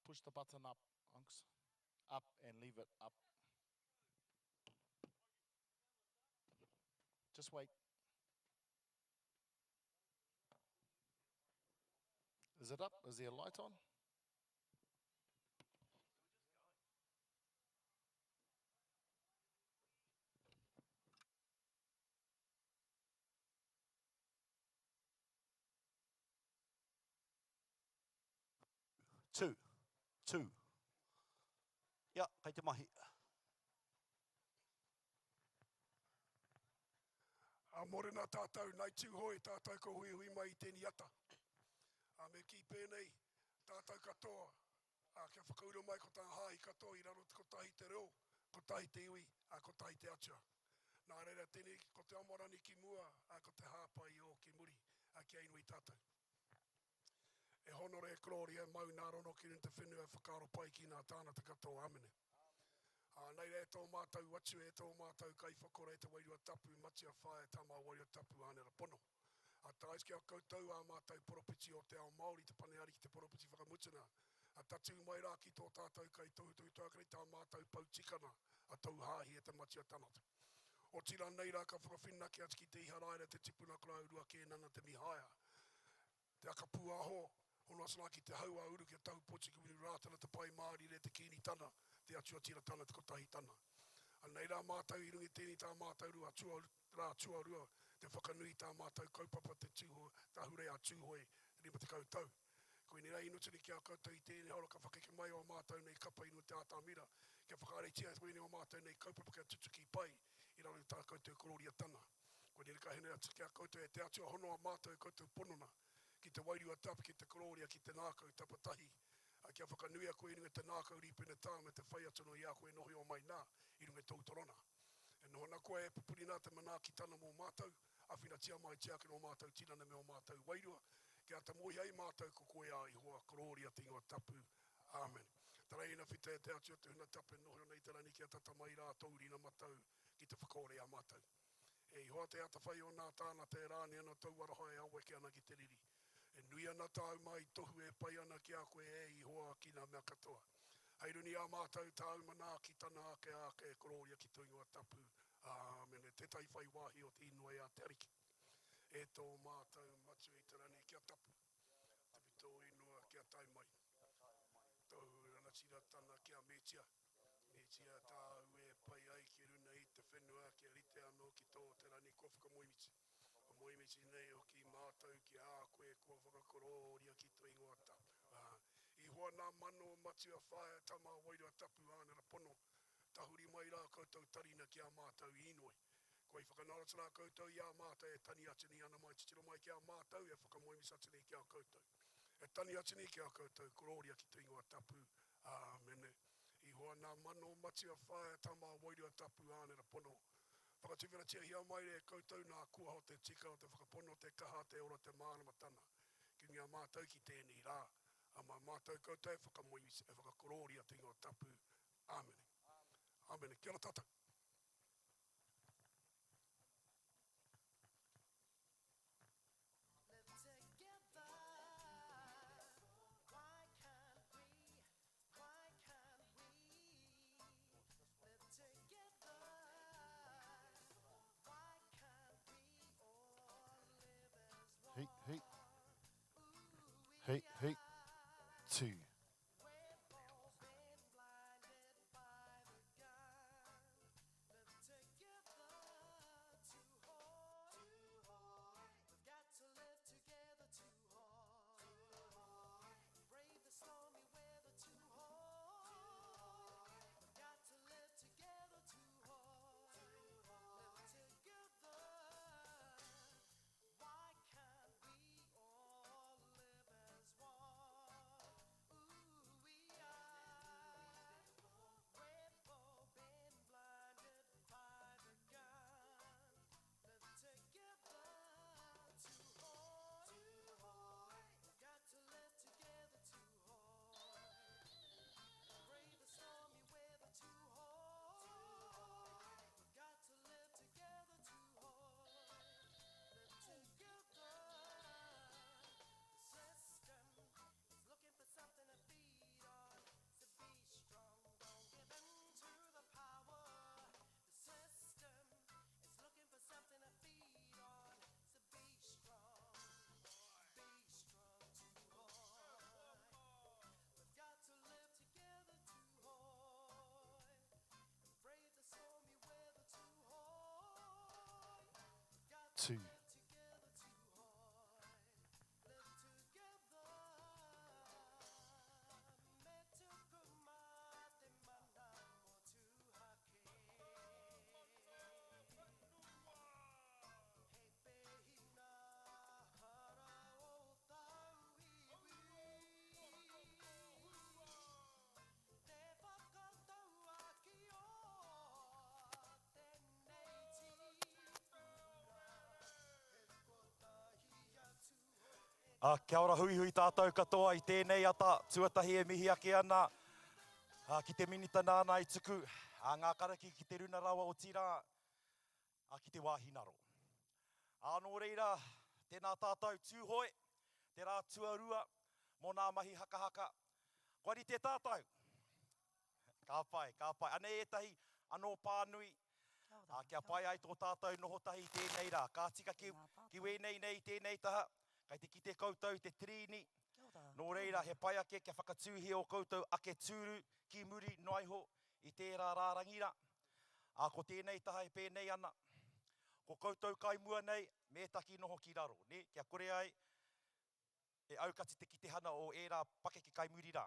push the button up, unks. Up and leave it up. Just wait. Is it up? Is there a light on? Two. Ia, kei te mahi. A morena tātou, nai Tuhoe, tātou ko hui mai I tēni ata. A me ki pēnei, tātou katoa. A kia whakauro mai ko tā hāi katoa I raro ko tahi te reo, ko tahi te iwi, a ko tahi te atua. Nā reira tēnei, ko te amorani ki mua, a ko te hāpai o ki muri, a ki ainui tātou. E honore e gloria mau nā rono ki te whenua whakaro pai ki nā tāna te katoa amene. Nei re tō mātou atu e tō mātou kai whakore te wairua tapu matia whae tama wairua tapu anera pono. A tais ki a koutou a mātou poropiti o te ao Māori te paneari ki te poropiti whakamutuna. A tatu mai rā ki tō tātou kai tohutu tuakari tā mātou pautikana a tau hāhi e te matia tanata. O tira nei rā ka whakawhina ki ati ki te iharaere te tipuna kuraurua ke nana te mihaia. Te akapu aho, hono asana ki te haua uru ki a tau poti ki wini rātana te pai Māori re te kini tana, te atua tira tana te kotahi tana. A nei rā mātou I rungi tēni tā mātou rua, rā tua rua, te whakanui tā mātou kaupapa te Tuhoe, tā Ahurei a Tuhoe, rima te koutou. Koe ni rei inutini ki a koutou I tēnei horo ka whakeke mai o mātou nei kapa inu te ātāmira, kia whakareitia koe ni o mātou nei kaupapa kia tutuki pai, I raro tā koutou kororia tana. Koe ni reka hene atu ki a koutou e te atua hono a mātou koutou ponona, ki te wairua tapa, ki te kororia, ki te nākau tapatahi, a kia whakanui a koe inunga te nākau ripene tā me te whai atono I a koe nohi o mai nā, inunga tautorona. E noho na koe e pupuri nā te mana ki tana mō mātou, a whina tia mai tia ki no mātou tinana me o mātou wairua, kia ta mohi ai mātou ko koe a I hoa kororia te ingoa tapu. Amen. Tara ina whita e te atua te huna tape nohi o nei tarani kia tata mai rā taurina matau ki te whakore a mātou. E hoa te ata whai o nā tāna te rāni ana tau arahai awe ki ana ki te riri. E nui ana tāu mai tohu e pai ana ki a koe e I hoa ki nā mea katoa. Heiruni a mātou tāu mana ki tana ake e kororia ki tō ingoa tapu. Amen. E te tai whai wāhi o te inua e a te ariki. E tō mātou matu I te rani kia tapu. Te pito inua kia tai mai. Tau rana tira tana kia metia. Metia tāu e pai ai ki runa I te whenua kia rite anō ki tō te rani kua whakamoimiti. A moimiti nei o ki mātou ki a koe kua whakakororia ki tō ingoa tapu. I hoa nā mano matua whae tama wairua tapu anera pono. Tahuri mai rā koutou tarina ki a mātou inoi. Koe I whakanarata rā koutou I a mātou e tani atini ana mai titiro mai ki a mātou e whakamoimis atini ki a koutou. E tani atini ki a koutou kororia ki tō ingoa tapu. Amene. I hoa nā mano matua whae tama wairua tapu anera pono. Whakatiwhera tia hia mai re koutou nā kua ho te tika o te whakapono te kaha te ora te māramatana. Ki ngā mātou ki tēnei rā. A mā mātou koutou e whakamoimis e whakakororia te ingoa tapu. Amen. Amen. Kia ora tātou. Hey. Hey. Two. tū. Kia ora hui tātou katoa I tēnei ata, tuatahi e mihi ake ana, ki te minita nāna I tuku, ngā karaki ki te runa rawa o tira, ki te wāhinaro. Anō reira, tēnā tātou tūhoe, te rā tuarua, mō nā mahi haka. Koari te tātou. Ka pai. Ane etahi, anō pānui, kia pai ai tō tātou noho tahi tēnei rā. Ka tika ki wenei nei tēnei taha, kai te ki te koutou, te tirīni. Nō reira, he pai ake, kia whakatūhi o koutou ake tūru, ki muri, noiho, I tērā rārangira. Ko tēnei taha e pēnei ana. Ko koutou kai mua nei, me taki noho ki raro. Ne, kia kore ai, e aukati te ki te hana o ērā pakeke kai muri rā.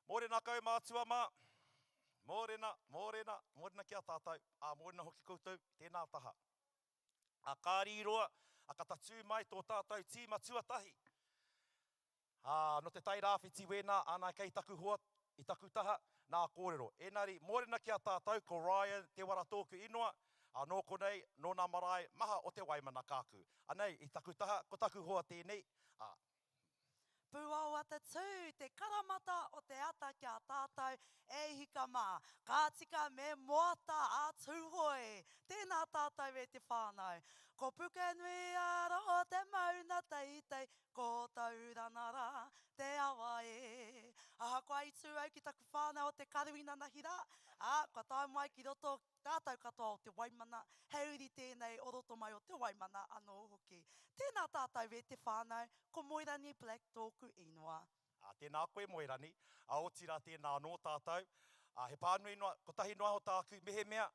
Mōrena kau mātua mā. Mōrena kia tātou. Mōrena hoki koutou, tēnā taha. Kāri roa, katatū mai tō tātou tīma tuatahi. No te tai rāwhiti wēnā, ana kei taku hoa, I taku taha, nā kōrero. Engari, mōrena kia tātou, ko Ryan, te wara tōku ingoa, nō konei, nō nā marae, maha o te Waimana kāku. Anei, I taku taha, ko taku hoa tēnei. Pua o ata tū, te karamata o te ata kia tātou, e hika mā. Ka tika me moata a tūhoi. Tēnā tātou e te whānau. Ko puke nui a roho te mauna teitei, ko taurana rā, te awa e. Aha koa I tū au ki taku whānau o te karuina nahi rā. Ko tāu mai ki roto tātou katoa o te Waimana, heuri tēnei o roto mai o te Waimana anō hoki. Tēnā tātou e te whānau, ko Moirani Black tōku ingoa. Tēnā koe Moirani, o tira tēnā nō tātou. He pānui noa, ko tahi noa ho tāku mehe mea,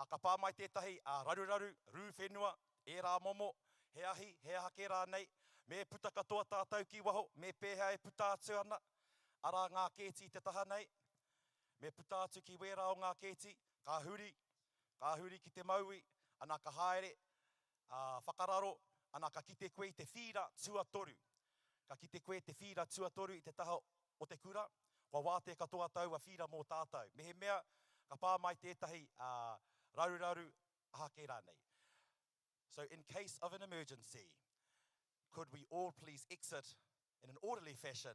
ka pā mai tētahi raruraru, rū whenua, e rā momo, he ahi, he hake rā nei, me puta katoa tātou ki waho, me pēhea e puta atu ana, ara ngā kēti te taha nei, me puta atu ki wera o ngā kēti, ka huri ki te maui, ana ka haere, whakararo, ana ka kite koe I te whira tuatoru. Ka kite koe te whira tuatoru I te taha o te kura, kua wāte katoa tau a whira mō tātou. Mehe mea, ka pā mai tētahi raruraru hake rā nei. So in case of an emergency, could we all please exit in an orderly fashion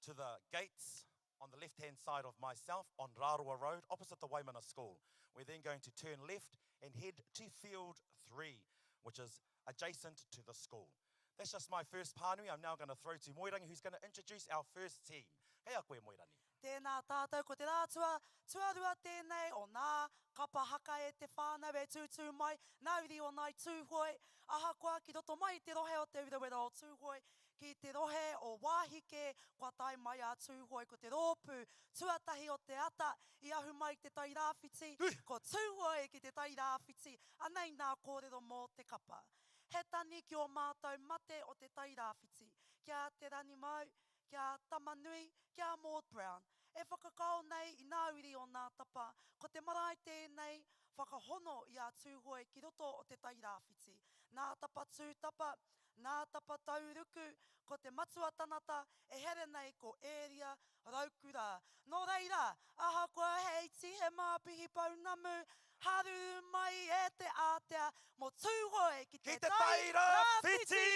to the gates on the left-hand side of myself on Rāroa Road, opposite the Waimana School. We're then going to turn left and head to Field 3, which is adjacent to the school. That's just my first pānui. I'm now going to throw to Moirangi, who's going to introduce our first team. Kei a koe, Moirangi. Tēnā tātou ko te rātua, tuarua tēnei o nā kapa haka e te whānau e tūtū mai, nauri o nai tūhoi, aha koa ki roto mai te rohe o te urawera o tūhoi, ki te rohe o wāhike, kua tai mai a tūhoi, ko te rōpū, tuatahi o te ata, I ahu mai te tai rāwhiti, ko tūhoi ki te tai rāwhiti, anei nā kōrero mō te kapa. He tani ki o mātou mate o te tai rāwhiti, kia te rani mau, kia tamanui, kia Maud Brown. E whakakao nei I nāuri o nā tapa, ko te marae tēnei whakahono I a tūhoi ki roto o te tai rāwhiti. Nā tapa tūtapa, nā tapa tauruku, ko te matua tanata, e here nei ko area raukura. Nō reira, aha koa hei tihe māpihi paunamu, haru mai e te ātea, mo tūhoi ki te tai rāwhiti!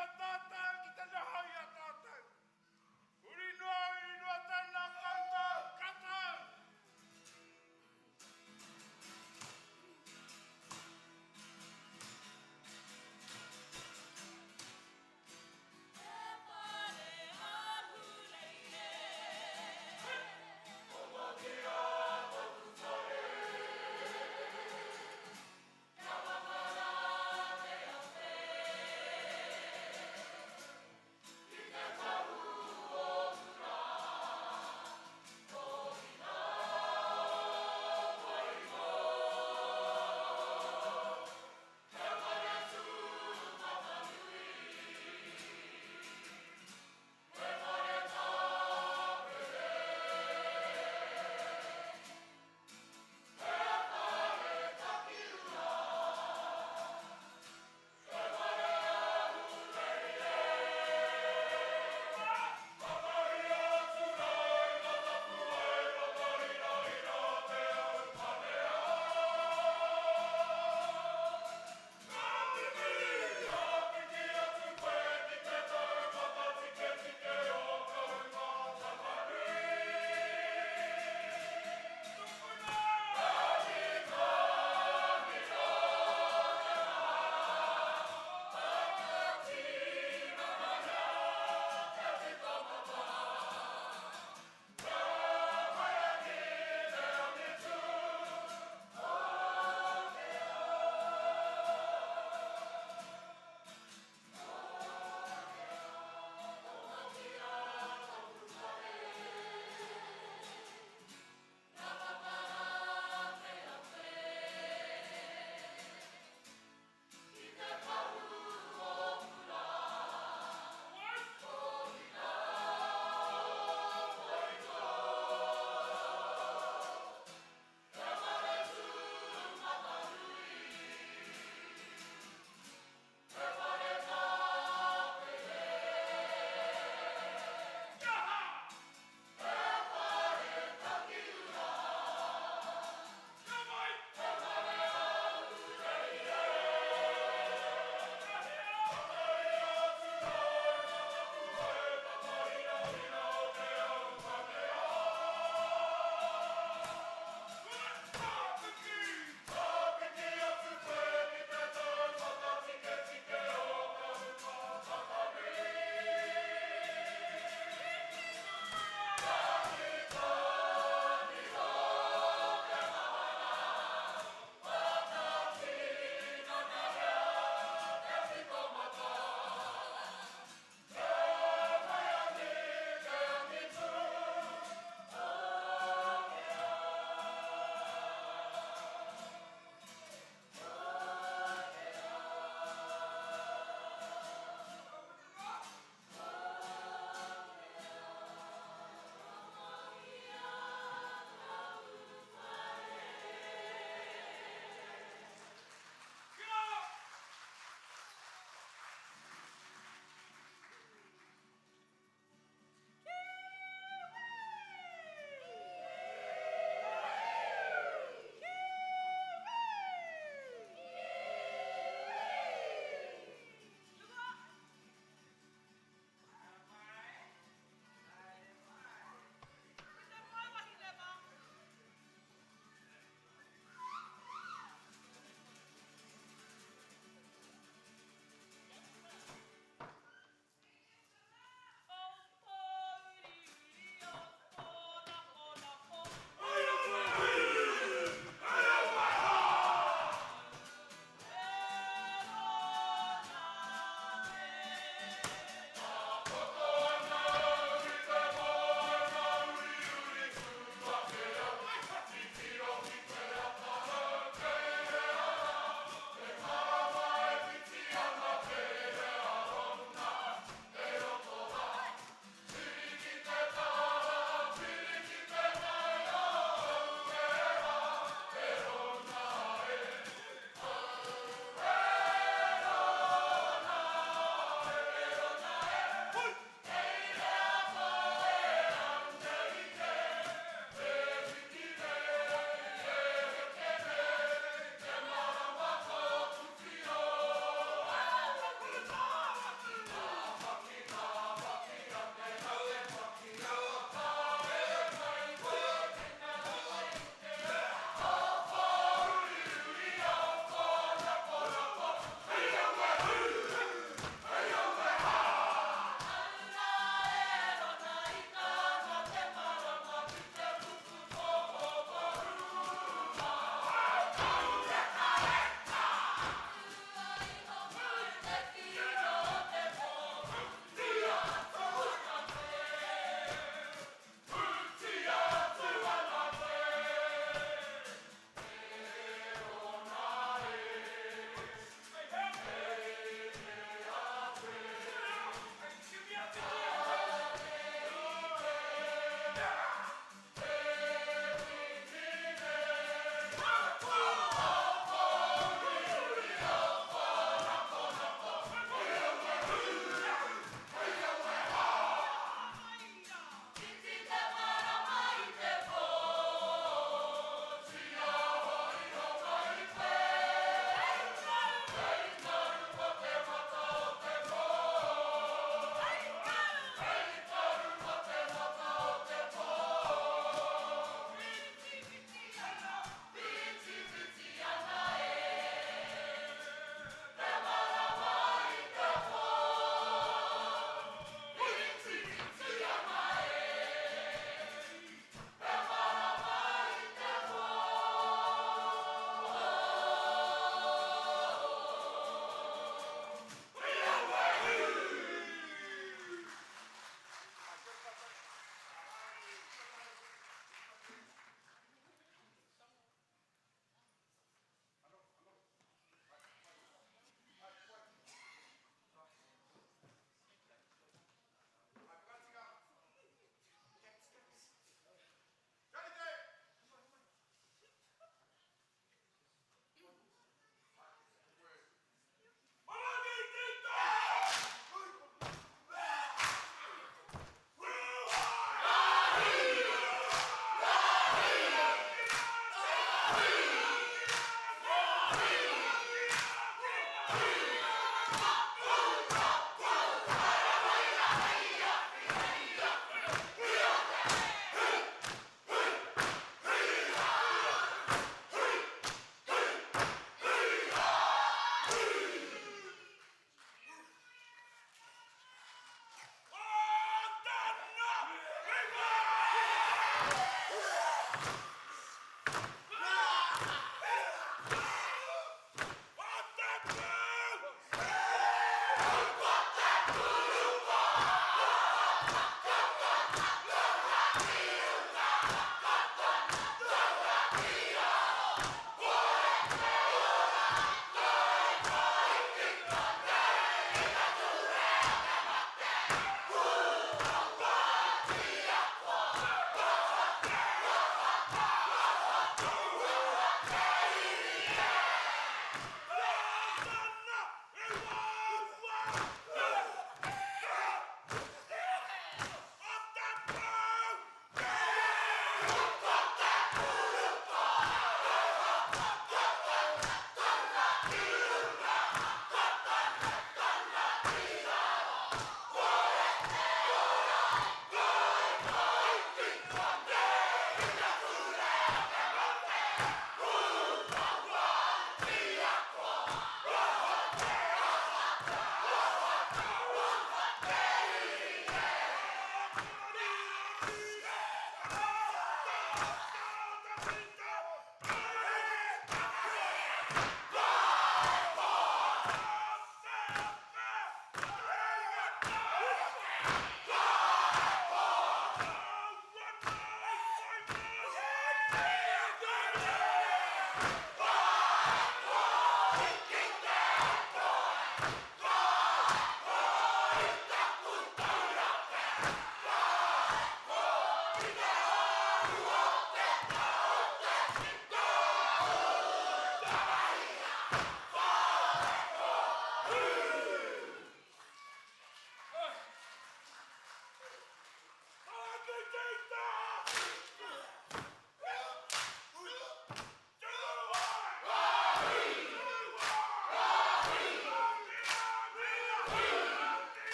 noa tātou ki tana hoi a tātou. Uri noa tana koutou katou.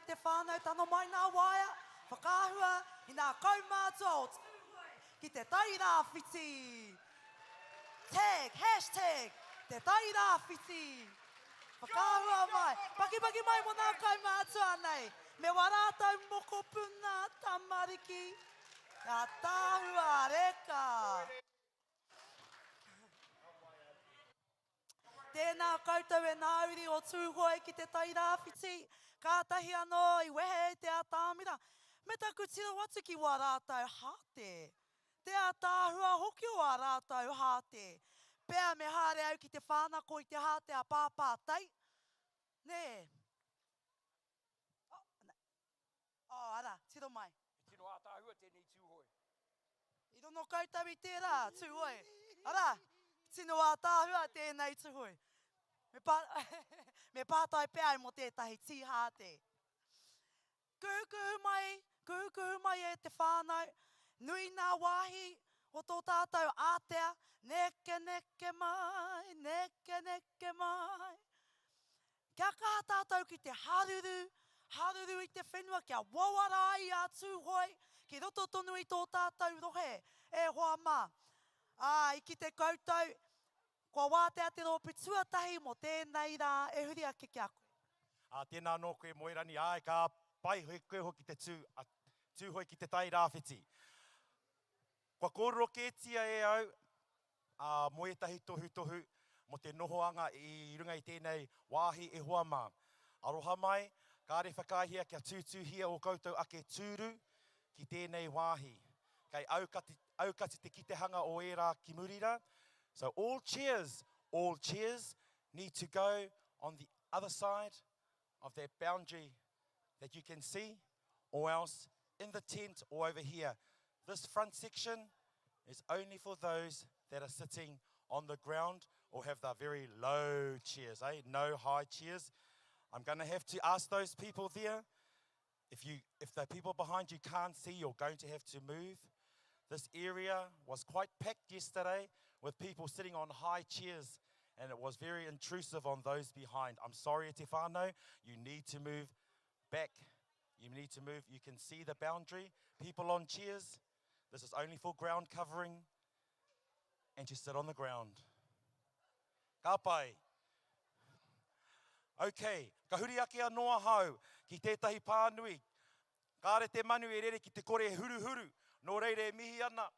Te whānau tano mai nā waia, whakāhua i nā kaumātua o Tuhoe ki te tairāwhiti. Hashtag, te tairāwhiti. Whakāhua mai, paki mai mo nā kaumātua nei. Me warātau moko puna tamariki. Ngā tāhua reka. Tēnā koutou e nāuri o Tuhoe ki te tairāwhiti. Kātahi anō i wehe te atāmira. Me taku tiro atu ki wā rātou hāte. Te atāhua hoki o wā rātou hāte. Pea me haere au ki te whānako i te hāte a pāpātai. Nē. Ara, tiro mai. Tino atāhua tēnei Tuhoe. I rono koutou i tērā, Tuhoe. Ara, tino atāhua tēnei Tuhoe. Me pātai pēai mo tētahi tīhāte. Kuhukuhu mai e te whānau. Nui nā wāhi o tō tātou ātea. Neke mai. Kia kaha tātou ki te haruru i te whenua. Kia wawarai a Tuhoe. Ki roto tonu i tō tātou rohe. E hoa mā. I ki te koutou. Kua wātea te rōpi tuatahi mo tēnei rā e huri ake ki a koe. Tēnā nō koe moerani, ka pai koe hoki te Tuhoe ki te tairāwhiti. Kua kōrero kētia e au, mo etahi tohu, mo te nohoanga I runga I tēnei wāhi e hoa mā. Aroha mai, kāre whakāhia kia tūtuhia o koutou ake tūru ki tēnei wāhi. Kei aukati te kitehanga o ērā ki murira. So all chairs need to go on the other side of that boundary that you can see, or else in the tent or over here. This front section is only for those that are sitting on the ground or have the very low chairs, no high chairs. I'm going to have to ask those people there, if the people behind you can't see, you're going to have to move. This area was quite packed yesterday with people sitting on high chairs, and it was very intrusive on those behind. I'm sorry, Te whānau, you need to move back. You need to move. You can see the boundary. People on chairs, this is only for ground covering, and to sit on the ground. Ka pai. Okay, ka huri ake anoa hau ki tētahi pānui. Kāre te manu e rere ki te kore huru. Nō reire mihi ana.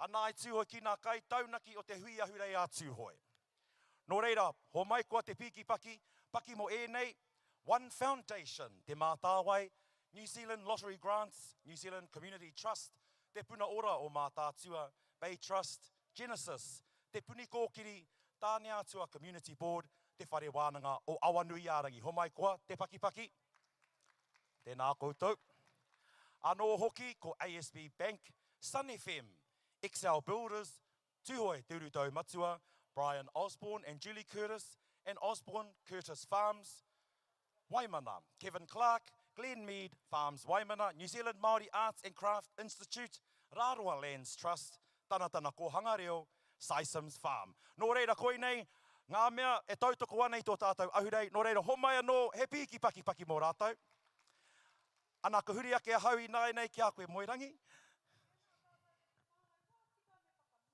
Ana ai tūhoi ki nā kai taunaki o te Hui Ahurei a Tuhoe. Nō reira, ho mai kua te paki mo nei, One Foundation, te mātāwai, New Zealand Lottery Grants, New Zealand Community Trust, te puna ora o mātātua, Bay Trust, Genesis, te puni kōkiri, tāne atua Community Board, te whare wānanga o Awanui Ārangi. Ho mai kua, te paki. Tēnā koutou. Anō hoki ko ASB Bank, Sun FM, XL Builders, Tuhoe Te Urutau Matua, Brian Osborne and Julie Curtis, and Osborne Curtis Farms, Waimana, Kevin Clark, Glenmead Farms Waimana, New Zealand Māori Arts and Craft Institute, Rāroa Lands Trust, Tanatana ko Hangareo, Systems Farm. Nō reira koe nei, ngā mea e tautoko ana I tō tātou ahurei, nō reira homai anō, he piki paki mō rātou. Ana ka huri ake a hau I nei ki a koe moirangi.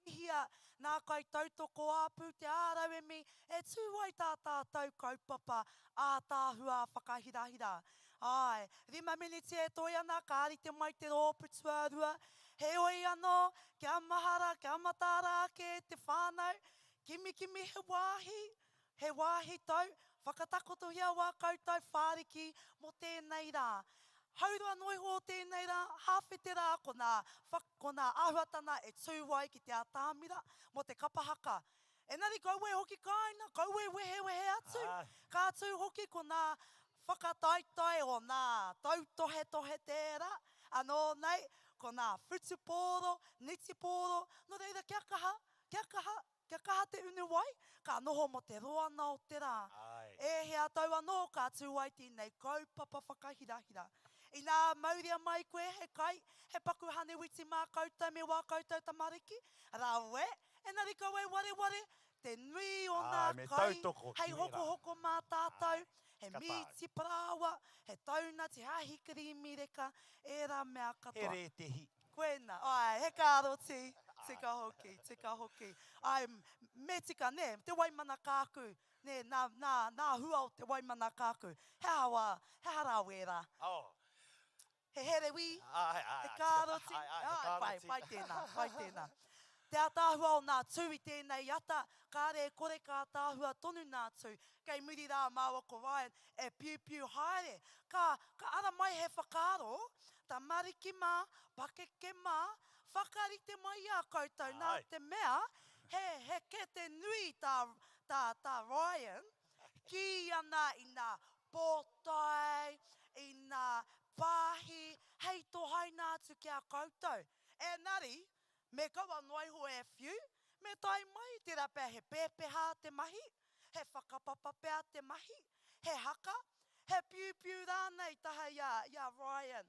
Hia, nā kai tautoko āpū te ārawemi, e tūwai tā tātou kaupapa ā tāhua whakahirahira. Ai, 5 miniti e toi ana, kāri te mai te rōpu tuarua. He oi anō, kia mahara, kia matāra ake te whānau. Kimi he wāhi tau, whakatakotohia wā koutou whāriki mo tēnei rā. Haurua noiho o tēnei rā, hāwhete rā ko nā āhuatana e tūwai ki te ātāmira mo te kapahaka. Engari kaue hoki kāina, kaue wehe atu. Ka tū hoki ko nā whakataitai o nā tautohe tērā. Anō nei, ko nā whutupōro, nitipōro, no reira kia kaha te unu wai, ka noho mo te roana o te rā. E hea tau anō, ka tūwai tēnei kaupapa whakahirahira. I nā mauria mai koe he kai, he pakuhane witi mā koutou me wā koutou tamariki. Rāwe, engari kaue ware, te nui o nā kai, hei hoko mā tātou, he mīti parāwa, he tauna, te hahi kirimi reka, e rā mea katoa. He re te hi. Koena, ai, he kāroti, tika hoki. Ai, me tika ne, te Waimana kāku, ne, nā hua o te Waimana kāku. He hara wera. Oh. He herewi, he kāroti, pai tēnā. Te atāhua o nā tū I tēnei ata, kāre kore kā tāhua tonu nā tū, kei muri rā māua ko Ryan, e piu haere. Ka ara mai he whakaro, ta mariki mā, pakeke mā, whakarite mai a koutou, nā te mea, he ke te nui tā Ryan, ki ana I nā pōtai, I nā pāhi, hei tohai nātu ki a koutou. Engari, me kaua noiho e whiu, me tai mai te rapea he pēpeha te mahi, he whakapapapea te mahi, he haka, he piu rānei taha ia Ryan.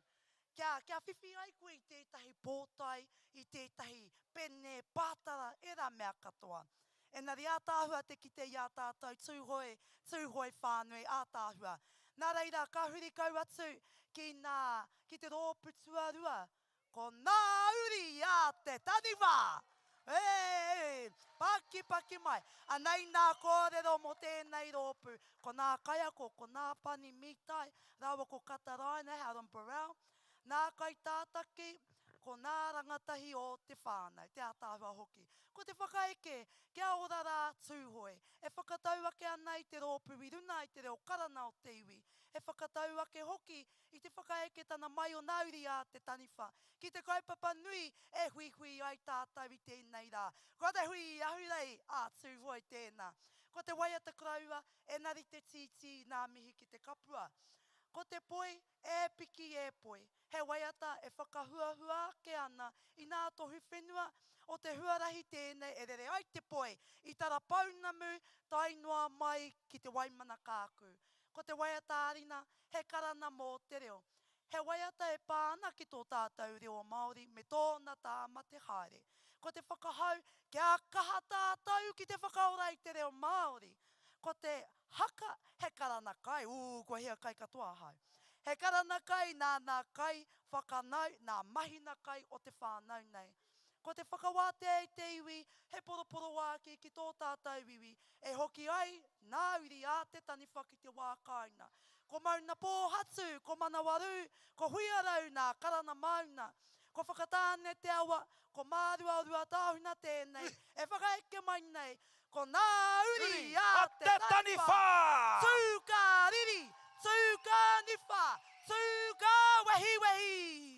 Kia whiwhi ai koe I tētahi pōtai, I tētahi pene pātara, e rā mea katoa. Engari ātāhua te kite I a tātou tūhoi whānui ātāhua. Nā reira, ka huri kau atu ki te rōpu tuarua, ko nā uri a te taniwā. Paki mai. Anei nā kōrero mo tēnei rōpu, ko nā kaiako, ko nā pani mitai, rawa ko Kataraina, Haran Parau, nā kai tātaki, ko nā rangatahi o te whānau, te ātāhua hoki. Ko te whakaeke, kia ora rā tūhoe. E whakatau ake ana i te rōpui runa, i te reo karana o te iwi. E whakatau ake hoki i te whakaeke tana mai o nauri a te taniwha. Ki te kaupapa nui e hui ai tātou i tēnei rā. Ko te hui ahurei a tūhoe tēnā. Ko te waiata kraua e nari te titi nā mihi ki te kapua. Ko te poi e piki e poi. He waiata e whakahuahua ake ana i nā tohu whenua o te huarahi tēnei e rere ai te poi i tara paunamu tainua mai ki te Waimana kāku. Ko te waiata arina he karana mō te reo. He waiata e pāna ki tō tātou reo Māori me tōna tāma te haere. Ko te whakahau kia kaha tātou ki te whakaora i te reo Māori. Ko te haka he karana kai. Kua hea kai katoa hau. He karana kai nā kai whakanau, nā mahina kai o te whānau nei. Ko te whakawātea i te iwi, he poroporo wāki ki tō tātou iwi, e hoki ai nā uri a te taniwha ki te wākaina. Ko mauna pōhatu, ko mana waru, ko hui arau nā karana mauna. Ko whakatāne te awa, ko mārua tāhuna tēnei, e whakaeke mai nei, ko nā uri a te taniwha. Tūka riri, tūka niwha, tūka wehi.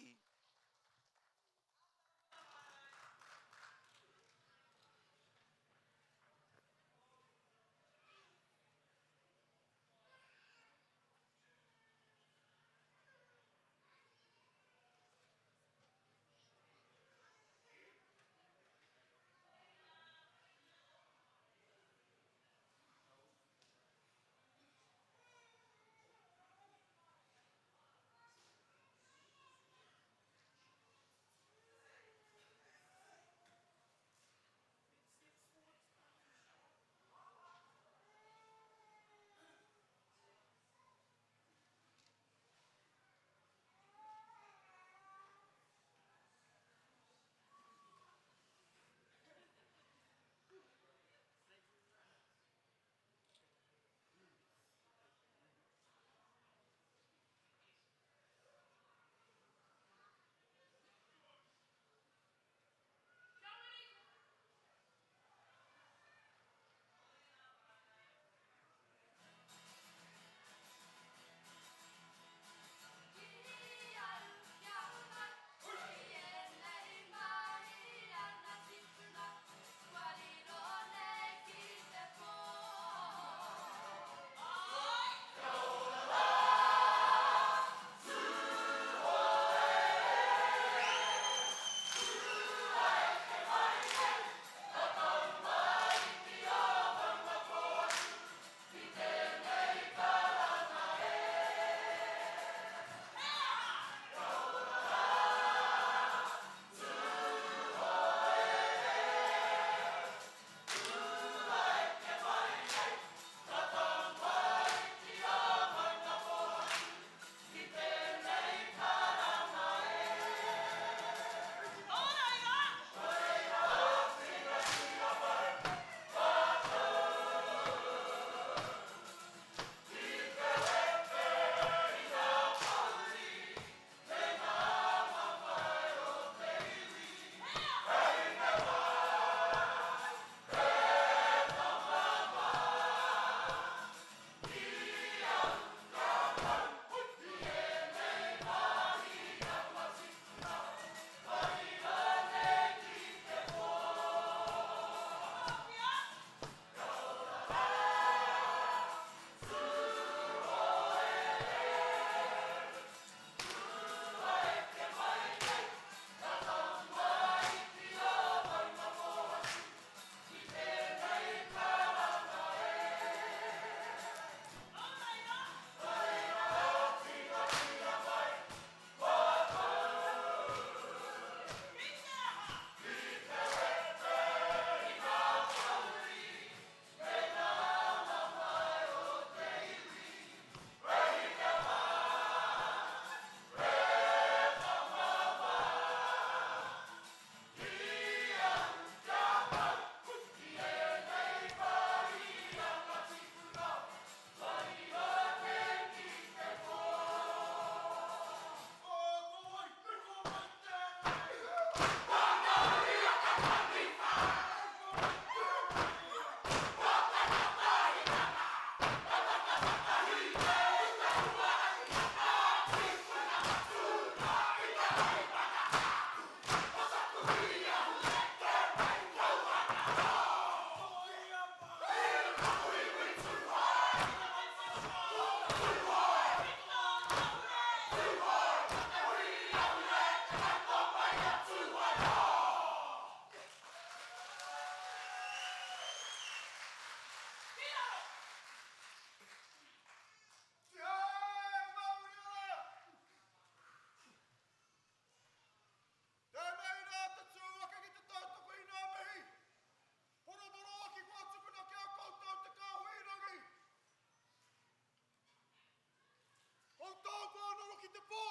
te pō.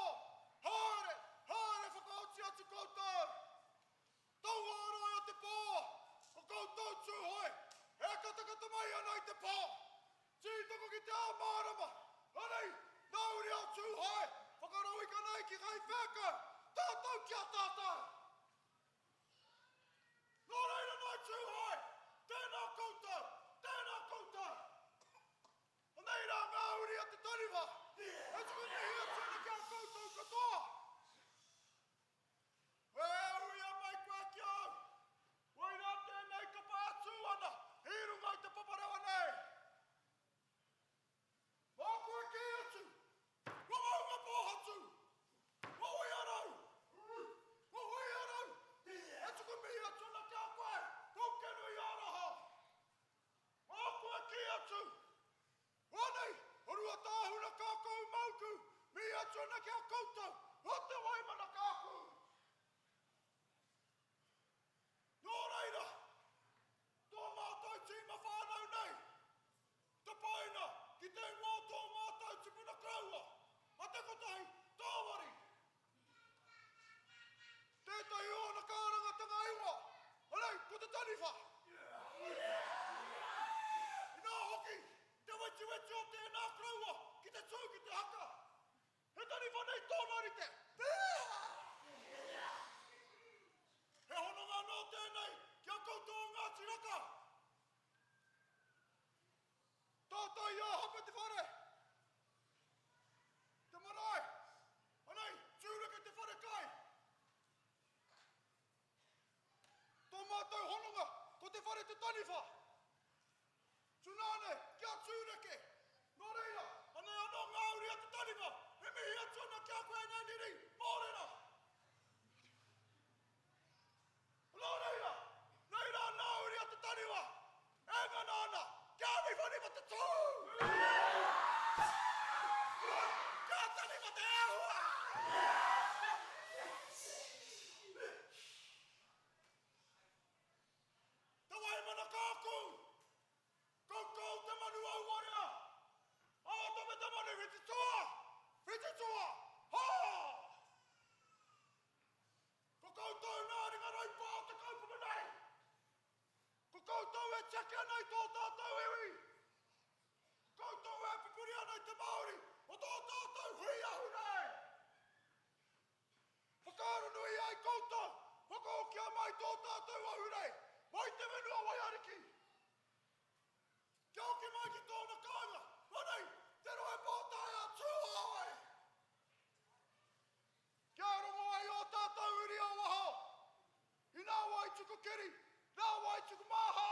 Haere, haere whakaoti atu koutou. Tau aroi o te pō. O koutou tūhoi. E katakata mai ana i te pō. Tūtoko ki te ao mārama. Anei, nauri au tūhoi. Whakarau i ka nei ki kai wheka. Tātou kia tātou. Nō reira nai tūhoi. Tēnā koutou. Tēnā koutou. Anei rā ngā uri a te tariwa. E tuku mihi a tūna kia koutou katoa. E ui a mai koe ki au. Wai rā tēnei ka pai atu ana. I runga i te paparewa nei. Mā koe ki atu. Wakaunga pōhatu. Hui Ahurei. Hui Ahurei. E tuku mihi a tūna kia koe. Kukenu i araha. Mā koe ki atu. Wanei, orua tāhuna kākou mauku. Mi atu ana kia koutou. O te Waimana kākou. Nō reira, tō mātou tīma whānau nei. Te paina, ki te ngō tō mātou tipuna kraua. A te kotahi, tāwari. Tētai ona kārangatanga iwa. Alei, ko te taniwha. Ina hoki, te weti o tēnā kraua, ki te tū ki te haka. He taniwha nei tōna rite. He hononga nō tēnei, kia koutou ngā tiraka. Tātai ia hapa te whare. Te marae. Anei, tūreke te whare kai. Tō mātou hononga, ko te whare te taniwha. Tūnane, kia tūreke. Nō reira, anei anō ngā uri a te taniwha. He mihi atu ana kia koe nei niri, mōrena. Nō reira, nei rā ngā uri a te taniwha. E ngana ana, kia niwhaniwa te tū. Kia taniwha te ahua. Te Waimana kākou. Koukou te manu au warea. Aotome te manu, whiti toa. Whiti toa. Ha! Ko koutou nā ringa rai pā o te kaupuna nei. Ko koutou e teke nei tō tātou iwi. Ko koutou e pipuri ana i te Māori o tō tātou Hui Ahurei. Whakaronui ai koutou. Whakaokia mai tō tātou Ahurei. Mai te wenua waiariki. Kia oki mai ki tōna kāinga. Anei, te roe pōtai a tūhoi. Kia rongo ai o tātou uri a waho. I nā wai tuku kiri, nā wai tuku maha.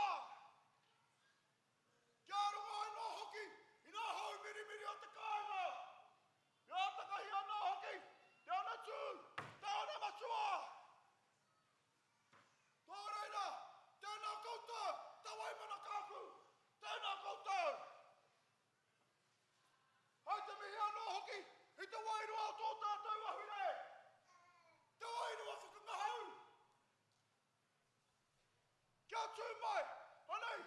Kia rongo ai nō hoki, i nā hau mirimiri o te kāinga. Ia takahi a nā hoki, te ana tū, te ana matua. Tō reira, tēnā koutou, te Waimana kākou. Tēnā koutou. Hai te mihi anō hoki, i te wairua o tō tātou Ahurei. Te wairua whakangahau. Kia tū mai, anei.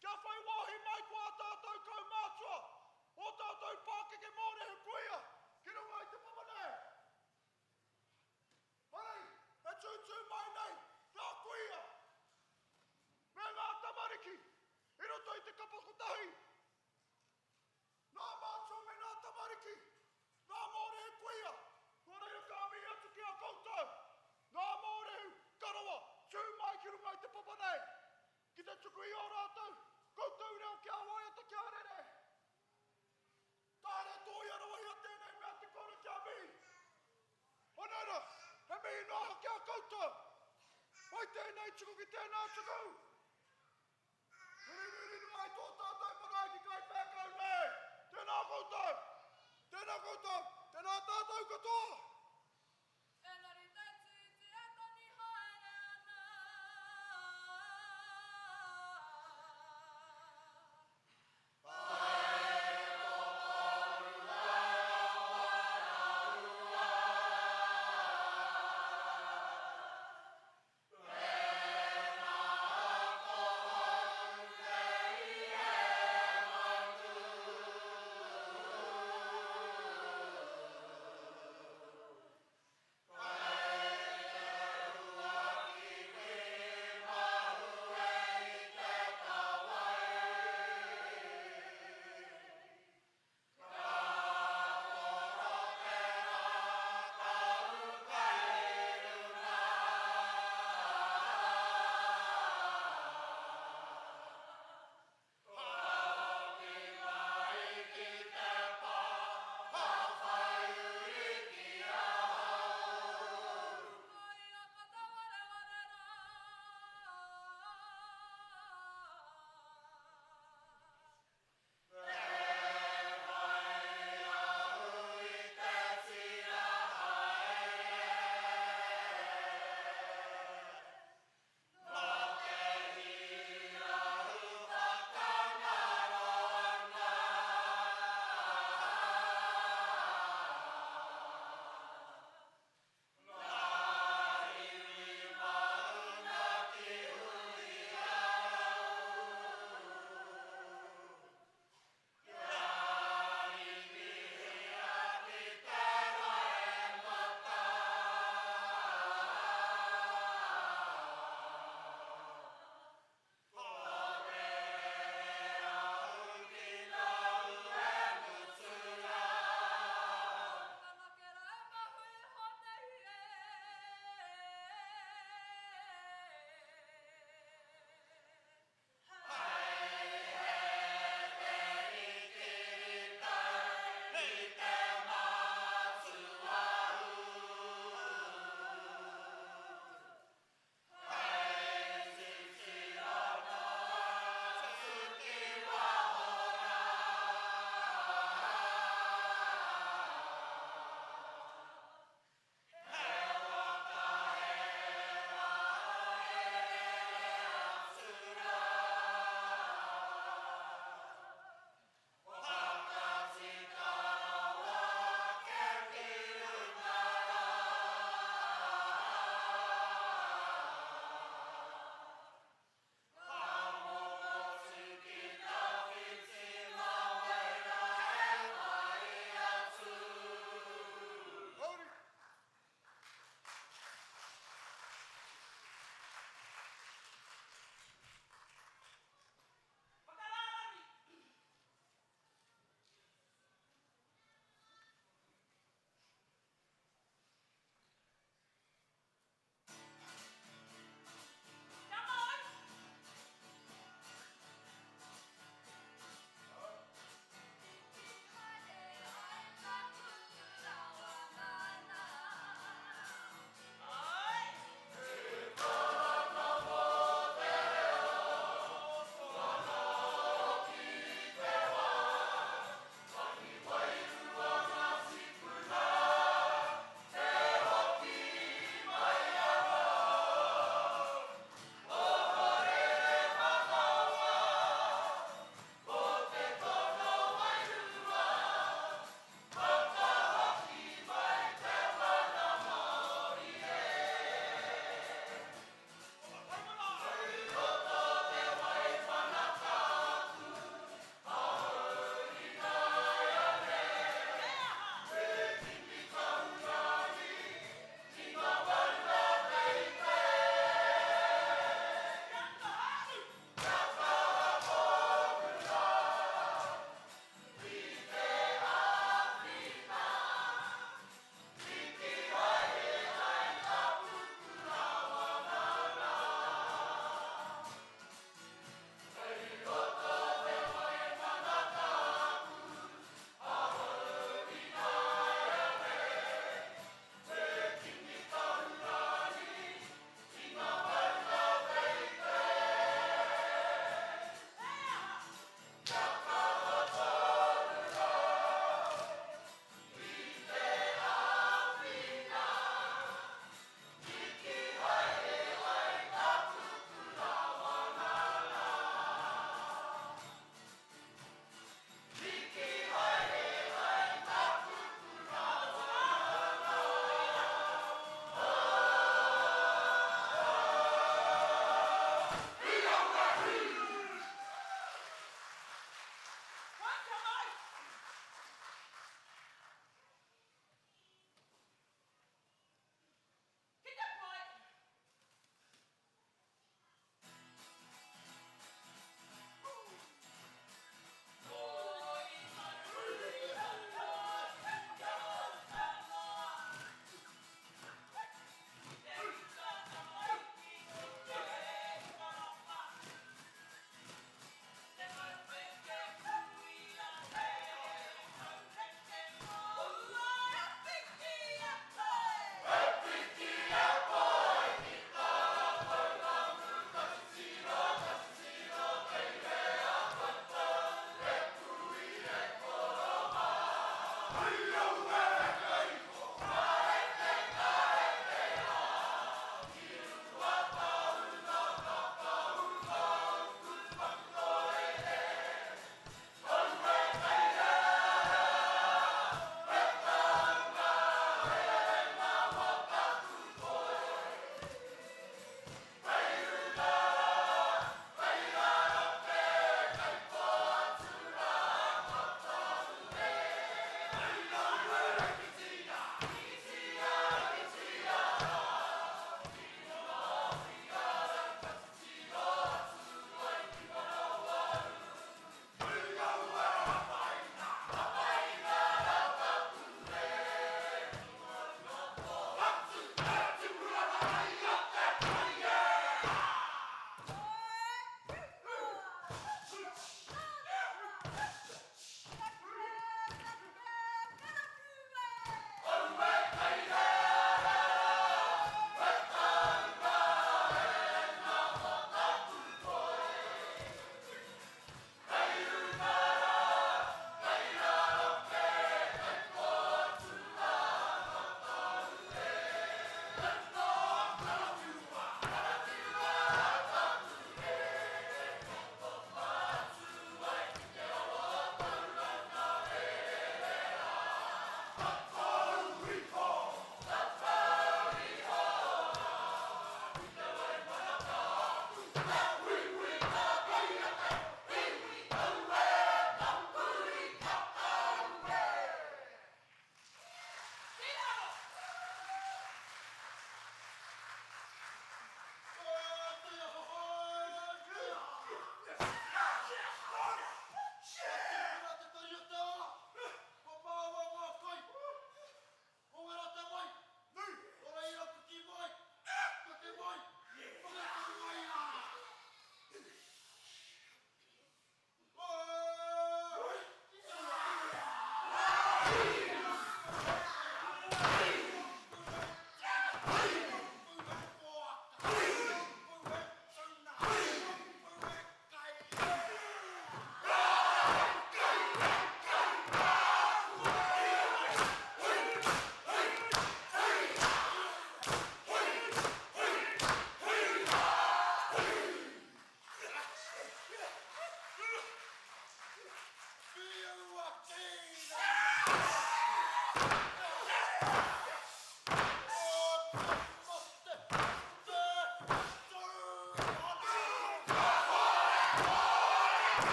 Kia whai wāhi mai kua tātou kaumātua. O tātou Pākeke mōrehu kuia, ki runga i te pamanei. Anei, e tū mai nei, ngā kuia. Me ngā tamariki. I roto i te kapakotahi. Nā mātua me nā tamariki. Nā mōrehu kuia. Nō reira ka mihi atu ki a koutou. Nā mōrehu karawa. Tū mai ki runga i te papanei. Ki te tuku i o rātou. Koutou reo kia waiata kia rere. Tāre tōi arawa i a tēnei mea te kore kia mihi. Anera, he mihi noha kia koutou. Mai tēnei tuku ki tēnā tuku. Nuri mai tō tātou parai ki kai whēkau nei. Tēnā koutou. Tēnā koutou. Tēnā tātou katoa. Engari te tūti e tani haere ana.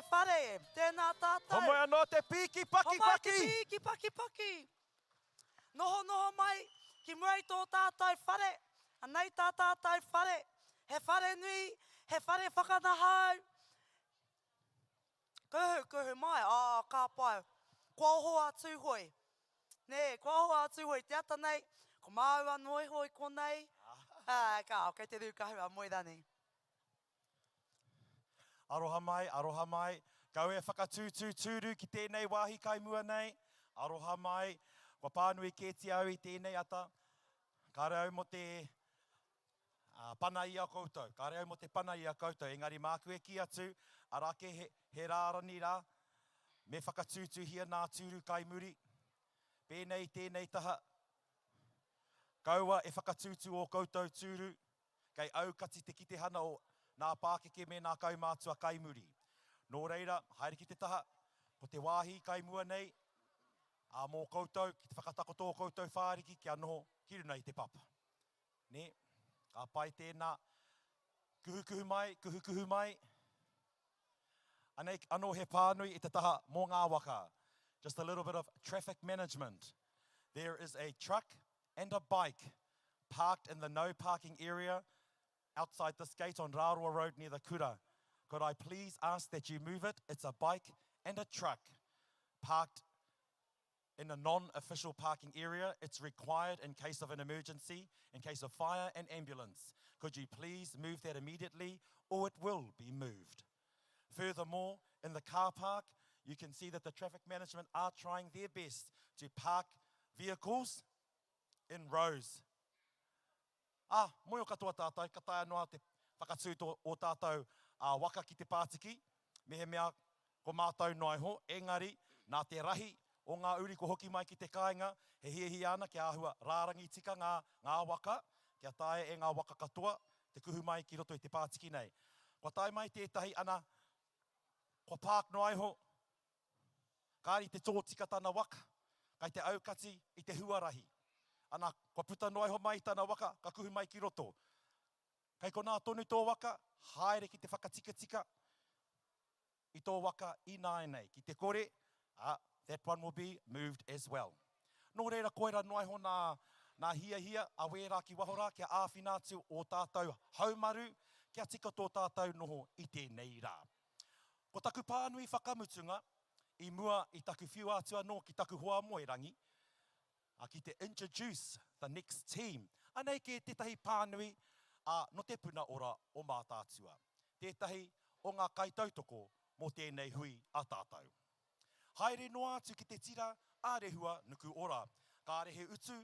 te whare. Tēnā tātou. Homo anō te piki paki Homai paki. te piki paki paki. Noho noho mai, ki muai tō tātou whare. Anei tā tātou whare. He whare nui, he whare whakanahau. Kuhu mai, ka pai. Kua hoa Tuhoe. Nē, kua hoa Tuhoe, te ata nei. Ko māua noi hoi konei. Kei te rūkahua, moi rani. Aroha mai. Kau e whakatūtū tūru ki tēnei wāhi kaimua nei. Aroha mai. Kua pānui kēti au I tēnei ata. Ka reo mo te pana I a koutou. Ka reo mo te pana I a koutou. Engari māku e ki atu. Arake he rārani rā. Me whakatūtū hia nā tūru kaimuri. Pēnei tēnei taha. Kaua e whakatūtū o koutou tūru. Kei aukati te kite hana o nā pākeke me nā kaumātua kaimuri. Nō reira, haere ki te taha, ko te wāhi kaimua nei, mō koutou, ki te whakatakoto o koutou whāriki, kia noho, kiruna I te papa. Ne, ka pai tēnā, kuhukuhu mai. Anō he pānui I te taha mō ngā waka. Just a little bit of traffic management. There is a truck and a bike parked in the no parking area outside this gate on Rāroa Road near the Kura. Could I please ask that you move it? It's a bike and a truck parked in a non-official parking area. It's required in case of an emergency, in case of fire and ambulance. Could you please move that immediately or it will be moved? Furthermore, in the car park, you can see that the traffic management are trying their best to park vehicles in rows. Moi o katoa tātou, ka tae noa te whakatūto o tātou waka ki te Pātiki. Mehe mea, ko mātou noai ho, engari, nā te rahi o ngā uri ko hoki mai ki te kāinga, he hiahi ana kia āhua rārangi tika ngā waka, kia tae e ngā waka katoa, te kuhu mai ki roto I te Pātiki nei. Ko tae mai tētahi ana, ko pāk noai ho, kāri te tōtika tāna waka, kai te aukati I te huarahi. Ana, ko puta noai ho mai tāna waka, ka kuhu mai ki roto. Kei ko nā tonu tō waka, haere ki te whakatika I tō waka I nāi nei. Ki te kore, that one will be moved as well. Nō reira koera noai ho nā hia, a wērā ki wahora, kia āwhinātu o tātou haumaru, kia tika tō tātou noho I tēnei rā. Ko taku pānui whakamutunga, I mua I taku whiuatua no ki taku hoa moerangi, ki te introduce the next team. Anei ke tētahi pānui no te puna ora o mātātua. Tētahi o ngā kaitautoko mō tēnei hui a tātou. Haere noa atu ki te tira ārehua nuku ora. Ka rehe utu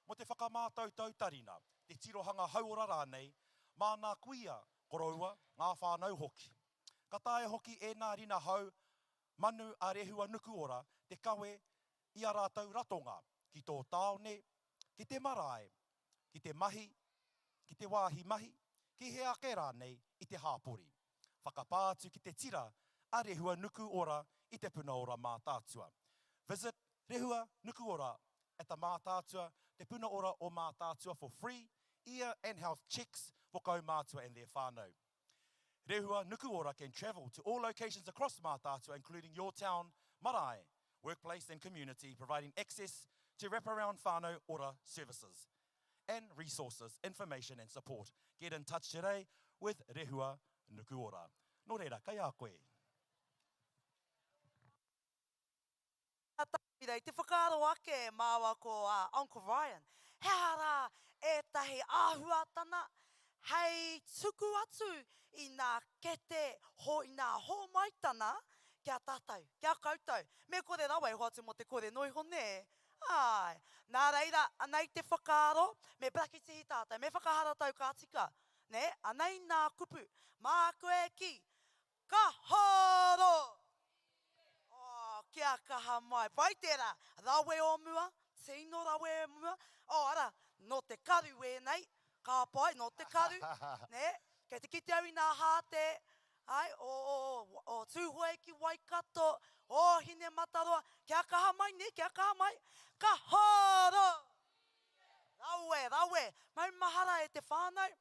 mo te whakamātau tautarina, te tirohanga hauora rānei, mā nā kuia koroua ngā whānau hoki. Ka tae hoki e nā rina hau, manu ārehua nuku ora, te kawe I a rātau ratonga, ki tō taone, ki te marae, ki te mahi, ki te wāhi mahi, ki he ake rānei I te hāpori. Whakapātu ki te tira a rehua nuku ora I te puna ora mātātua. Visit rehua nuku ora at the mātātua, te puna ora o mātātua for free ear and health checks for kaumātua and their whānau. Rehua nuku ora can travel to all locations across Mātātua, including your town, marae, workplace and community, providing access to wraparound whānau ora services and resources, information and support. Get in touch today with Rehua Nuku Ora. Nō reira, kai a koe. Tāpirei, te whakaaro ake māua ko Uncle Ryan. He ara e tahi āhuatana, hei tuku atu I nā kete, I nā hōmaitana, kia tātou, kia koutou. Me kore rawa I hoatu mo te kore noi hone. Ai, nā reira, anei te whakaaro, me brakitihi tātou, me whakahara tau kā tika. Ne, anei nā kupu, mā koe ki, ka horo! Kia kaha mai, pai tērā, rawe o mua, tino rawe o mua, ara, no te karu e nei, ka pai, no te karu, ne, kei te kite au I nā hāte, ai, o Tuhoe ki Waikato, o hine mataroa, kia kaha mai ne, kia kaha mai, ka horo! Rawe, maumahara e te whānau,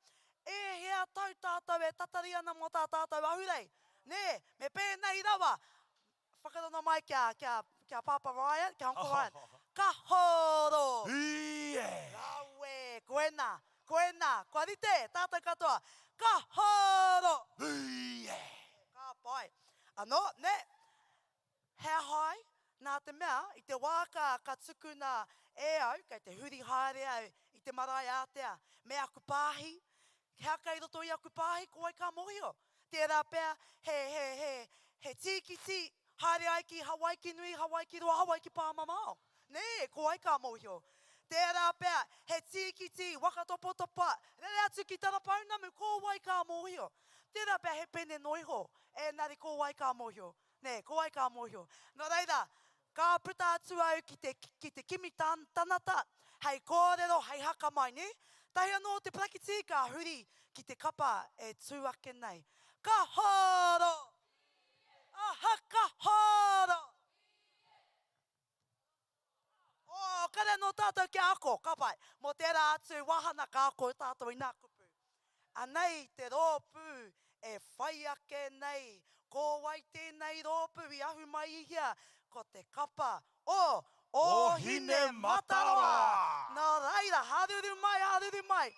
e hea tau tātou e tatari ana mo tā tātou ahurei. Nē, me pēnei rawa. Whakarono mai kia Papa Ryan, kia Uncle Ryan. Ka horo. Ie. Rawe, koena, kua rite, tātou katoa. Ka horo. Ie. Ka pai. Ano, ne, hea hai, nā te mea, i te wāka ka tuku nā e au, kei te huri haere au, i te marae ātea, me aku pāhi, hea kai roto i aku pāhi, ko ai ka mohio. Tērā pēr, he tīkiti, haere ai ki Hawaii ki nui, Hawaii ki roa, Hawaii ki pāmamao. Nē, ko ai ka mohio. Tērā pēr, he tīkiti, wakatopotopa, rere atu ki tarapaunamu, ko ai ka mohio. Tērā pēr, he pene noiho, e nari ko ai ka mohio. Nē, ko ai ka mohio. Nō reira, ka puta atu au ki te kimi tanata, hei kōrero, hei haka mai, ne? Tahi anō te prakiti ka huri ki te kapa e tūake nei. Ka horo! Aha, ka horo! O, kare no tātou kia ako, ka pai. Mo tērā atu wahana ka ako tātou i nā kupu. Anei te rōpū e whai ake nei. Ko wai tēnei rōpū i ahu mai i hia. Ko te kapa o Ohine Mataroa. Nā reira, haruru mai.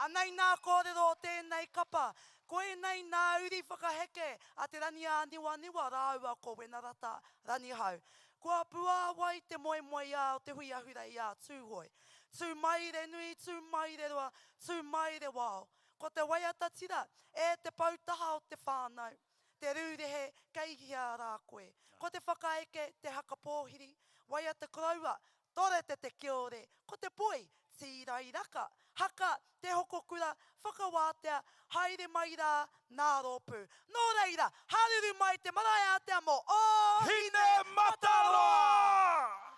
Anei nā kōrero o tēnei kapa. Koe nei nā uri whakaheke a te rani a niwa rāua ko Wenarata rani hau. Kua pua wai te moe a o te Hui Ahurei a Tuhoe. Tū mai re nui, tū mai re roa, tū mai re wao. Ko te waiata tira e te pautaha o te whānau. Te rūrehe keihia rā koe. Ko te whakaeke, te hakapōhiri, waiata koraua, tore te kiore. Ko te poi, tīrai raka, haka, te hokokura, whakawātea, haere mai rā, nā rōpū. Nō reira, haruru mai te marae ātea mo Hine Mataroa!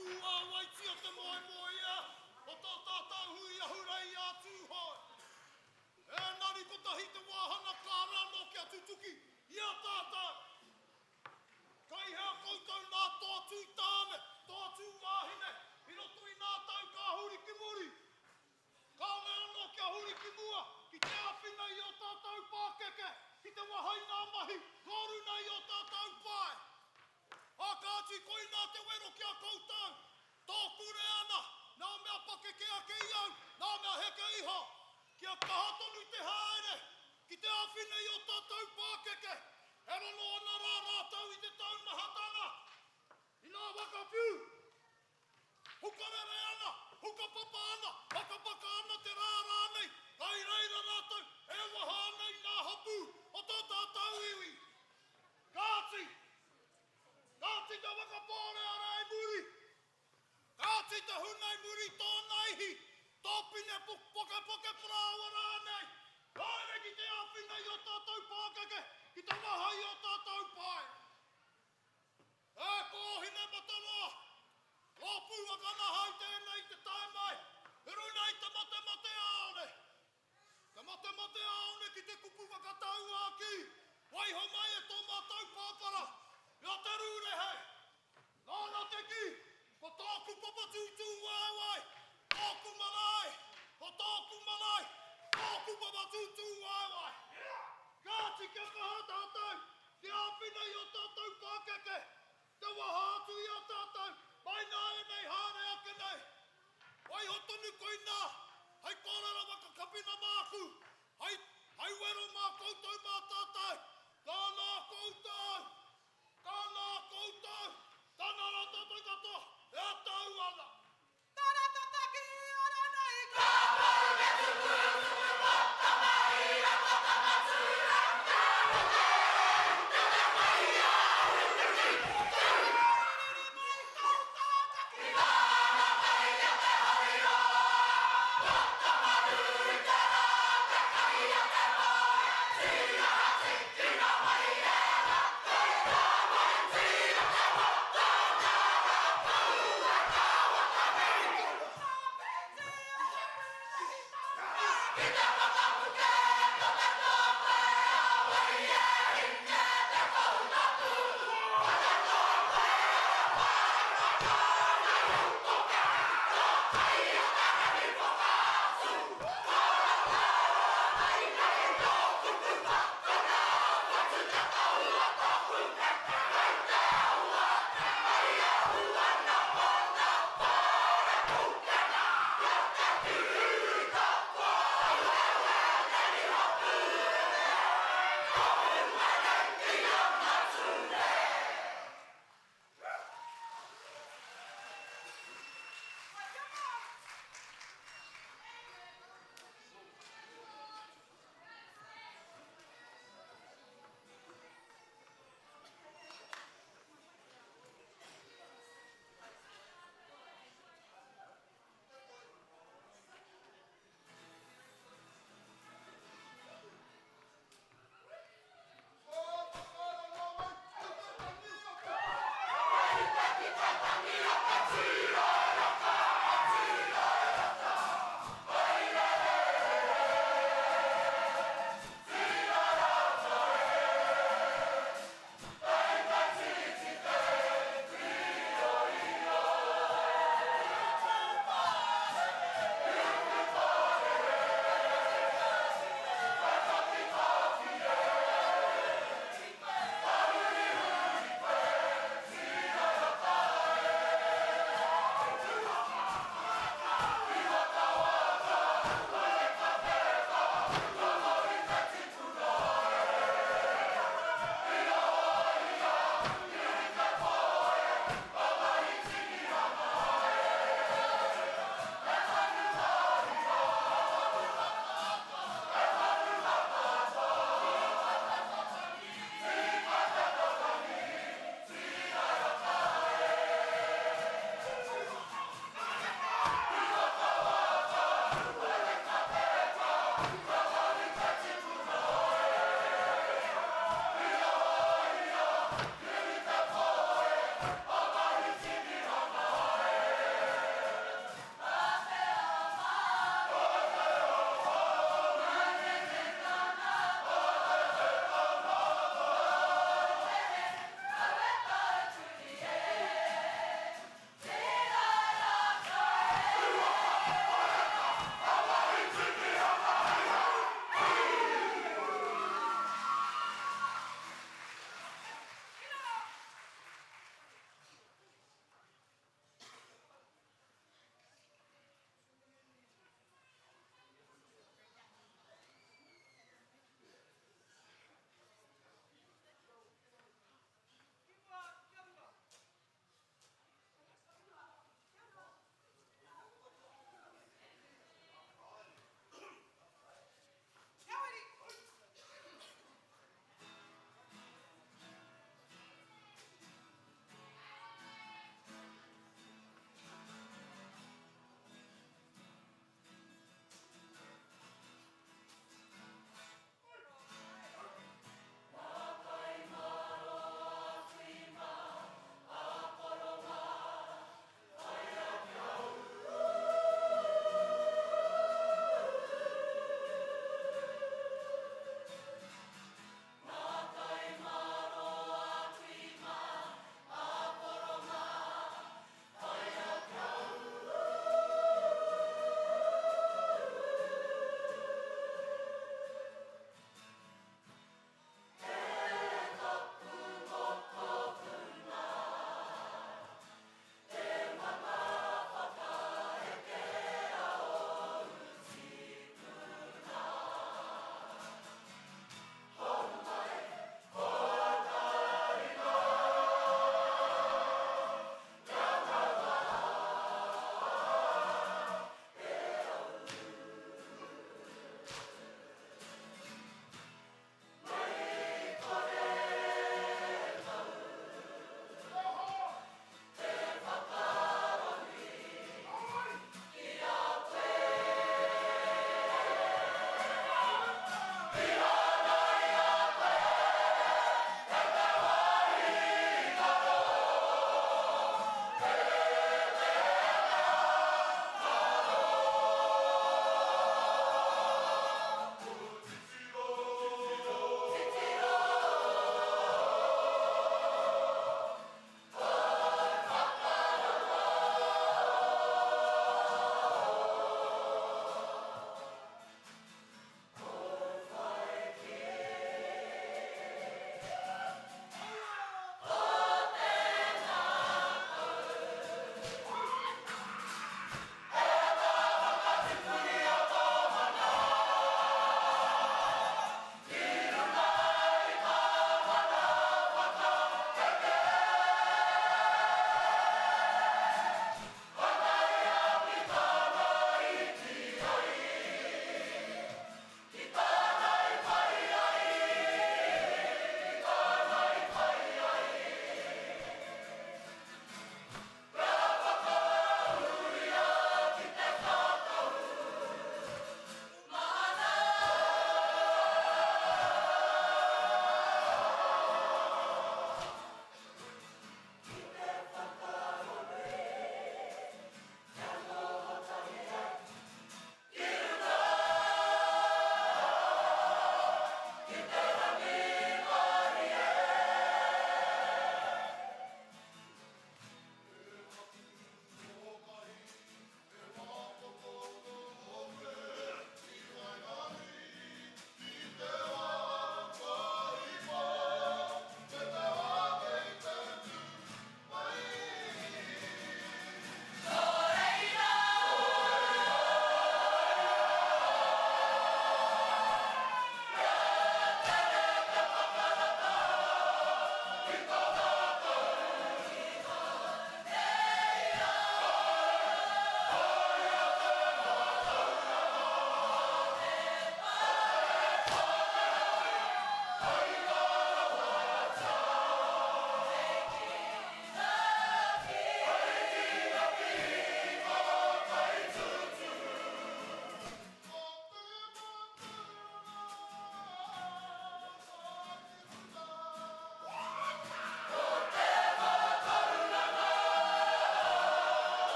Pua waiti o te moe moe ia, o tō tātou hui ahurei a Tuhoe. E nari ko tahi te wāhana kā rano kia tutuki, ia tātou. Kai hea koutou nā tōtū tāne, tōtū wāhine, i roto i nā tau ka huri ki muri. Ka me anō kia huri ki mua, ki te awhina i o tātou pākeke, ki te wahai nā mahi, goru nei o tātou pai. Kāti koi nā te wero kia koutou, tōku re ana, nā mea pakeke a ke iau, nā mea heke iho, kia kahatonu te haere, ki te awhine i o tātou pākeke, e rono ana rā rātau i te taumahatanga, i nā wakapiu. Hukarere ana, hukapapa ana, pakapaka ana te rā rānei, kai reira rātau, e waha nei nā hapu, o tō tātou iwi. Kāti! Kāti te wakapōre a rei muri. Kāti te hunai muri tōna ihi. Tōpine poke prāua rānei. Haere ki te awhina i o tātou pākeke. Ki te waha i o tātou pai. E kōhine matanoa. Lōpū wakana hau tēnei te taimai. Runei te mate aone. Te mate aone ki te kupu wakatau āki. Waiho mai e tō mātou pāpara. Ia te rūre hei, nāna te ki, ko tōku papa tūtū wāwai, tōku marae, ko tōku marae, tōku papa tūtū wāwai. Kāti kia kahatātou, te āwhina i o tātou pākeke, te waha atu i o tātou, mai nā e nei hāre ake nei. Wai hotonu koina, hei kōrera waka kapina māku, hei wero mā koutou mā tātou, tānā koutou. Kāna koutou, tāna rā tātou katoa, e tau ana. Tāna tātaki ora nei, ka pōke tuku tuku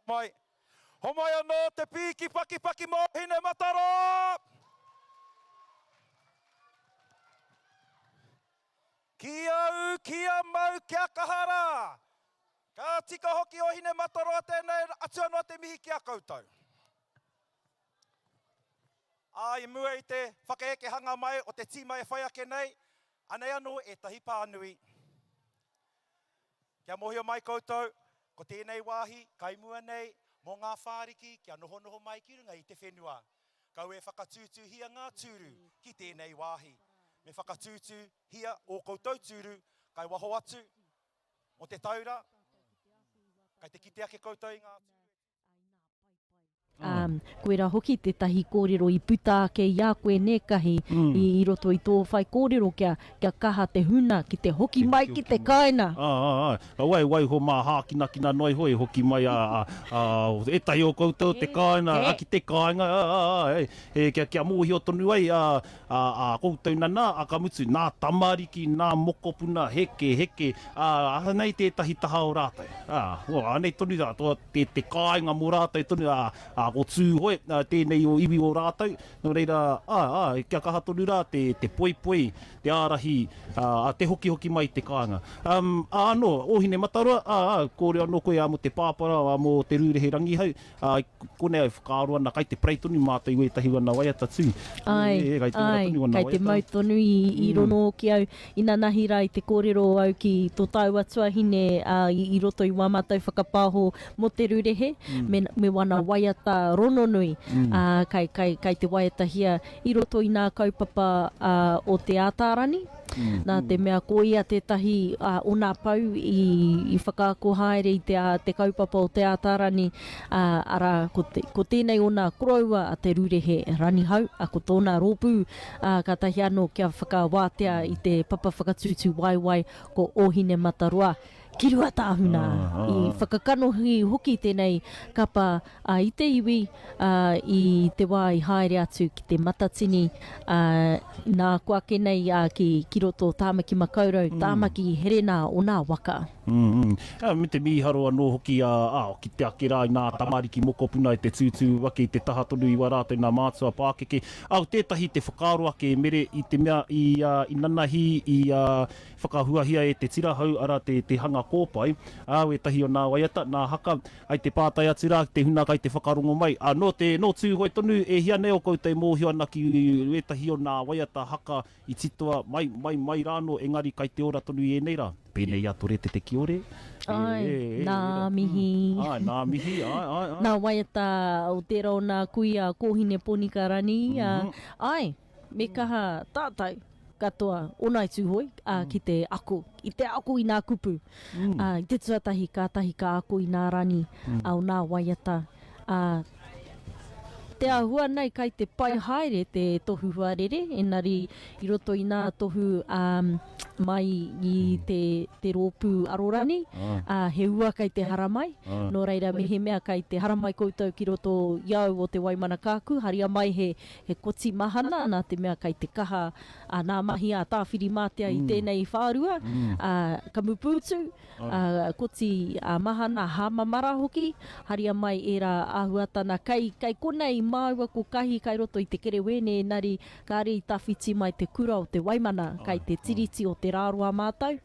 Mai. Homai anō te piki paki mō hine mataro! Kia au, kia mau, kia kahara! Ka tika hoki o hine mataro a tēnei atu anō te mihi kia koutou. I mua i te whakaeke hanga mai o te tīma e whai ake nei, anei anō e tahi pānui. Kia mohio mai koutou, ko tēnei wāhi, kai mua nei, mō ngā whāriki, kia noho mai ki runga i te whenua. Kau e whakatūtū hia ngā tūru ki tēnei wāhi. Me whakatūtū hia o koutou tūru, kai waho atu, o te taura, kai te kite ake koutou i ngā tūru. Koe rā hoki te tahi kōrero i puta ake i a koe nekahi i roto i tō whai kōrero kia kaha te huna ki te hoki mai ki te kaina. Wai ho mā hākina noi hoi hoki mai e tahi o koutou te kaina, aki te kainga, kia mōhi o tonu ai koutou nana, a ka mutu, nā tamariki, nā mokopuna, heke, nei te tahi taha o rātai. Anei tonu te kainga mō rātai tonu o Tuhoe, tēnei o iwi o rātou. Nō reira, kia kaha tonu rā, te poi, te ārahi, te hoki mai te kāinga. Anō, ohine matarua, kōrero anō koe mo te pāpara, mo te rūrehe rangihau, konei au whakaaro ana, kai te prei tonu mātou i tahi wana waiata tū. Kai te mau tonu i rono ki au, ina nahi rā i te kōrero au ki tō tau atua hine i roto i wāmatau whakapāho mo te rūrehe, me wana waiata rono nui, kai te waiata hia i roto i nā kaupapa o te ātārani. Nā te mea ko ia tētahi o nā pau i whakaako haere i te kaupapa o te ātārani, ara ko tēnei o nā koroua a te rūrehe ranihau, a ko tōna rōpū, ka tahi anō kia whakawātea i te papa whakatūtū waiwai ko Ohine Matarua. Ki rua tāhuna, i whakakanohi hoki tēnei kapa i te iwi i te wā i haere atu ki te matatini nā kuake nei ki roto tāmaki makaurau, tāmaki herena o nā waka. Me te miharo anō hoki ki te ake rā i nā tamariki mokopuna i te tūtū wake i te taha tonu i warātou nā mātua pākeke. Tētahi te whakaaro ake mere i te mea i nanahi i whakahuahia e te tirahau ara te hanga kōpai. E tahi o nā waiata, nā haka, ai te pātai atu rā, te huna kai te whakarongo mai. Nō Tuhoe tonu e hia nei o koutou mōhio ana ki e tahi o nā waiata haka i titoa mai rāno, engari kai te ora tonu i e nei rā. Pēnei ato re te kiore. Nā mihi. Nā mihi, Nā waiata o tērā o nā kuia kōhine ponikarani. Me kaha tātai katoa o nai Tuhoe ki te ako. I te ako i nā kupu. I te tuatahi ka ako i nā rani o nā waiata. Te ahua nei kai te pai haere te tohu huarere, enari i roto i nā tohu mai i te rōpū arorani, he ua kai te haramai, nō reira me he mea kai te haramai koutou ki roto iau o te Waimana kāku, haria mai he koti mahana, nā te mea kai te kaha nā mahi a tāwhiri mātea i tēnei whārua, kamupūtu, koti mahana hāmamara hoki, haria mai e rā ahuatana kai konei māua ko kahi kai roto i te kerewene, nari ka re i tawhiti mai te kura o te Waimana, kai te tiriti o te rāroa mātau,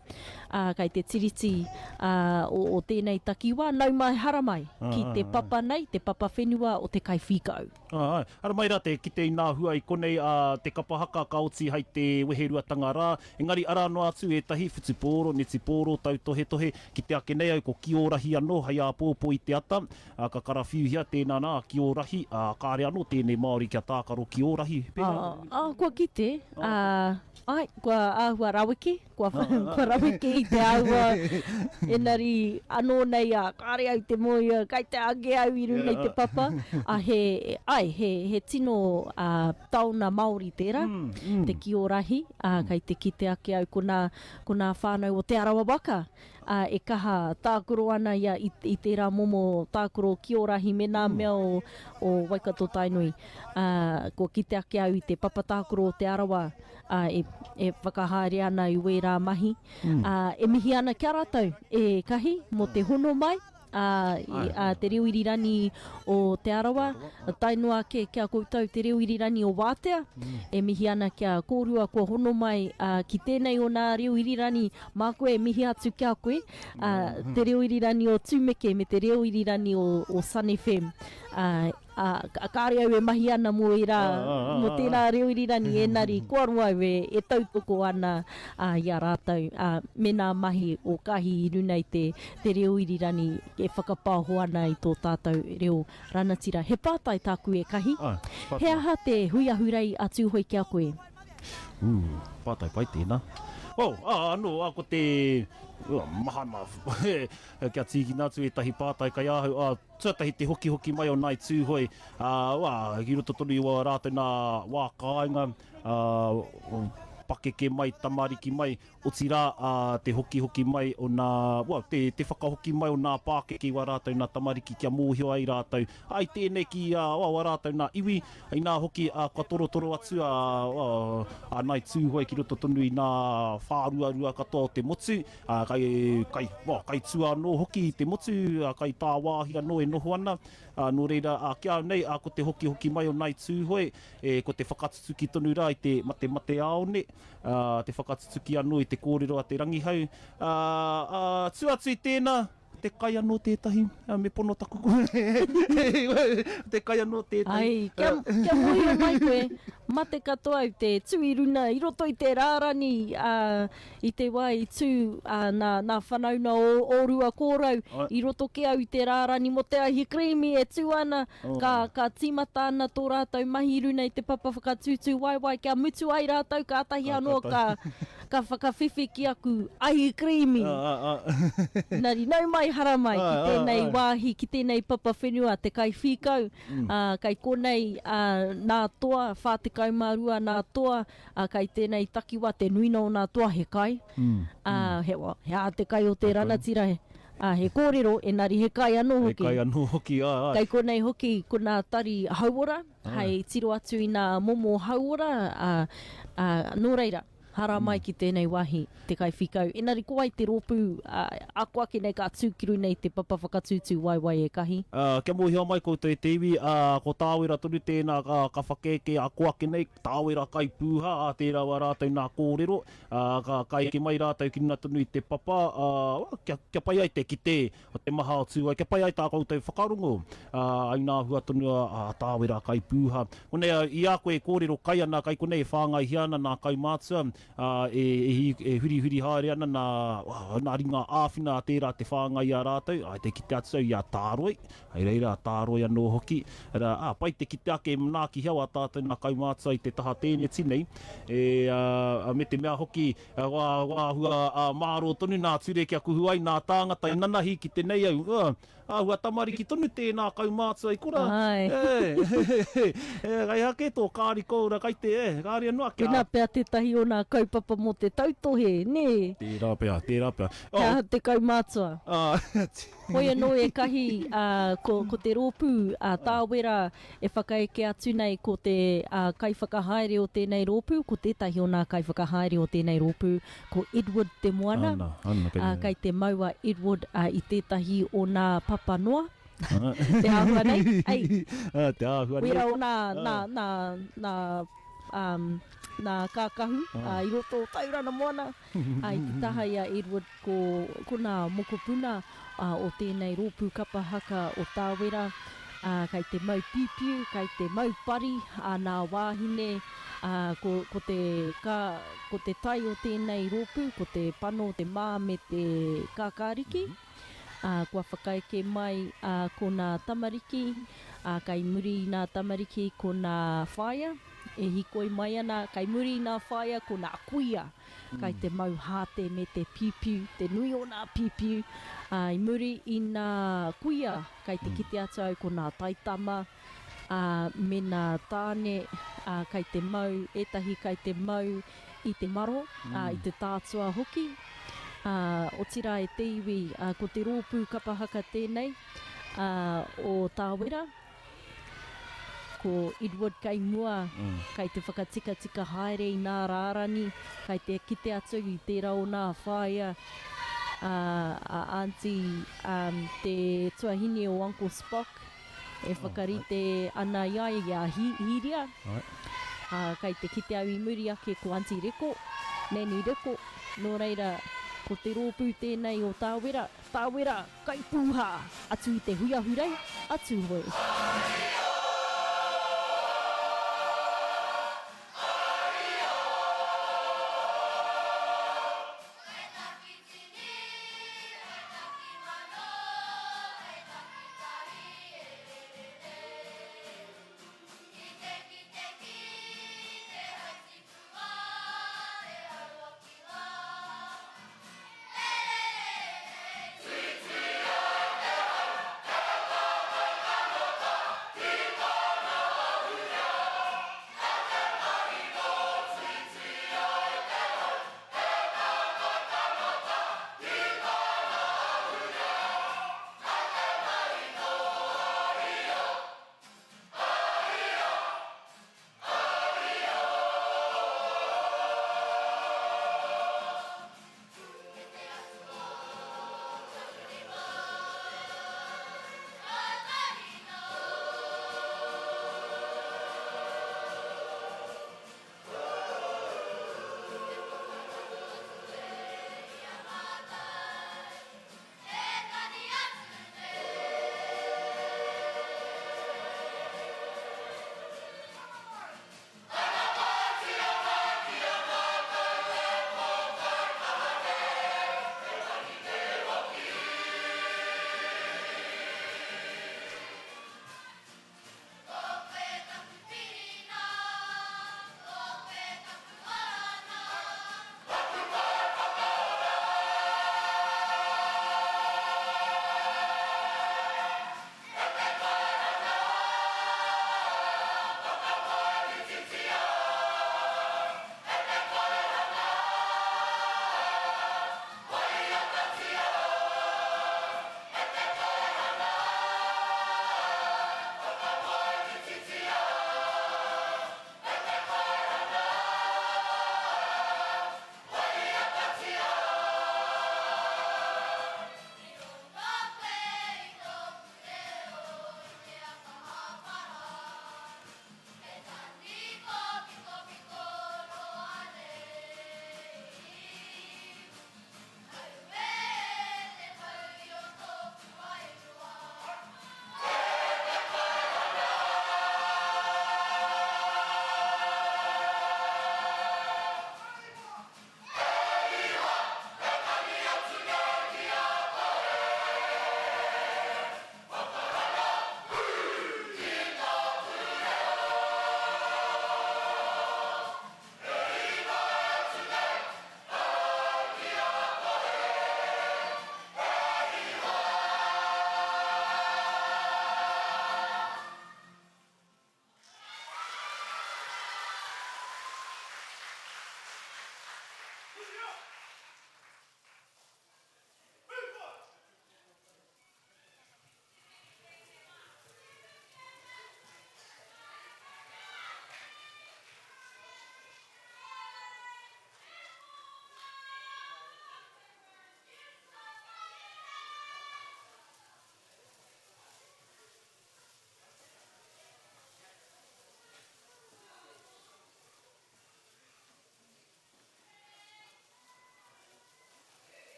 kai te tiriti o tēnei takiwa, nau mai haramai ki te papa nei, te papa whenua o te kai whikau. Haramai rā te kite i nā hua i konei te kapahaka ka oti hei te weheruatanga rā, engari ara no atu e tahi whitupōro, neti pōro, tau tohe, ki te ake nei au ko ki ōrahi anō, hei a pōpō i te ata, ka karawhiuhia tēnā nā ki ōrahi, ka kāre anō tēnei Māori kia tākaro ki ōrahi. Kua kite, ai, kua āhua raweke, kua raweke i te āhua, enari anō nei kāre au te moi, kai te age au i runa i te papa, he tino tauna Māori tērā, te ki ōrahi, kai te kite ake au ko nā whānau o te arawa waka. E kaha tākoro ana ia i tērā momo tākoro ki ōrahi me nā mea o Waikato Tainui. Ko kite ake au i te papa tākoro o te arawa, e whakahaere ana i wērā mahi. E mihi ana kia rātou, e kahi mo te hono mai, te reo irirani o te arawa, tainua kia koutou te reo irirani o Wātea, e mihi ana kia kōrua kua hono mai ki tēnei o nā reo irirani mā koe, mihi atu kia koe, te reo irirani o Tūmeke me te reo irirani o Sun FM. Kāre au e mahi ana mo mo tērā reo irirani enari, kua rua au e tautoko ana i a rātou me nā mahi o kahi i runa i te reo irirani e whakapāho ana i tō tātou reo ranatira. He pātai tāku e kahi. He aha te hui ahurei a Tuhoe kia koe? Pātai pai tēnā. Anō, ko te mahana, kia tiki nātu e tahi pātai kai ahu, tuatahi te hoki mai o nai Tuhoe, ki roto tonu i wā rātou nā wā kāinga, pakeke mai, tamariki mai, o tira te hoki mai o nā, te whakahoki mai o nā pakeke wā rātou nā tamariki kia mōhio ai rātou. Ai tēnei ki wā rātou nā iwi, ai nā hoki ka toro atu nai Tuhoe ki roto tonu i nā whāruarua katoa o te motu, kai tua anō hoki i te motu, kai tā wāhi anō e noho ana, nō reira, kia nei, ko te hoki mai o nai Tuhoe, ko te whakatutuki tonu rā i te mate aone, te whakatutuki anō i te kōrero a te rangihau. Tuatu i tēnā, te kai anō tētahi, me pono taku koe. Te kai anō tētahi. Ai, kia mohi o mai koe, mate katoa au te tuiruna, i roto i te rārani, i te wai tū, nā whanauna o rua kōrau, i roto ke au i te rārani, mo te ahi krimi e tū ana, ka tīmata ana tō rātou mahi runa i te papa whakatūtū waiwai, kia mutu ai rātou, ka atahi anō, ka whakawhiwhi ki aku ahi krimi. Nari, nau mai hara mai, ki tēnei wāhi, ki tēnei papa whenua, te kai whikau, kai konei nā toa, whātekau mārua nā toa, kai tēnei takiwa te nuina o nā toa he kai. He a te kai o te ranatira he kōrero, enari he kai anō hoki. He kai anō hoki, Kai konei hoki, ko nā tari hauora, hei tiro atu i nā momo hauora, nō reira. Hara mai ki tēnei wahi, te kai whikau. Enari ko ai te rōpū, ako ake nei ka tūkiru nei te papa whakatūtū waiwai e kahi. Kia mōhia mai koutou e te iwi, ko tāwera tonu tēnā ka whakeke ako ake nei, tāwera kai pūha, tērā wā rātou nā kōrero, kai eke mai rātou ki nuna tonu i te papa, kia pai ai te kite, o te maha o tūai, kia pai ai tā koutou whakarongo, ai nā hua tonu tāwera kai pūha. Konei, i a koe kōrero kai ana, kai konei whāngai hiana nā kai mātua, e huri haere ana nā ringa āwhina tērā te whāngai a rātou, te kite atu i a tāroi, hei reira a tāroi anō hoki, pai te kite ake mnā ki hiawa tātou nā kaumātua i te taha tēnei tinei, me te mea hoki, wā hua māro tonu nā ture kia kuhu ai nā tāngata i nanahi ki te nei au, hua tamariki tonu tēnā kaumātua i kora. Kai hake tō kāri koura, kai te kāri anua kia. Pena pea tētahi o nā kaupapa mo te tautohe, ne? Tērā pea. Kia te kaumātua. Hoi anō e kahi ko te rōpū tāwera e whakaeke atu nei ko te kai whakahaere o tēnei rōpū, ko tētahi o nā kai whakahaere o tēnei rōpū, ko Edward te moana, kai te maua Edward i tētahi o nā papa noa. Te āhua nei, ei. Te āhua nei. Wera o nā kākahu, i roto o taurana moana. I te taha ia Edward ko nā mokopuna o tēnei rōpū kapa haka o tāwera, kai te mau pipiu, kai te mau pari, nā wāhine, ko te tai o tēnei rōpū, ko te pano, te mā me te kākāriki. Kua whakaeke mai ko nā tamariki, kai muri i nā tamariki ko nā whaia, e hikoi mai ana, kai muri i nā whaia ko nā kuia, kai te mau hāte me te piupiu, te nui o nā piupiu, i muri i nā kuia, kai te kite atu au ko nā taitama, me nā tāne, kai te mau, etahi kai te mau i te maro, i te tātua hoki, o tira e te iwi, ko te rōpū kapahaka tēnei, o Tāwera, ko Edward kai mua, kai te whakatika haere i nā rārani, kai te kite atu i tērā o nā whaia, a auntie, te tuahine o Uncle Spock, e whakarite ana ia i a hiria, kai te kite au i muri ake ko Auntie Reko, Nani Reko, nō reira, ko te rōpū tēnei o Tāwera, kai pūha, atu i te Hui Ahurei, atu hoi. Tui tui o te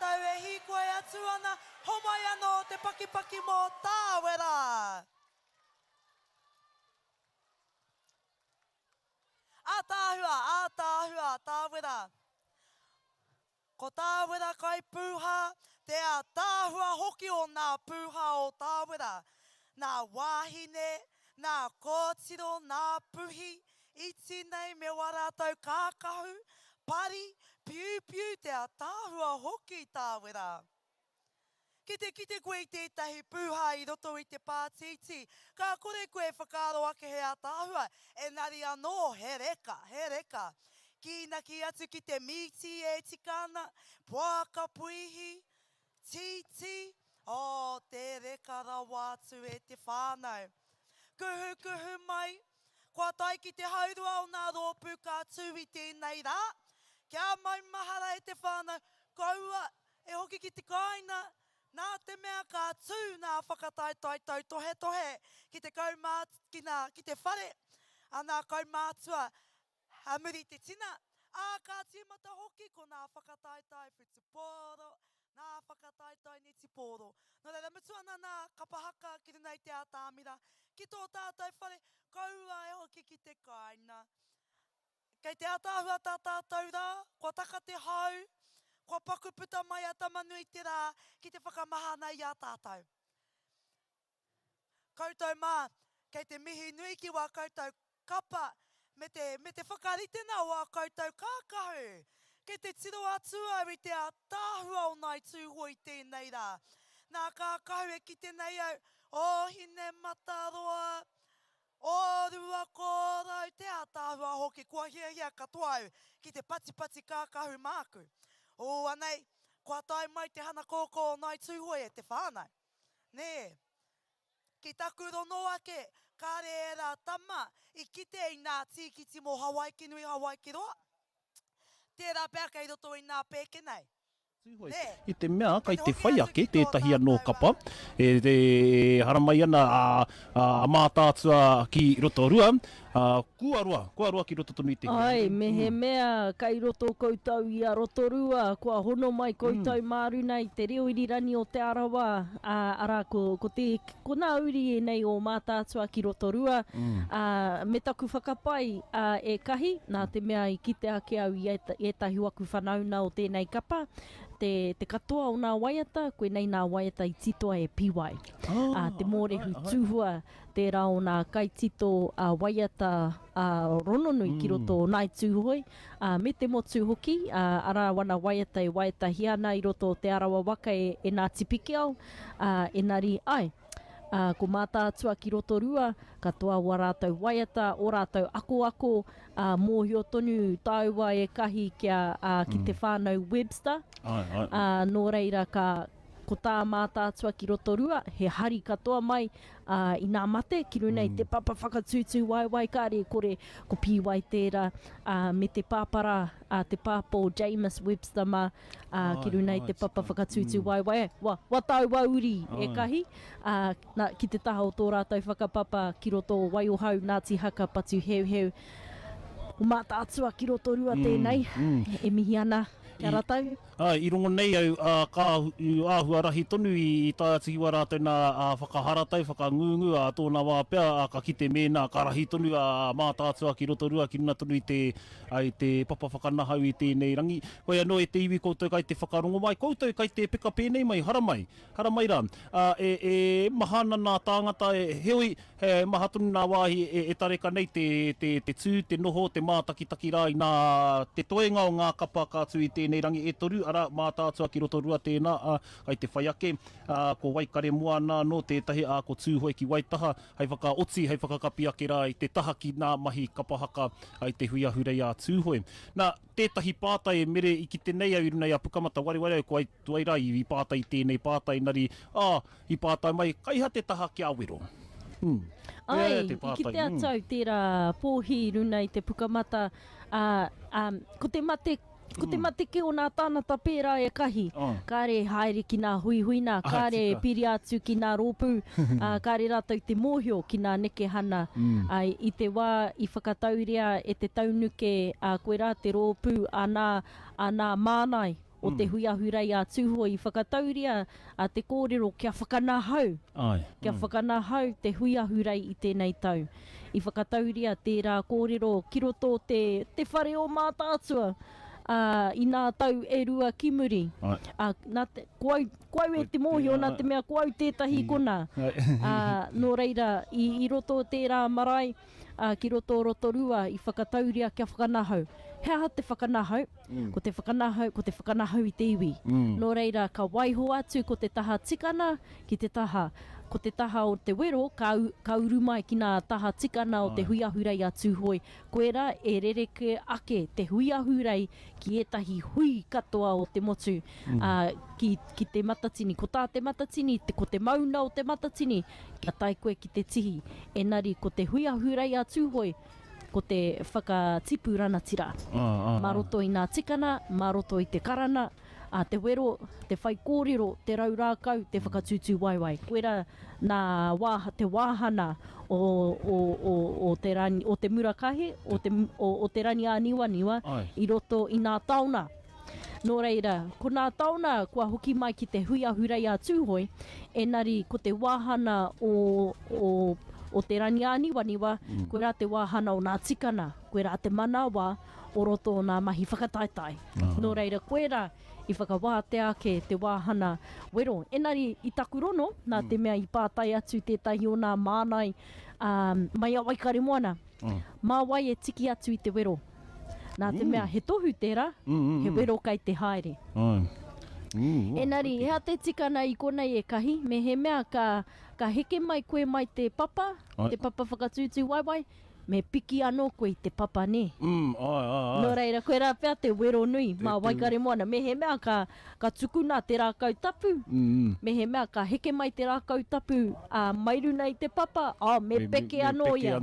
tau e hikoe atu ana, homai anō te pakipaki mō tāwera. Tāwera. Ko tāwera kai pūha, te a tāhua hoki o nā pūha o tāwera. Nā wāhine, nā kōtiro, nā puhi, iti nei me warātau kākahu, pari, piu piu te a tāhua hoki tāwera. Ki te koe i tētahi pūha i roto i te pātiti. Ka kore koe whakaaro ake he ātāhua. Engari anō, he reka. Ki naki atu ki te miti e tikana, puaka puihi, titi, te reka rawa atu e te whānau. Kuhu mai, kua tai ki te haurua o ngā rōpū ka tū i tēnei rā. Kia maumahara e te whānau, kaua e hoki ki te kaina, nā te mea ka tū nā whakataitai tau tohe, ki te ki te whare, anā kaumātua, muri te tina, ka tīmata hoki ko nā whakataitai whitupōro, nā whakataitai ni tipōro. No reira, mutuana nā kapahaka ki runa i te ātāmira, ki tō tātou whare, kaua e hoki ki te kaina. Kei te ātāhua tā tātou rā, kua taka te hau, kua pakuputa mai a tamanu i te rā, ki te whakamahana i a tātou. Koutou mā, kei te mihi nui ki wā koutou kapa, me te whakaritena o a koutou kākahu. Kei te tiro atua i te ātāhua o nai tūho i tēnei rā. Nā kākahu e ki tēnei au, hine mataroa, rua kōrau, te ātāhua hoki, kua hia katoa au, ki te pati kākahu māku. Anei, kua tai mai te hana kōkō o nai tūho e te whānau. Nē, ki taku rono ake, kāre e rā tama, i kite i nā tīkiti mō Hawaii ki nui Hawaii ki roa. Tērā pēr kei roto i nā pēke nei. I te mea, kai te whai ake, tētahi anō kapa, te haramai ana a mātātua ki roto rua, kua roa ki roto tonu i te Ai, me he mea, kai roto koutou i a roto rua, kua hono mai koutou māruna i te reo irirani o te arawa, ara ko nā uri e nei o mātātua ki roto rua, me taku whakapai e kahi, nā te mea i kite ake au i etahi waku whanauna o tēnei kapa, te katoa o nā waiata, koe nei nā waiata i titoa e piwai. Te mōrehu tūhua, tērā o nā kaitito waiata rononui ki roto o nai tūhoi. Me te motu hoki, ara wana waiata e waiata hiana i roto o te arawa waka e nā tipiki au. Engari, ko mātātua ki roto rua, katoa o rātou waiata, o rātou ako, mōhio tonu taua e kahi ki te whānau Webster. Nō reira ko tā mātātua ki roto rua, he hari katoa mai i nā mate, ki runa i te papa whakatūtū waiwai kāre kore ko piwai tērā, me te pāpara, te pāpo James Webster ma, ki runa i te papa whakatūtū waiwai, wa tau wauri e kahi, ki te taha o tō rātou whakapapa ki roto waiohau Ngāti Haka patu heu, o mātātua ki roto rua tēnei, e mihi ana. Kia rātou. I rongo nei au, ka āhua rahi tonu i tātiki wa rātou nā whakaharatai, whakangungu, tōna wā pēr, ka kite mēnā, ka rahi tonu mātātua ki roto rua, ki runa tonu i te papa whakanahau i tēnei rangi. Koe anō e te iwi koutou kai te whakarongo mai, koutou kai te peka pēnei mai, haramai rā. E mahana nā tāngata, heoi, he maha tonu nā wāhi e tareka nei te tū, te noho, te mātakitaki rā i nā te toenga o ngā kapa kātu i tēnei rangi e toru, ara mātātua ki roto rua tēnā, kai te whai ake, ko Waikare Moana no tētahi, ko Tuhoe ki Waitaha, hei whakaoti, hei whakakapi ake rā i te taha ki nā mahi kapahaka ai te Hui Ahurei a Tuhoe. Nā, tētahi pātai e mere i ki te nei au i runa i a pukamata wariwari au ko ai tuaira i pātai tēnei pātai nari, i pātai mai, kaiha te taha ki awero. Ai, i ki te atau tērā pōhi runa i te pukamata, ko te mate ke o nā tānata pērā e kahi. Kāre haere ki nā huihuina, kāre piri atu ki nā rōpū, kāre rātou te mōhio ki nā neke hana. I te wā i whakatauria e te taunuke koe rā te rōpū a nā mānai o te Hui Ahurei a Tuhoe i whakatauria te kōrero kia whakanahau. Kia whakanahau te Hui Ahurei i tēnei tau. I whakatauria tērā kōrero ki roto te whare o mātātua. I nā tau e rua ki muri. Koau e te mōhio, nā te mea koau tētahi kona. Nō reira, i roto tērā marae, ki roto rua, i whakatauria kia whakanahau. Hea te whakanahau, ko te whakanahau I te iwi. Nō reira, ka waiho atu ko te taha tikana ki te taha. Ko te taha o te wero, ka uru mai ki nā taha tikana o te Hui Ahurei a Tuhoe. Koera e rereke ake te Hui Ahurei ki etahi hui katoa o te motu. Ki te matatini, ko tā te matatini, ko te mauna o te matatini, ka tai koe ki te tihi. Engari, ko te Hui Ahurei a Tuhoe, ko te whakatipu ranatira. Maroto I nā tikana, maroto I te karana, te wero, te whai kōrero, te raurākau, te whakatūtū waiwai. Koera te wāhana o te murakahe, o te rani a niwa I roto I nā tauna. Nō reira, ko nā tauna kua hoki mai ki te Hui Ahurei a Tuhoe, engari ko te wāhana o te rani a niwa, koera te wāhana o nā tikana, koera te manawa o roto o nā mahi whakataitai. Nō reira, koera I whakawāte ake te wāhana wero. Engari, I takurono, nā te mea I pātai atu tētahi o nā mānai mai a waikare moana. Mā wai e tiki atu I te wero. Nā te mea he tohu tērā, he wero kai te haere. Engari, hea te tikana I konei e kahi, me he mea ka heke mai koe mai te papa whakatūtū waiwai, me piki anō koe I te papa ne. Nō reira, koe rā pēr te wero nui, mā waikare moana. Me he mea ka tukuna te rākau tapu, me he mea ka heke mai te rākau tapu, mairuna I te papa, me peke anō ia.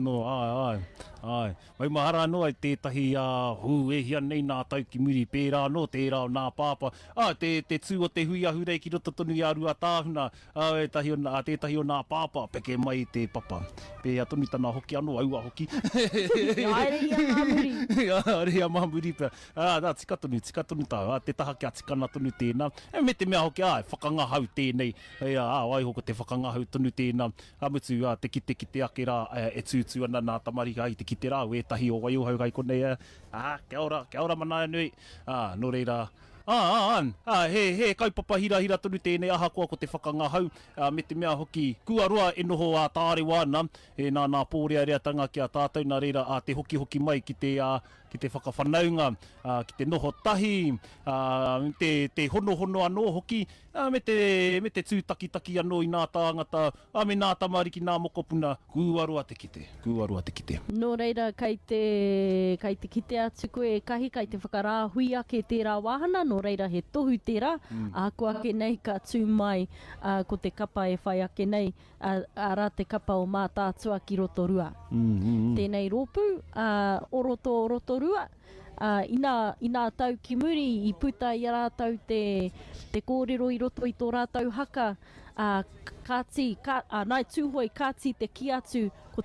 Ai, mai mahara anō ai tētahi hu e hia nei nā tau ki muri pērā anō, tērā o nā pāpa. Te tū o te Hui Ahurei ki roto tonu I a rua tāhuna, tētahi o nā pāpa, peke mai te papa. Pēa tonu tana hoki anō, aua hoki. Aere ia mā muri. Aere ia mā muri pēr. Tika tonu tā, te taha kia tikana tonu tēnā. Me te mea hoki, whakangahau tēnei. Wai hoko te whakangahau tonu tēnā. Mutu, te kite ake rā, e tūtū ana nā tamarika I te kite rā, o etahi o waiuhau kai konei. Kia ora manaia nui. Nō reira, he kaupapa hira tonu tēnei aha koa ko te whakangahau. Me te mea hoki, kua roa e noho tāre wana, nā pōrea reatanga ki a tātou, nā reira te hoki mai ki te whakawhanaunga, ki te noho tahi, te hono anō hoki, me te tūtaki anō I nā tāngata, me nā tamariki nā mokopuna, kuaroa te kite. Nō reira, kai te kite atu koe kahi, kai te whakarāhui ake tērā wāhana, nō reira he tohu tērā, ko ake nei ka tū mai ko te kapa e whai ake nei, rā te kapa o mā tātua ki roto rua. Tēnei rōpū, o roto rua, I nā tau ki muri, I puta I a rātau te kōrero I roto I tō rātau haka, nai Tuhoe kāti te ki atu ko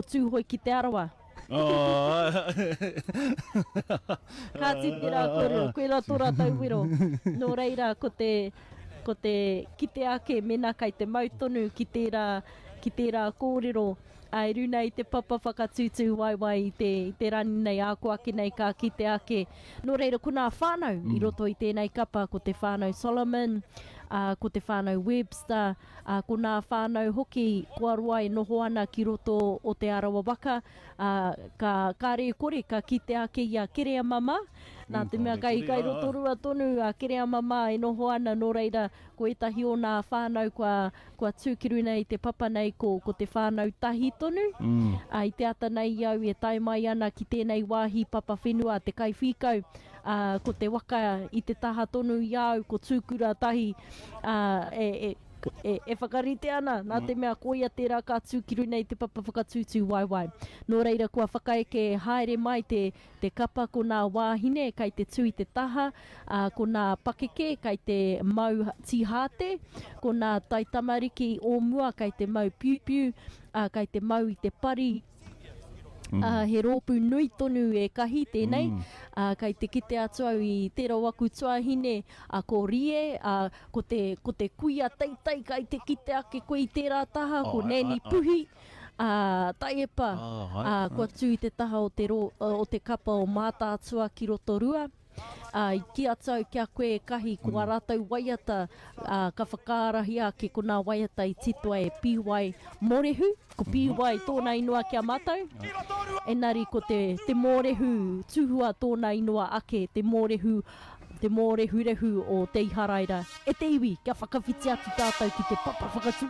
Tuhoe ki te arawa. Kāti te rā kōrero, koe rā tō rātau wero. Nō reira, ko te kite ake mena kai te mautonu ki tērā kōrero, e runa I te papa whakatūtū waiwai I te rani nei ako ake nei ka kite ake. Nō reira, ko nā whānau I roto I tēnei kapa, ko te whānau Solomon, ko te whānau Webster, ko nā whānau hoki, kua roa e noho ana ki roto o te arawa waka, ka re kore, ka kite ake I a Kerea Mama, nā te mea kai roto rua tonu a Kerea Mama e noho ana, nō reira, ko etahi o nā whānau kua tūkiru nei te papa nei ko te whānau tahi tonu, I te ata nei iau e tai mai ana ki tēnei wāhi papa whenua, te kai whikau, ko te waka I te taha tonu iau, ko tūkura tahi, e whakarite ana, nā te mea koia tērā ka tūkiru nei te papa whakatūtū waiwai. Nō reira, kua whakaeke haere mai te kapa ko nā wāhine, kai te tui te taha, ko nā pakeke, kai te mau tihate, ko nā taitamariki o mua, kai te mau piu-piu, kai te mau I te pari, he rōpū nui tonu e kahi tēnei, kai te kite atu au I tērā waku tuahine, ko rie, ko te kuia teitai, kai te kite ake koe I tērā taha, ko neni puhi, taiepa, kua tū I te taha o te kapa o mātātua ki roto rua, Ki atau kia koe kahi ko a rātou waiata, ka whakaarahi ake ko nā waiata I titoa e pīwai morehu, ko pīwai tōna ingoa kia mātou. Engari ko te morehu tuhua tōna ingoa ake, te morehu rehu o te iharaira. E te iwi, kia whakawhiti atu tātou ki te papa whakatu.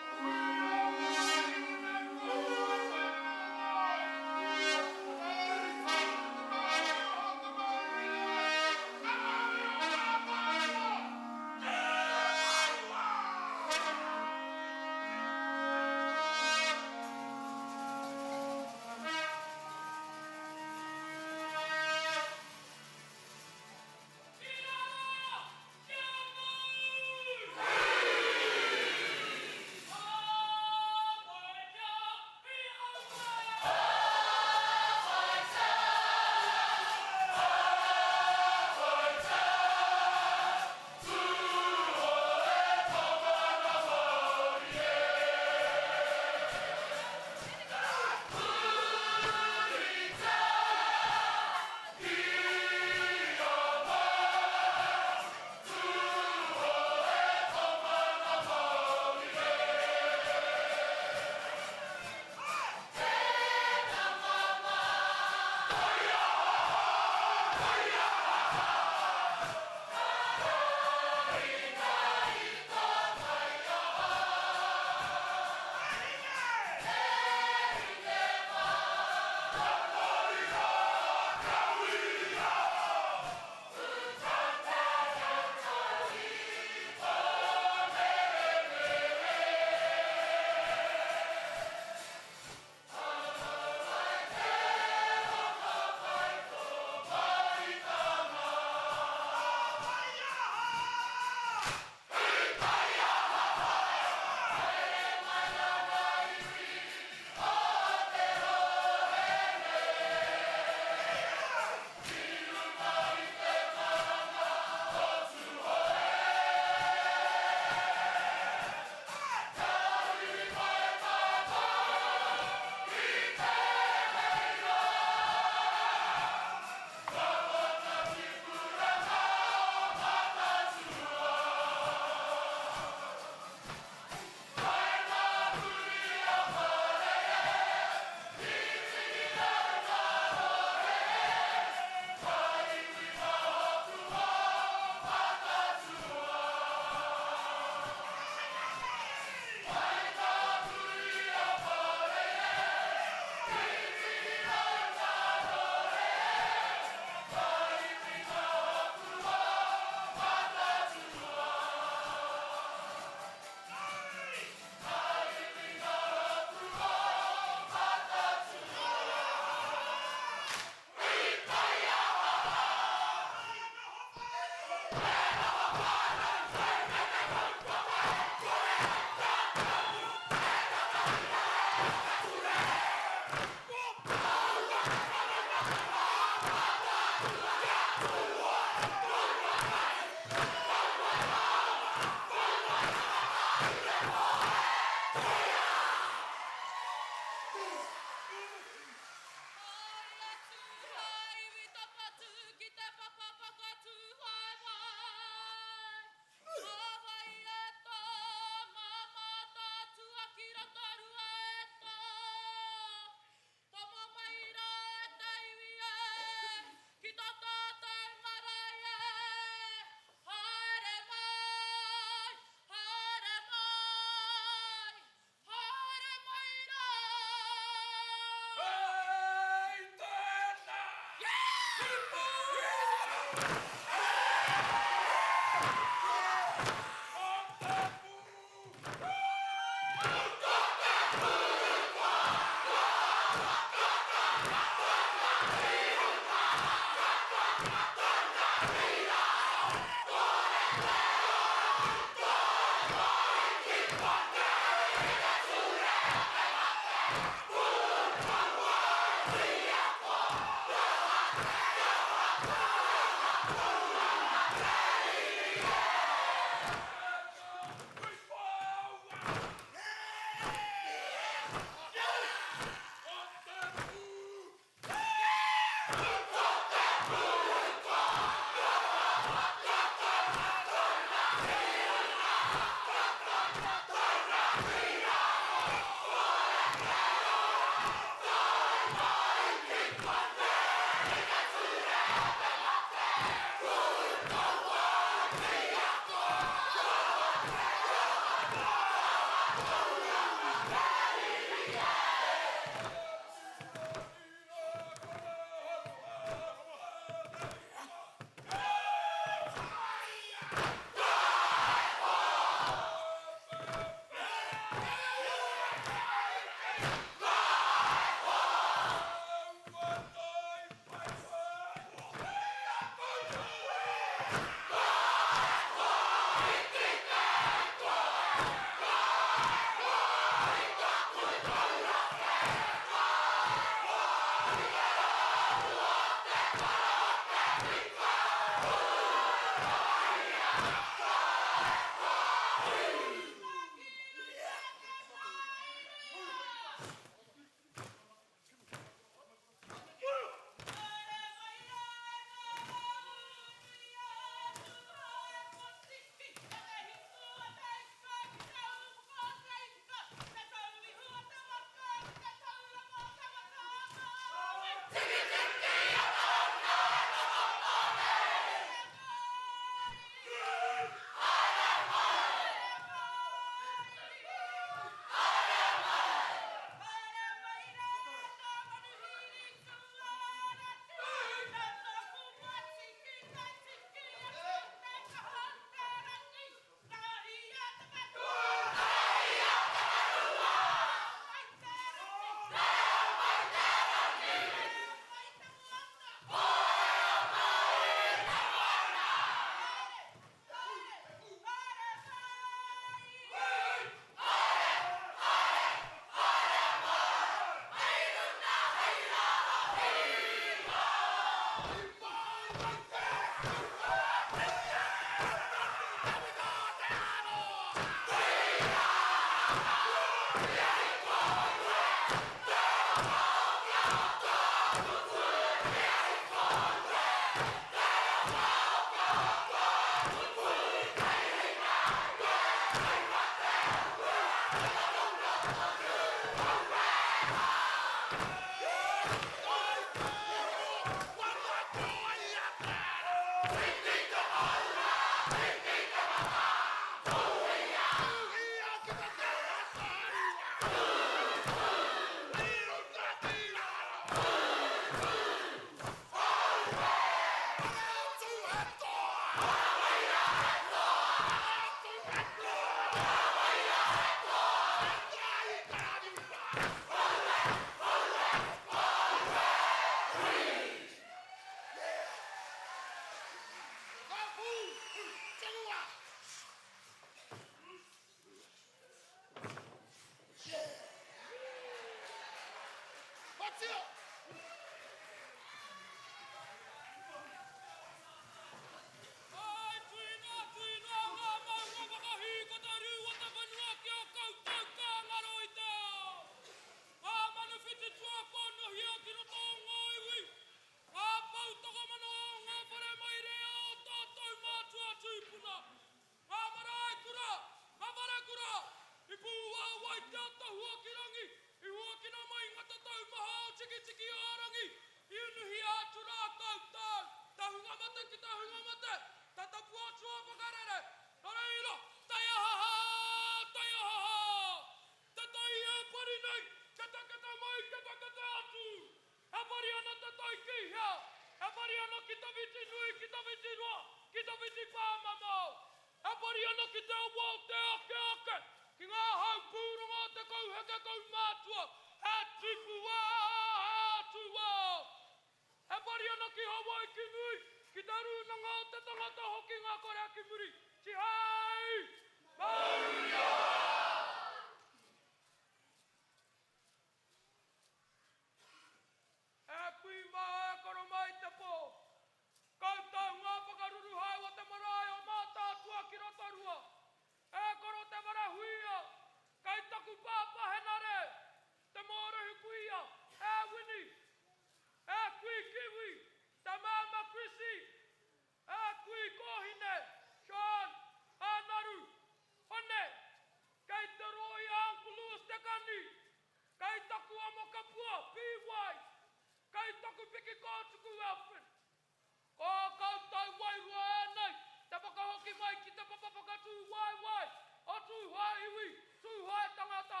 Tuhoe tangata.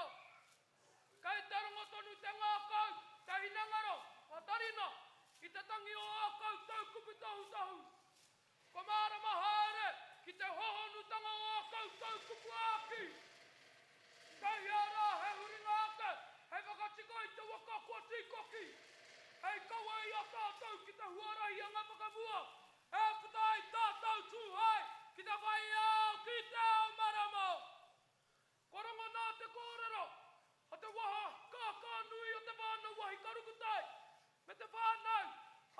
Kai tarongo tonu te ngā tahu. Ko marama haere ki te hohonutanga o koutou kupuaki. Kei ara he huringa ake, hei whakatiko i te waka kua tikoki. Hei kaua i a tātou ki te huarahi anga whakamua. E putai tātou tūhai ki te whai au ki te ao marama. Korongo nā te kōrero, a te waha kākā nui o te whānau wahi karukutai. Me te whānau,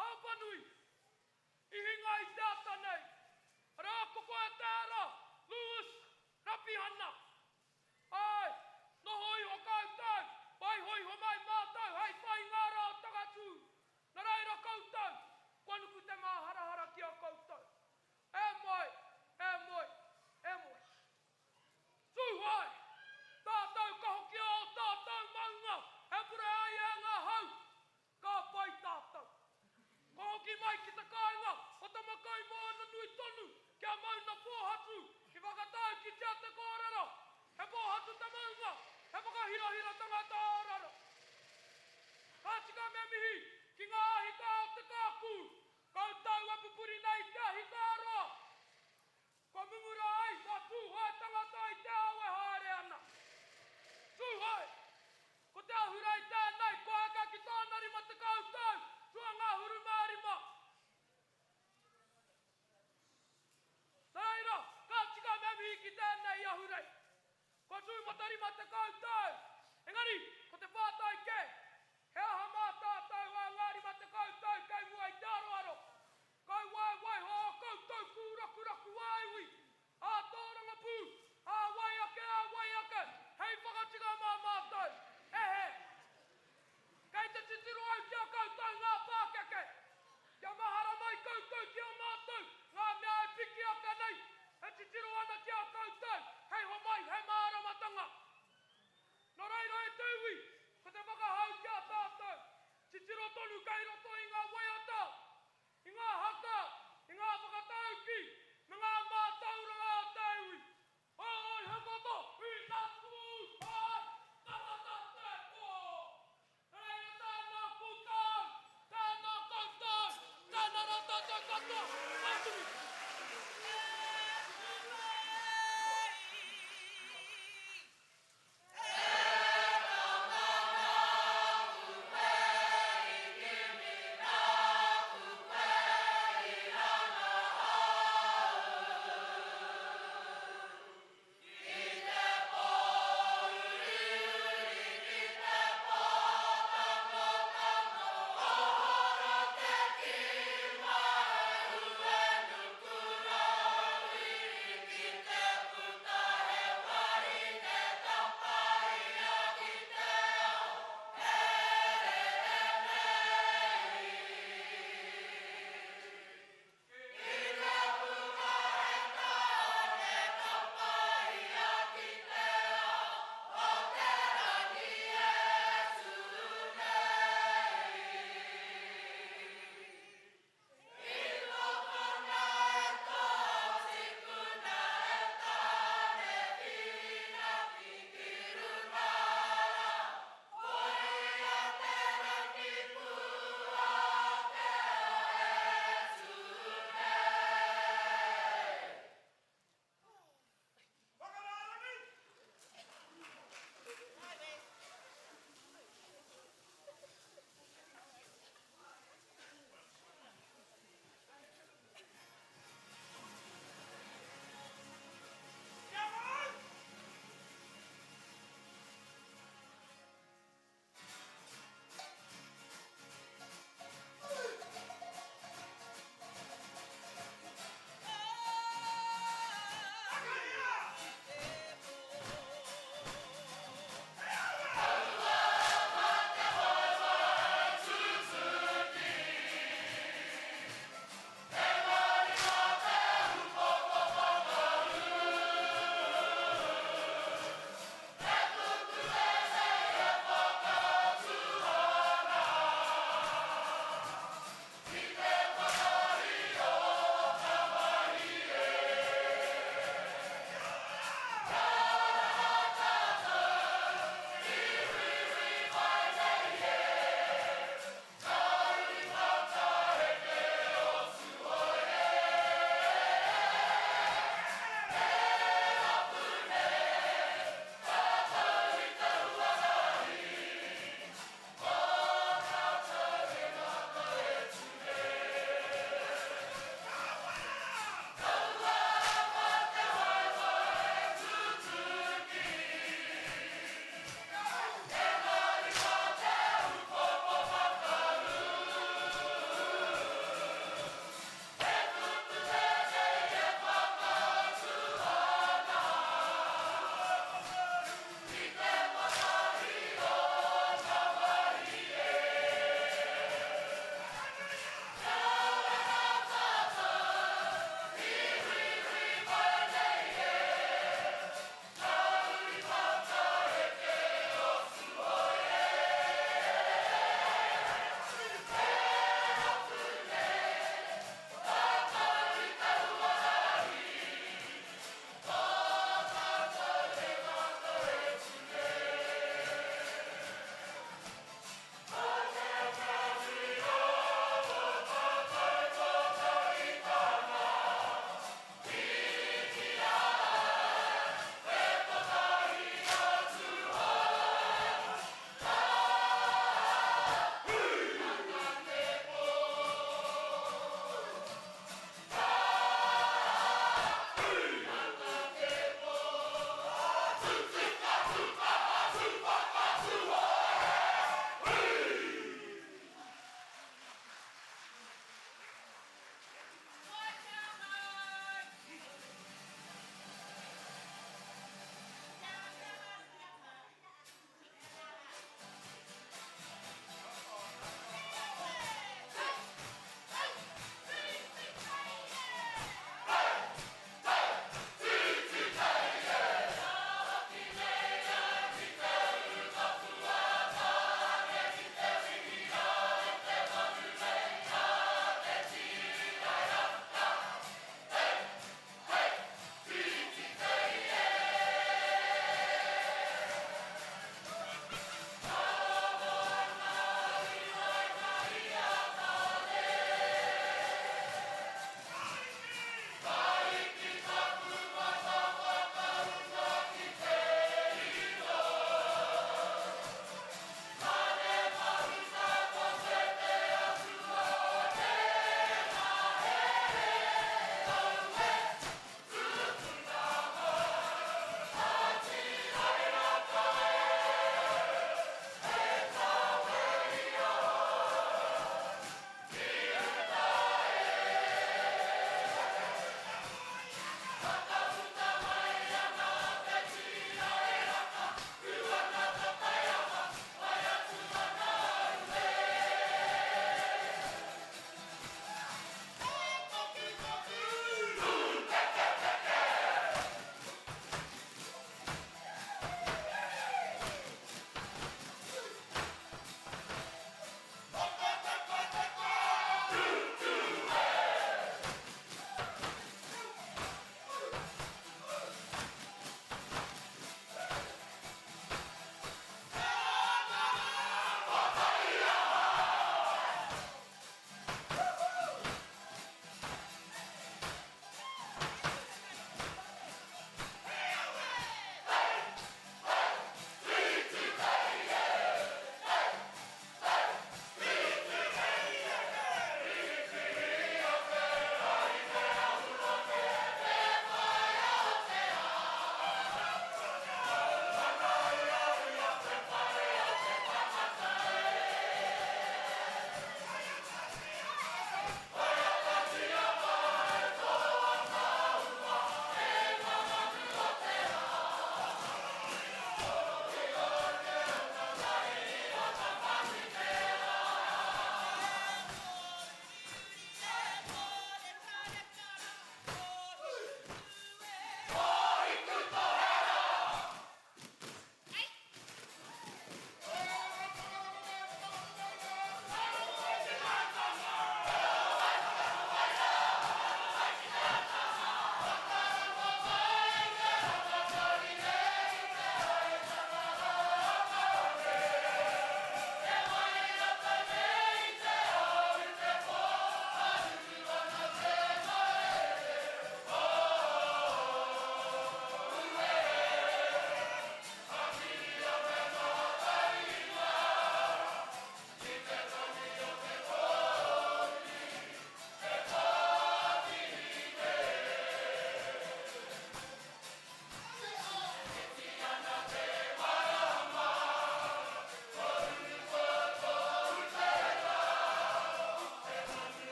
haupanui, i hinga i te ata nei. Rā koko e tērā, Lewis, Rapihana. Ai, no hoi ho koutou, pai hoi ho mai mātou, hei whai ngāra o takatū. Nā reira koutou, kua nuku te māharahara ki a koutou. E moi, e moi, e moi. Tuhoe, tātou ka hoki o tātou maunga, he pure ai e ngā hau, ka pai tātou. Ka hoki mai ki te kāinga, o te makai moana nui tonu, kia mauna pōhatu, i whakatau ki tia te kōrero. He pōhatu te maunga, he whakahirahira tangata ārara. Ka tika me mihi, ki ngā hika o te kākū, koutou e pupuri nei te hika aroa. Ko mungura ai, mā Tuhoe tangata i te au e haere ana. Tuhoe, ko te ahurei tēnei, ko eka ki tāna rima te koutou, tua ngā huru mārima. Reira, ka tika me mihi ki tēnei ahurei. Ko tūmata rima te koutou. Engari, ko te whātai ke, he aha mā tātou a ngā rima te koutou, kei mua i te aroaro. Kau wai wai ho koutou kūraku waiwi. A tōranga pū, a wai ake, hei whakatika mā mātou. Ehe, kei te titiro au kia koutou ngā pākeke. Kia mahara mai koutou kia mātou, ngā mea e piki aka nei. He titiro ana kia koutou, hei ho mai, hei māramatanga. Nō reira e tūwi, ko te whakahau kia tātou. Titiro tonu kei roto i ngā waiata. I ngā haka, i ngā whakatauki, me ngā mātauranga o te iwi. Oi, he koto, i nātu, ai, tatata te pō. Reira tēnā kūtau, tēnā koutou, tēnā rata te katoa, matui. Tuhoe!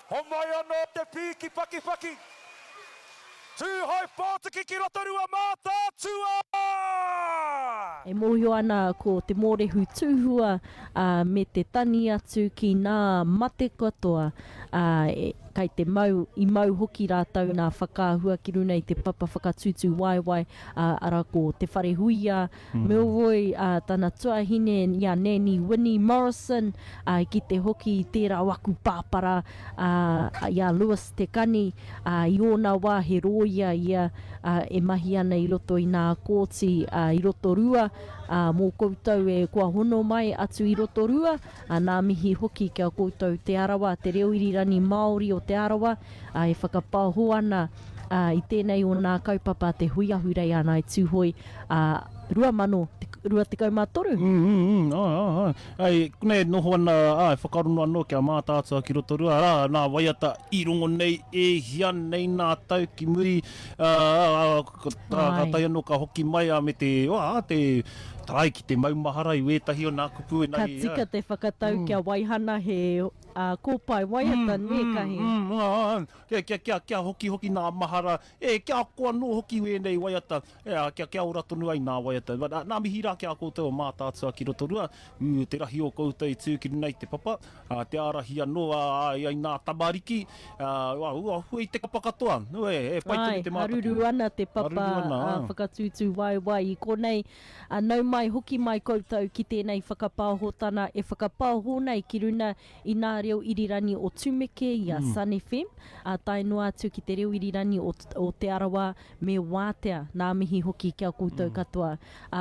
Ho mai anō te piki paki paki. Tuhoe Pōtiki ki roto rua mātātua! E mōhio ana ko te mōrehu tūhua me te tani atu ki ngā mate katoa. Kai te mau, I mau hoki rātau nā whakaahua ki runa I te papa whakatūtū waiwai ara ko te whare huia. Me oi tana tuahine ia neni Winnie Morrison ki te hoki I tērā waku pāpara ia Lewis te kani I ōna wā he roia ia e mahi ana I roto I nā kōti I roto rua mō koutou e kua hono mai atu I roto rua nā mihi hoki kia koutou te arawa, te reo irirani Māori o te arawa e whakapāho ana I tēnei o nā kaupapa te Hui Ahurei ana I Tuhoe rua mano, rua te kaumātoru. Ai, kune noho ana, whakarono anō kia mātātua ki roto rua, nā waiata I rongo nei, e hia nei nā tau ki muri, ka tai anō ka hoki mai me te, te tarai ki te maumahara I wētahi o nā kupu e nei. Ka tika te whakatau kia waihana he kōpai waiata nekahi. Kia hoki nā mahara, kia koa no hoki wēnei waiata, kia ora tonu ai nā waiata. Nā mihi rā kia koutou o mātātua ki roto rua, te rahi o koutou I tūkiri nei te papa, te arahi anō ai nā tamariki, hui te kapa katoa, paitini te mātaki. Haruru ana te papa whakatūtū waiwai I konei, nau mai hoki mai koutou ki tēnei whakapāhotana, e whakapāho nei ki runa I nā reo irirani o Tumeke I a Sun FM, tai noa atu ki te reo irirani o te arawa me wātea, nā mihi hoki kia koutou katoa.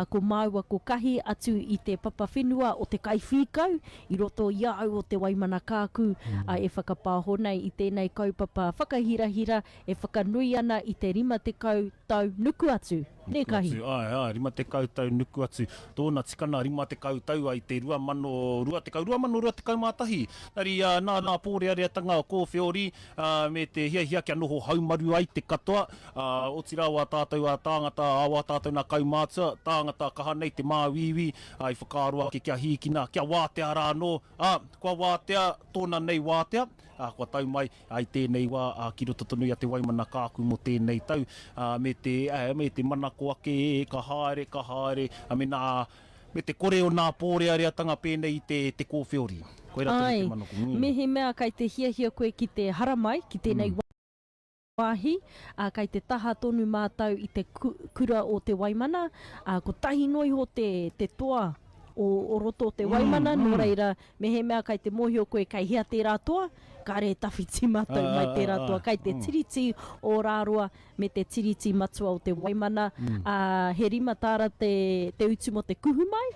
Ko māua ko kahi atu I te papa whenua o te kaiwhikau, I roto I au o te Waimana kāku, e whakapāho nei I tēnei kaupapa whakahirahira, e whakanui ana I te 50 tau nuku atu. Nekahi. Ai, 50 tau nuku atu. Tōna tikana 50 tau ai te 2,200 mātahi. Nari nā pōrea reatanga o kōwhiori me te hia kia noho haumaru ai te katoa. O tira wā tātou tāngata, wā tātou nā kaumātua, tāngata kaha nei te māwiwi, ai whakaroa ke kia hīkina, kia wātea rā no. Kua wātea, tōna nei wātea. Kua tau mai ai tēnei wā ki roto tonu I a te Waimana kāku mo tēnei tau me te manako ake ka haere me te kore o nā pōrea reatanga pēnei I te kōwhiori. Koe rata te manako. Mehe mea kai te hiahia koe ki te haramai ki tēnei wāhi, kai te taha tonu mātau I te kura o te Waimana, ko tahi noi ho te toa o roto te Waimana, no reira mehe mea kai te mohio koe kai hea tērā toa, ka re tawhiti mātou mai tērā toa, kai te tiriti o rāroa me te tiriti matua o te Waimana, he rima tāra te utu mo te kuhu mai,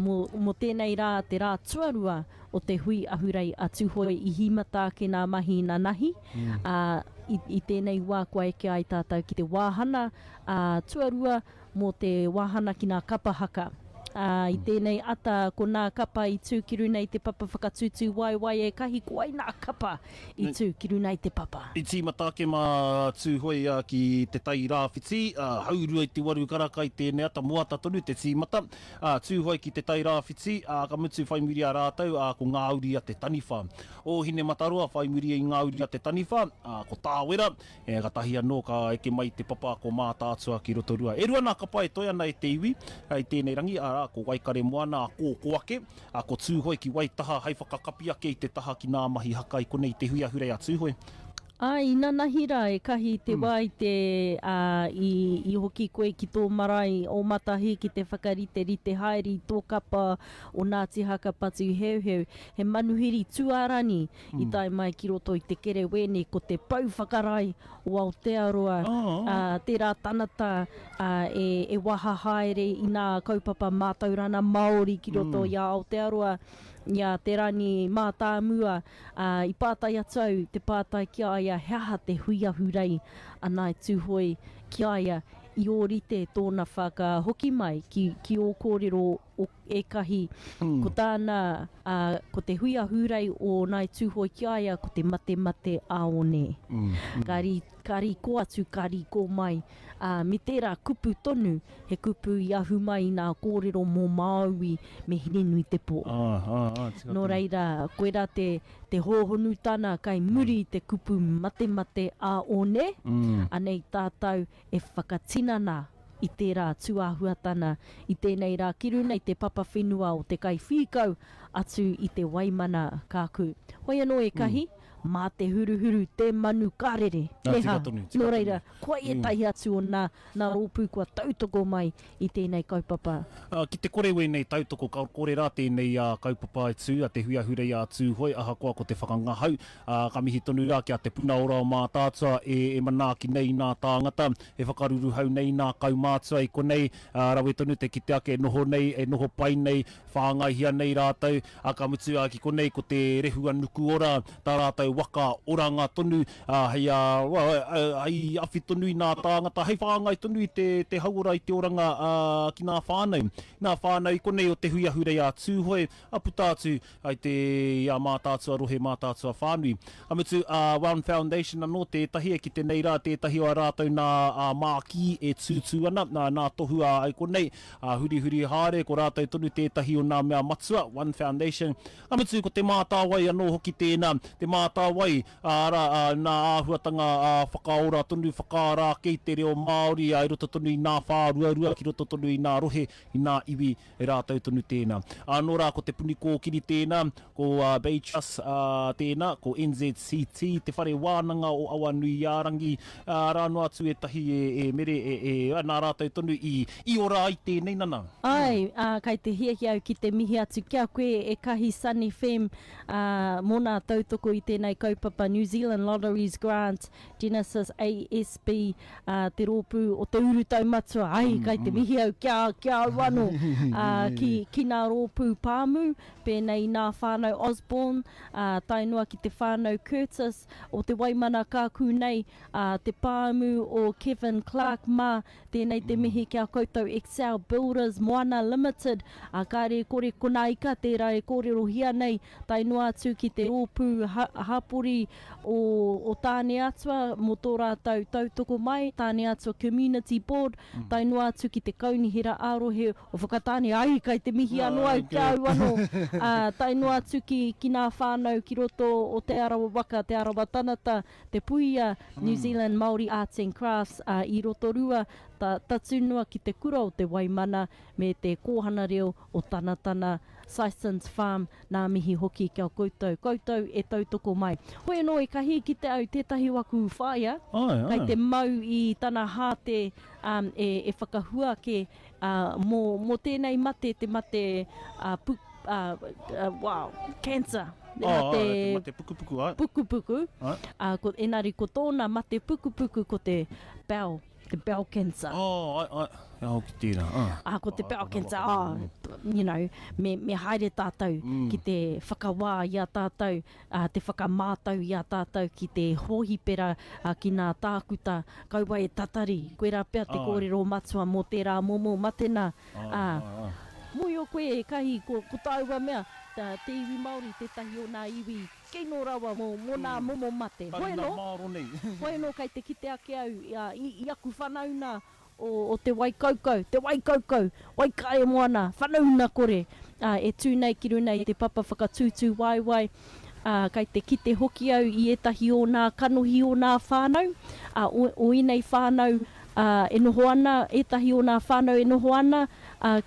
mo tēnei rā te rā tuarua o te Hui Ahurei a Tuhoe I himata ke nā mahi nā nahi, I tēnei wā kua eke ai tātou ki te wāhana tuarua mo te wāhana ki nā kapahaka. I tēnei ata ko nā kapa I tūkiru nei te papa whakatūtū waiwai e kahi ko ai nā kapa I tūkiru nei te papa. I tīmata ke mā tūhoi ki te tai rāwhiti, haurua I te waru karaka I tēnei ata moata tonu te tīmata, tūhoi ki te tai rāwhiti, ka mutu whaimuri a rātau ko ngāuri a te taniwha. O hine mataroa whaimuri I ngāuri a te taniwha, ko tāwera, ka tahi anō ka eke mai te papa ko mātātua ki roto rua. E rua nā kapa e toi ana te iwi, I tēnei rangi, ko waikare moana, ko koake, ko tūhoi ki waitaha, hei whakakapi ake I te taha ki nā mahi haka I konei te Hui Ahurei a tūhoi. Ina nahira e kahi te wai te I hoki koe ki tō marae o matahi ki te whakarite rite haere I tō kapa o Ngāti Haka Patu Heuheu. He manuhiri tuarani I tai mai ki roto I te kere wene ko te pau whakarai o Aotearoa. Tērā tanata e waha haere I nā kaupapa mātaurana Māori ki roto I Aotearoa. Ia te rani mātāmua I pātai atau te pātai ki aia heaha te Hui Ahurei anai Tuhoe ki aia I ōrite tōna whaka hoki mai ki o kōrero o ekahi. Ko tāna, ko te Hui Ahurei o nai tūhoi ki aia, ko te mate mate aone. Kari ko atu, kari ko mai. Me tērā kupu tonu, he kupu i ahu mai nā kōrero mō Māui me hininui te pō. Nō reira, koe rā te hōhonu tāna kai muri te kupu mate mate aone, anei tātou e whakatinana i tērā tuāhuatana i tēnei rā kiruna i te papa whenua o te kai whikau atu i te Waimana kāku. Hoi anō e kahi, mā te huruhuru, te manu kārere. Neha, nō reira, koe e tahi atu o nā rōpū kua tautoko mai i tēnei kaupapa. Ki te korewe nei tautoko, kore rā tēnei kaupapa e tū, a te Hui Ahurei a Tuhoe, ahakoa ko te whakangahau. Ka mihi tonu rā ki a te puna ora o mā tātua e manaaki nei nā tāngata, e whakaruru hau nei nā kaumātua i konei, rawe tonu te kite ake e noho nei, e noho pai nei, whāngaihia nei rātau, a ka mutu a ki konei ko te rehua nuku ora, tā rātau waka oranga tonu, hei awhi tonu i nā tāngata, hei whāngai tonu i te hauora i te oranga ki nā whānau. Nā whānau i konei o te Hui Ahurei a Tuhoe, a putātu ai te mātātua rohe mātātua whānui. Amutu, One Foundation anō tētahi e ki te nei rā, tētahi o a rātau nā māki e tūtū ana, nā tohu ai konei, huri haere, ko rātau tonu tētahi o nā mea matua, One Foundation. Amutu, ko te mātāwai anō hoki tēnā, te mātāwai, nā āhuatanga whakaora tonu, whakaara kei te reo Māori, i roto tonu i nā whāruarua, ki roto tonu i nā rohe, i nā iwi, e rātau tonu tēnā. Nō rā, ko te puni kōkiri tēnā, ko Bay Trust tēnā, ko NZCT, te whare wānanga o Awanui Ārangi, rāno atu e tahi e mere, nā rātau tonu i ora ai tēnei nana. Ai, kai te hiahiau ki te mihi atu kia koe e kahi Sunny Fem mōna tautoko i tēnei kaupapa New Zealand Lotteries Grant, Genesis ASB, te rōpū o te uru taumatua, ai, kai te mihi au kia wano, ki nā rōpū pāmu, pēnei nā whānau Osborne, tainua ki te whānau Curtis, o te Waimana kāku nei, te pāmu o Kevin Clark mā, tēnei te mihi kia koutou Excel Builders, Moana Limited, kāre kore kona ika, tērā e kore rohia nei, tainua atu ki te rōpū hapori o tāne atua, mo tō rātau tautoko mai, tāne atua Community Board, tainua atu ki te kaunihira ārohe o whakatāne, ai, kai te mihi anō au kia au anō, tainua atu ki nā whānau ki roto o te arawa waka, te arawa tanata, te puia New Zealand Māori Arts and Crafts i roto rua, tatunua ki te kura o te Waimana me te kōhana reo o Tanatana Sysons Farm, nā mihi hoki kia koutou e tautoko mai. Hoi anō e kahi ki te au tētahi waku whaia, kai te mau i tana hāte e whakahua ke mō tēnei mate, te mate cancer. Te mate pukupuku, ai. Pukupuku. Enari ko tōna mate pukupuku ko te bowel cancer. Hoki tēnā. Ko te bowel cancer, me haere tātou ki te whakawā i a tātou, te whakamātau i a tātou ki te hōhipera ki nā tākuta, kaua e tatari, koe rā pia te kōrero matua mō tērā momo matena. Mui o koe e kahi ko tāua mea, te iwi Māori, tētahi o nā iwi, kei nō rawa mō nā momo mate. Hoi anō, kai te kite ake au, i aku whanau nā o te waikaukau, waikae moana, whanau nā kore, e tūnei ki runei te papa whakatūtū waiwai, kai te kite hoki au i etahi o nā kanohi o nā whānau, o inei whānau, e noho ana, etahi o nā whānau e noho ana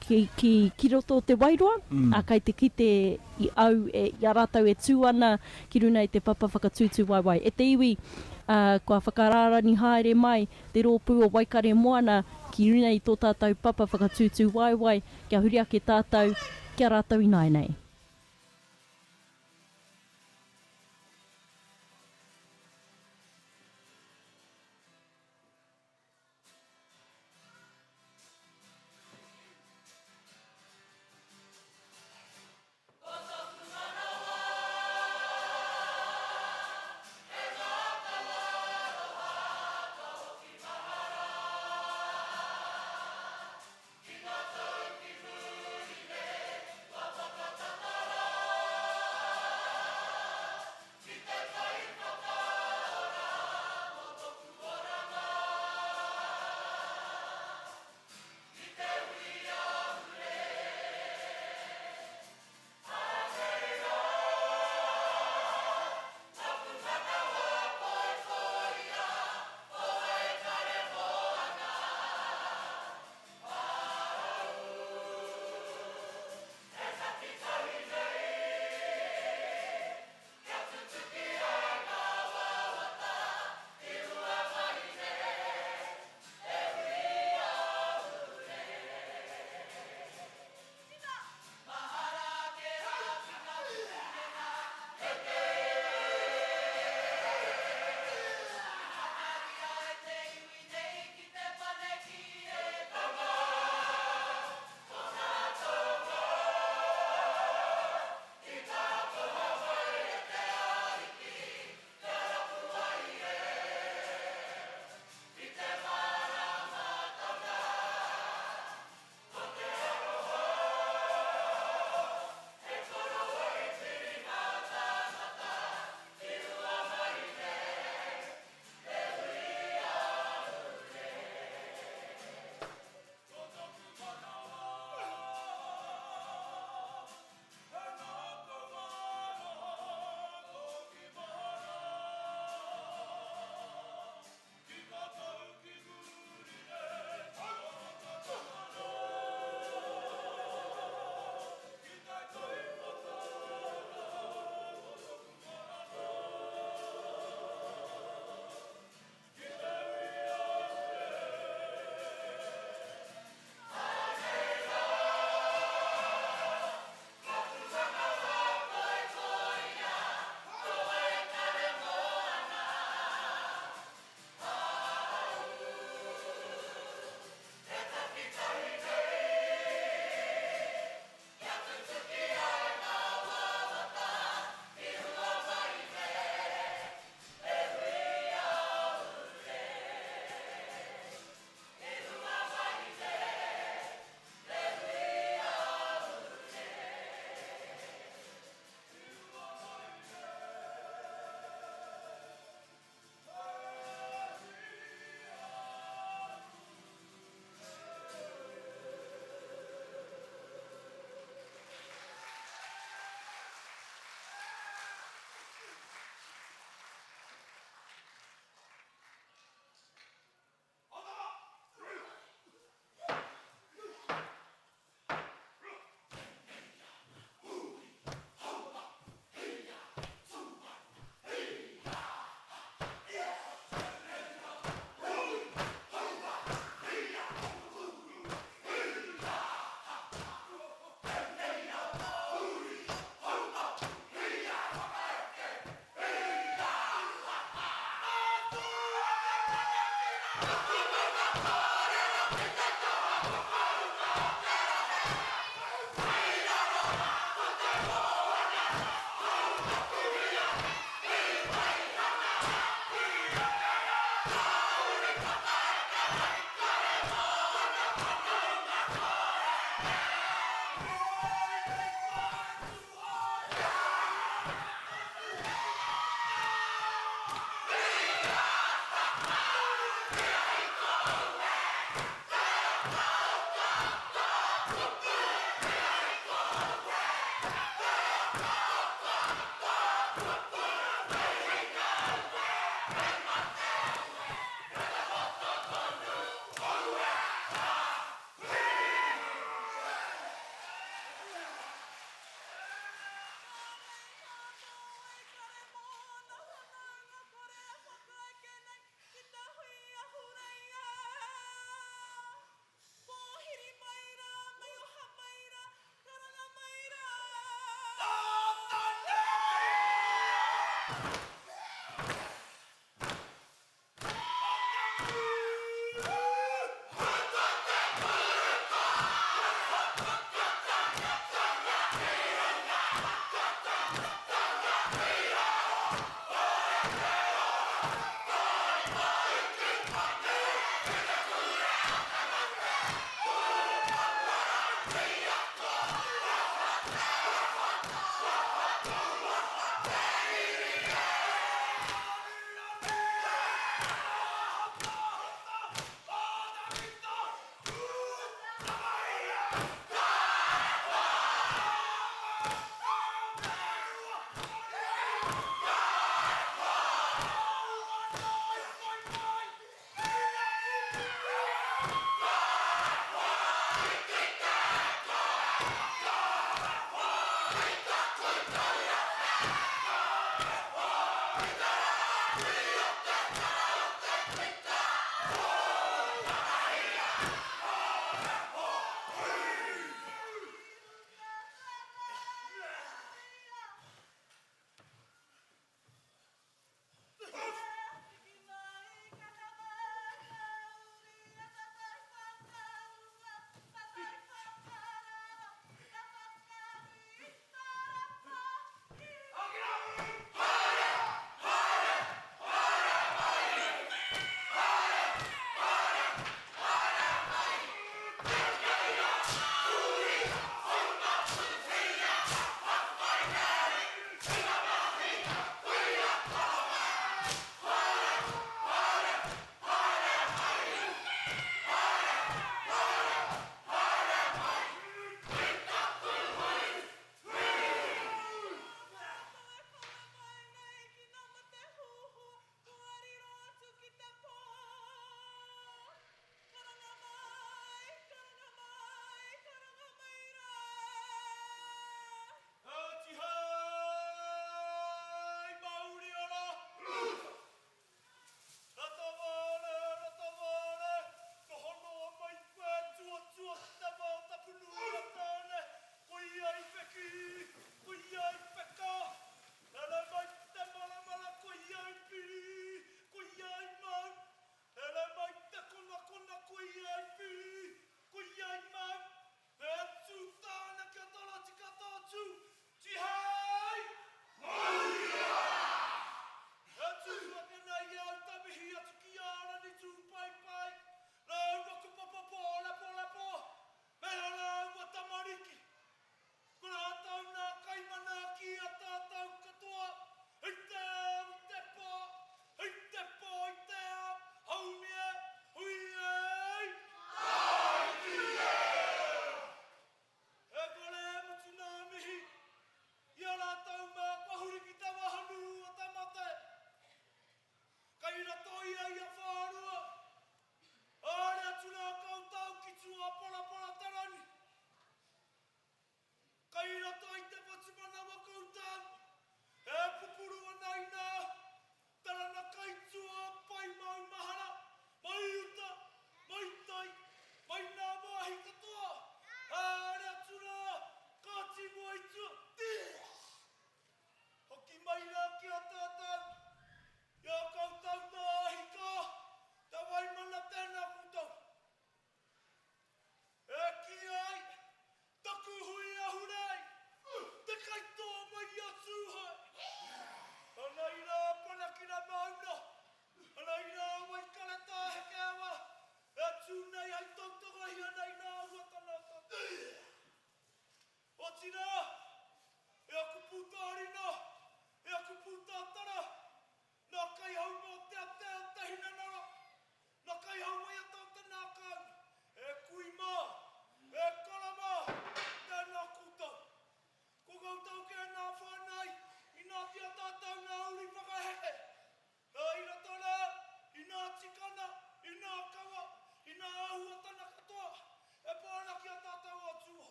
ki roto o te Wairoa, kai te kite i au i a rātau e tū ana ki runei te papa whakatūtū waiwai. E te iwi, kua whakarārani haere mai, te rōpū o Waikare Moana ki runei tō tātou papa whakatūtū waiwai, kia huri ake tātou, kia rātau i naenei. Ki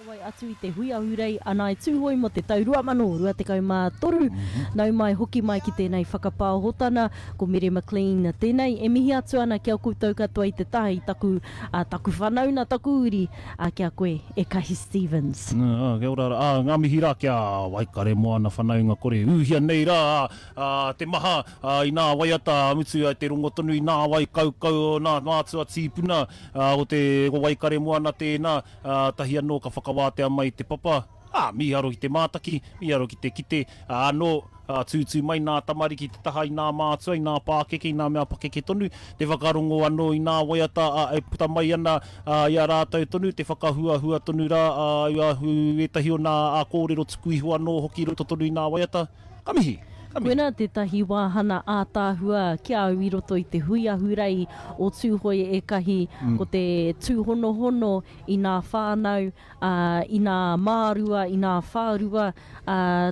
Wai atu I te Hui Ahurei ana e tūhoi mo te tau 2023. Nau mai hoki mai ki tēnei whakapāhotana ko Mary McLean tēnei. E mihi atu ana kia koutou katoa I te tahi taku whanau na taku uri kia koe e Kahi Stevens. Kia ora, ngā mihi rā kia waikare moana whanaunga kore uhia nei rā. Te maha I nā waiata mutu ai te rongotonu I nā wai kaukau o nā mātua tīpuna o te waikare moana tēnā tahi anō ka whakawātea mai te papa. Miharo ki te mātaki, miharo ki te kite, anō tūtū mai nā tamariki te taha I nā mātua, I nā pākeke, I nā mea pakeke tonu, te whakarongo anō I nā waiata e puta mai ana I a rātou tonu, te whakahuahua tonu rā, etahi o nā kōrero tuku iho anō hoki roto tonu I nā waiata. Ka mihi? Koena tētahi wāhana ātāhua kia au I roto I te Hui Ahurei o Tuhoe ekahi ko te tūhonohono I ngā whānau, I ngā mārua, I ngā whārua,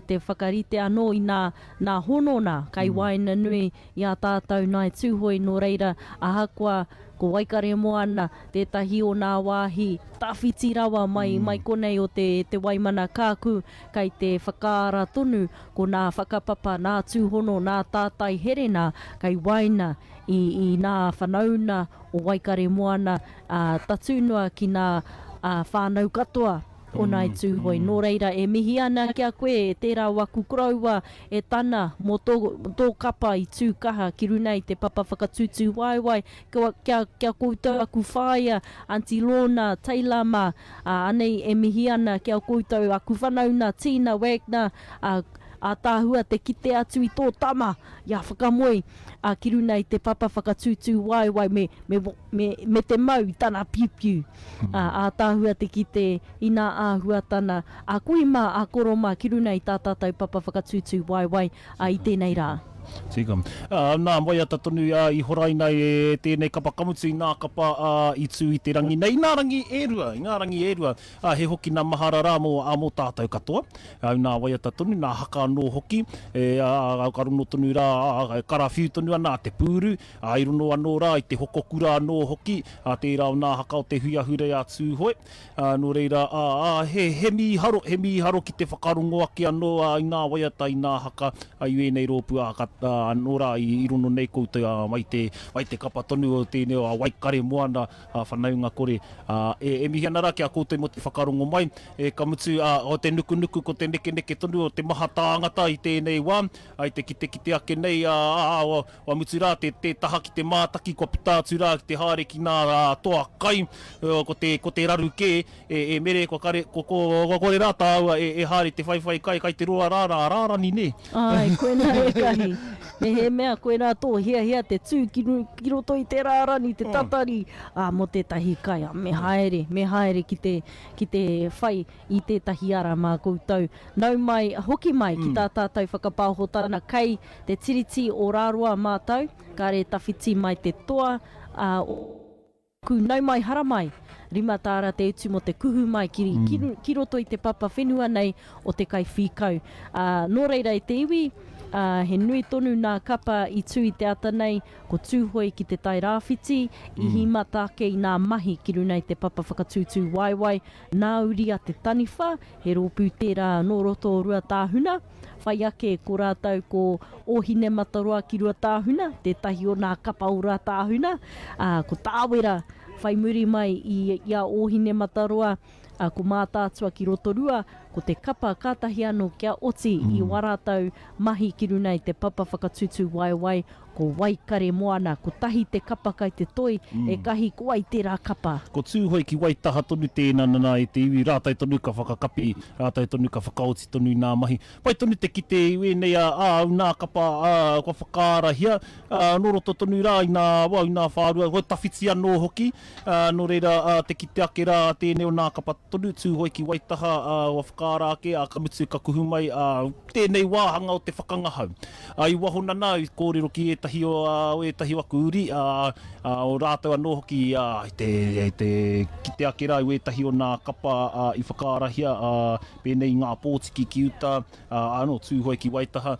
te whakarite anō I ngā honona kai waina nui I a tātou nai Tuhoe no reira ahakoa ko waikare moana tētahi o ngā wāhi tawhiti rawa mai konei o te Waimana kāku kai te whakaara tonu ko ngā whakapapa, ngā tūhono, ngā tātai herena kai waina I ngā whanauna o waikare moana tatunua ki ngā whānau katoa o nai Tuhoe. Nō reira e mihi ana kia koe e tērā waku koraua e tana mo tō kapa I tūkaha ki runei te papa whakatūtū waiwai kia koutou aku whāia Aunty Lorna, Tailama, anei e mihi ana kia koutou aku whanauna Tina Wagner, a tāhua te kite atu I tō tama ia whakamoe ki runei te papa whakatūtū waiwai me te mau I tana piupiu a tāhua te kite I ngā āhuatana a koima a koroma ki runei tā tātou papa whakatūtū waiwai I tēnei rā. Tika. Nā mai ata tonu I horaina e tēnei kapa kamutu I nā kapa I tū I te rangi nei. Ngā rangi e rua. He hoki nā mahara rā mō tātou katoa. Nā wai ata tonu, nā haka anō hoki. Karono tonu rā, karawhiu tonu ana te pūru. I rono anō rā I te hokokura anō hoki. Tērā o nā haka o te Hui Ahurei a Tuhoe. Nō reira, he miharo ki te whakarongo ake anō I nā wai ata I nā haka. I uenei rōpu anō rā I rono nei koutou mai te kapa tonu o tēnei o waikare moana whanaunga kore. E mihi ana rā kia koutou mo te whakarongo mai. E kamutu o te nuku ko te neke tonu o te maha tāngata I tēnei wā. I te kite ake nei wa mutu rā te taha ki te mātaki kua putātu rā ki te haere ki nā toa kai. Ko te raru ke e mere ko kore rā tāua e haere te whaiwhai kai te roa rārani ne. Ai, koena e kahi. Me he mea koe rā tō hia te tū ki roto I te rārani, te tatari mo tētahi kai. Me haere ki te whai I tētahi ara mā koutou. Nau mai, hoki mai ki tā tātou whakapāhotana kai te tiriti o rāroa mātou, ka re tawhiti mai te toa, nau mai hara mai. Rima tāra te utu mo te kuhu mai ki roto I te papa whenua nei o te kai whikau. Nō reira I te iwi, he nui tonu nā kapa I tū I te ata nei, ko Tuhoe ki te tai rāwhiti, I himata ake I nā mahi ki runei te papa whakatūtū waiwai, nā uri a te taniwha, he rōpū tērā nō roto o rua tāhuna, whai ake ko rātou ko ohine mataroa ki rua tāhuna, tētahi o nā kapa o rua tāhuna, ko tāwera, whai muri mai I a ohine mataroa, ko mātātua ki rotorua, ko te kapa kātahi anō kia oti I warātau mahi ki runei te papa whakatūtū waiwai, ko waikare moana, ko tahi te kapa kai te toi, e kahi ko ai tērā kapa. Ko Tuhoe ki waitaha tonu tēnā nana I te iwi, rātai tonu ka whakakapi, rātai tonu ka whakaoti tonu I nā mahi. Pai tonu te kite iwi nei nā kapa kua whakaarahia, nō roto tonu rā I nā whārua, ko tawhiti anō hoki, nō reira te kite ake rā tēnei o nā kapa tonu, Tuhoe ki waitaha wa whakaara ake, ka mutu ka kuhu mai, tēnei wāhanga o te whakangahau. I waho nana, I kōrero ki etahi o aku uri, o rātou anō hoki te kite ake rā, etahi o nā kapa I whakaarahia, pēnei ngā pōtiki ki uta, anō Tuhoe ki waitaha,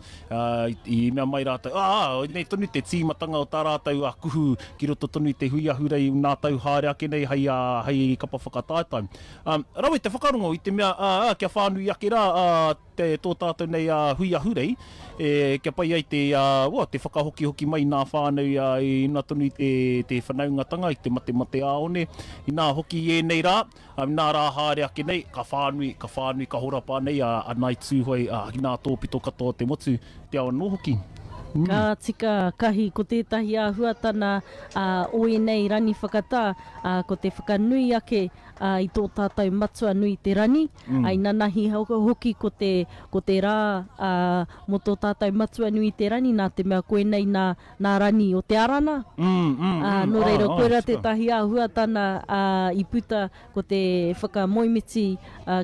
I mea mai rātou, nei tonu te tīmatanga o tā rātou kuhu ki roto tonu I te Hui Ahurei, nā tau haere ake nei hei kapa whakataetai. Rawe te whakarongo I te mea, kia whānui ake rā, tō tātou nei Hui Ahurei, kia pai ai te whakahoki mai nā whānau I nā tonu I te whanaungatanga, I te mate aone, I nā hoki nei rā, nā rā haere ake nei, ka whānui, ka horapa nei, a nai Tuhoe, I nā tōpito katoa te motu, te awa nō hoki. Ka tika kahi ko tētahi āhuatana oe nei rani whakatā, ko te whakanui ake i tō tātou matua nui te rani, ai nanahi hoki ko te rā mo tō tātou matua nui te rani, nā te mea koe nei nā rani o te arana. Nō reira, koe rā tētahi āhuatana i puta ko te whakamoimiti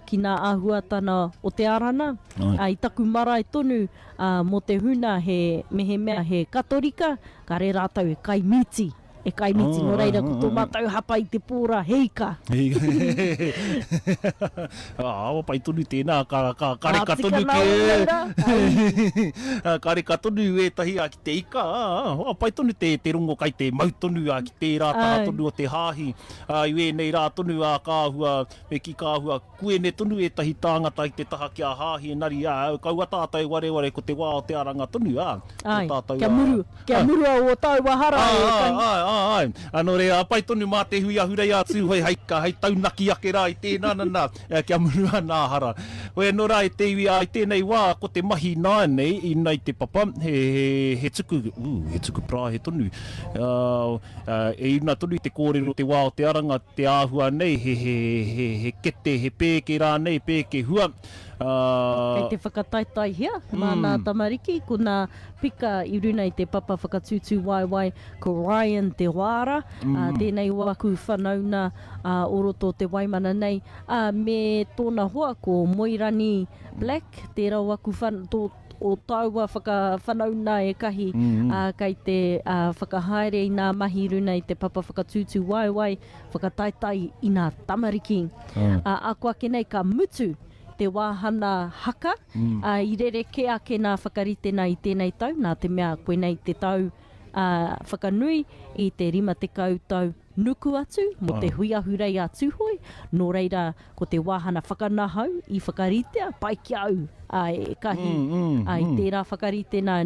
ki nā āhuatana o te arana. I taku marae tonu mo te huna he mehe mea he katorika, ka re rātau e kaimiti. E kaimiti, no reira, ko tō mātau hapa i te pōra heika. Awa pai tonu tēnā, ka reka tonu ke... Ka reka tonu e tahi a ki te ika. Awa pai tonu te rongo kai te mautonu a ki te rātara tonu o te hāhi. Iwe nei rā tonu a kāhua, me ki kāhua, kue ne tonu e tahi tāngata i te taha ki a hāhi, nari kaua tātou ware ko te wā o te aranga tonu. Ai, kia muru o tau wahara. Anō rea, pai tonu mā te hui ahurei a Tuhoe haika, hei taunaki ake rā i tēnā nana, kia muru nā hara. Oe nō rā i te iwi a i tēnei wā, ko te mahi nā nei, i nei te papa, he tuku, he tuku prā he tonu. E ina tonu i te kōrero te wā o te aranga, te āhua nei, he kete, he pēke rā nei, pēke hua. Kei te whakataitai hia, mā nā tamariki, ko nā pika i runa i te papa whakatūtū waiwai, ko Ryan te wāra, tēnei waku whanauna o roto te Waimana nei, me tōna hoa ko Moirani Black, tērā waku o taua whanauna e kahi, kei te whakahaere i nā mahi runa i te papa whakatūtū waiwai, whakataitai i nā tamariki. Ako ake nei ka mutu, te wāhana haka, i rere ke ake nā whakarite nei i tēnei tau, nā te mea koe nei te tau whakanui i te 50 tau nuku atu, mo te Hui Ahurei a Tuhoe, nō reira ko te wāhana whakanahau i whakaritea, pai ki au e kahi, i tērā whakarite nā,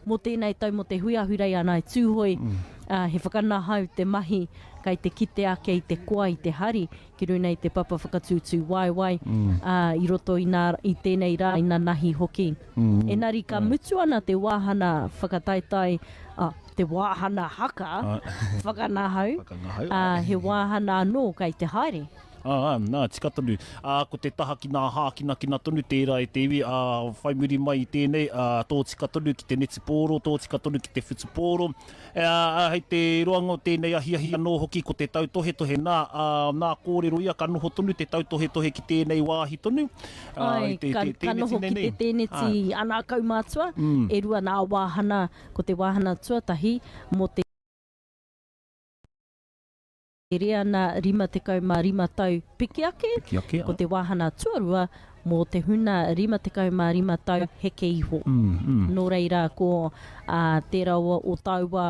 mo tēnei tau mo te Hui Ahurei ana i Tuhoe, he whakanahau te mahi, kai te kite ake i te koa i te hari, ki runa i te papa whakatūtū waiwai, i roto i tēnei rā, i nā nahi hoki. Engari ka mutu ana te wāhana whakataitai, te wāhana haka, whakanahau, he wāhana anō kai te haere. Nā, tika tonu. Ko te taha ki nā hākina tonu tērā e te iwi, whai muri mai i tēnei, tō tika tonu ki te neti pōro, tō tika tonu ki te whitu pōro. Hei te roanga o tēnei ahiahi anō hoki ko te tautohe nā kōrero ia ka noho tonu te tautohe ki tēnei wāhi tonu. Ai, ka noho ki te tēneti ana kaumātua, e rua nā wāhana, ko te wāhana tuatahi, mo te rea nā 55 tau piki ake, ko te wāhana tuarua, mō te huna 55 tau heke iho. Nō reira ko tērā o taua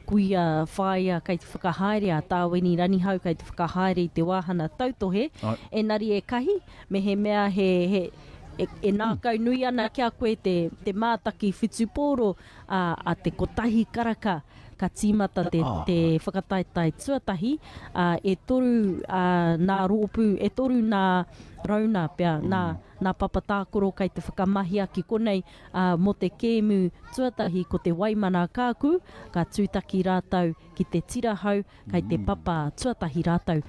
kuia whāia kei te whakahaere a tāweni ranihau kei te whakahaere i te wāhana tautohe, engari e kahi, me he mea e nā kaunui ana kia koe te mātaki whitupōro a te kotahi karaka, ka tīmata te whakataitai tuatahi, e toru nā rōpū, e toru nā rauna pia, nā papatākoro kei te whakamahi aki konei, mo te kēmu tuatahi ko te Waimana kāku, ka tūtaki rātau ki te tirahau, kei te papa tuatahi rātau.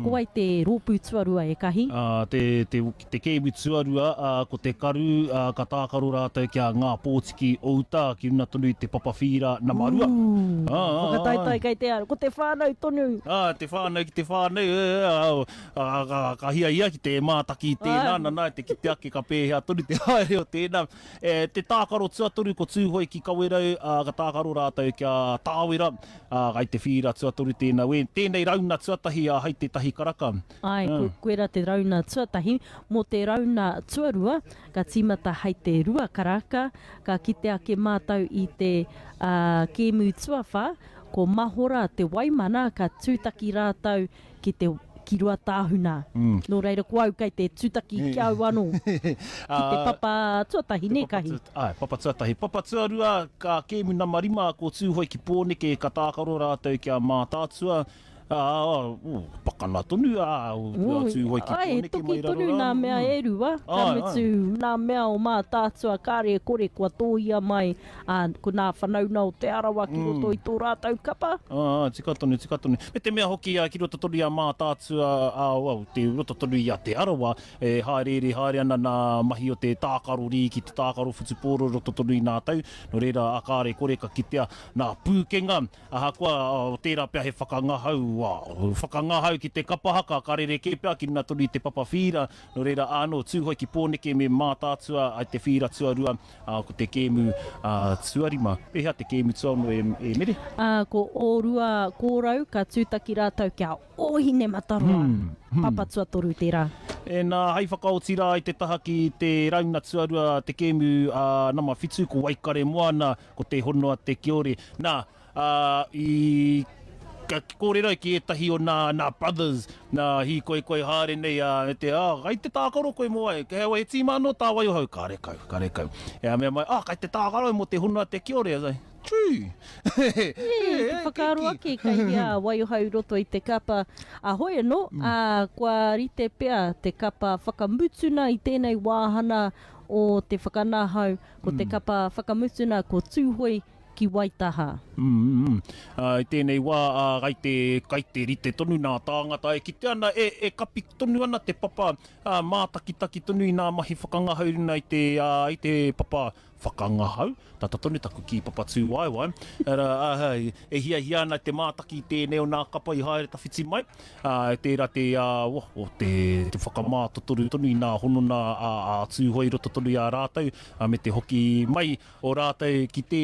Ko ai te rōpū tuarua e kahi? Te kēmu tuarua, ko te karu, ka tākaro rātau kia ngā pōtiki outa, ki runa tonu i te papa whira na marua. Whakataitai kei te ara, ko te whānau tonu. Te whānau ki te whānau, ka hia ia ki te mātaki i tēnā, nana, te kite ake ka pēhea tonu te haere o tēnā. Te tākaro tuatoru ko Tuhoe ki kawerau, ka tākaro rātau kia tāwera, kai te whira tuatoru tēnā. Tēnei rauna tuatahi hei te tahi karaka. Ai, koera te rauna tuatahi, mo te rauna tuarua, ka tīmata hei te rua karaka, ka kite ake mātau i te kēmu tuawha, ko mahora te Waimana, ka tūtaki rātau ki rua tāhuna. Nō reira ko au kei te tūtaki ki au anō. Ki te papa tuatahi, ne kahi? Ai, papa tuatahi. Papa tuarua, ka kēmu nama rima ko Tuhoe ki pōneke ka tākaro rātau kia mātātua. Pakana tonu tūhoi ki Ai, pōneke toki mai raro tonu rā. nā mea e rua. Ka mutu nā mea o mā tātua kāre kore kua tōia mai ko nā whanau nā o te arawa ki roto i tō rātau kapa. Tika tonu, tika tonu. Me te mea hoki ki roto tonu i a mā tātua, te roto tonu i a te arawa, haere ana nā mahi o te tākaro ri ki te tākaro whutupōro roto tonu i nā tau. No reira, a kāre kore ka kitea nā pūkenga. Aha koa, o tērā pia he whakangahau ki te kapahaka, ka rere ke pia ki nā tonu i te papawhira. No reira, anō, tūhoi ki pōneke me mā tātua ai te whira tuarua, ko te kēmu tuarima. Pehea te kēmu tuano e mere? Ko ōrua kōrau ka tūtaki rātau kia ohine mataroa. Papatua toru tērā. E nā hei whakaoti rā i te taha ki te rauna tuarua te kēmu nama whitu ko Waikare Moana, ko te honua te kiore. Nā, ka kōrero ki etahi o nā brothers, nā hi koe haere nei, kai te tākaro koe mo ai, ka hewa e tīma anō tā wai o hau, ka rekau. E mea mai, kai te tākaro mo te honua te kiore, true. Te whakaaro ake kai hea waiohau roto i te kapa. Hoi anō, kua rite pea te kapa whakamutuna i tēnei wāhana o te whakanahau, ko te kapa whakamutuna ko Tuhoe ki Waitaha. I tēnei wā, kai te rite tonu nā tāngata, e kite ana, e kapi tonu ana te papa, mātakitaki tonu i nā mahi whakangahau rina i te papa whakangahau. Tata tonu taku ki papa tū waiwai. E hia ana te mātaki tēnei o nā kapa i haere tawhiti mai. Tērā te whakamātotoru tonu i nā honona tūhoi roto tonu i a rātau, me te hoki mai o rātau ki te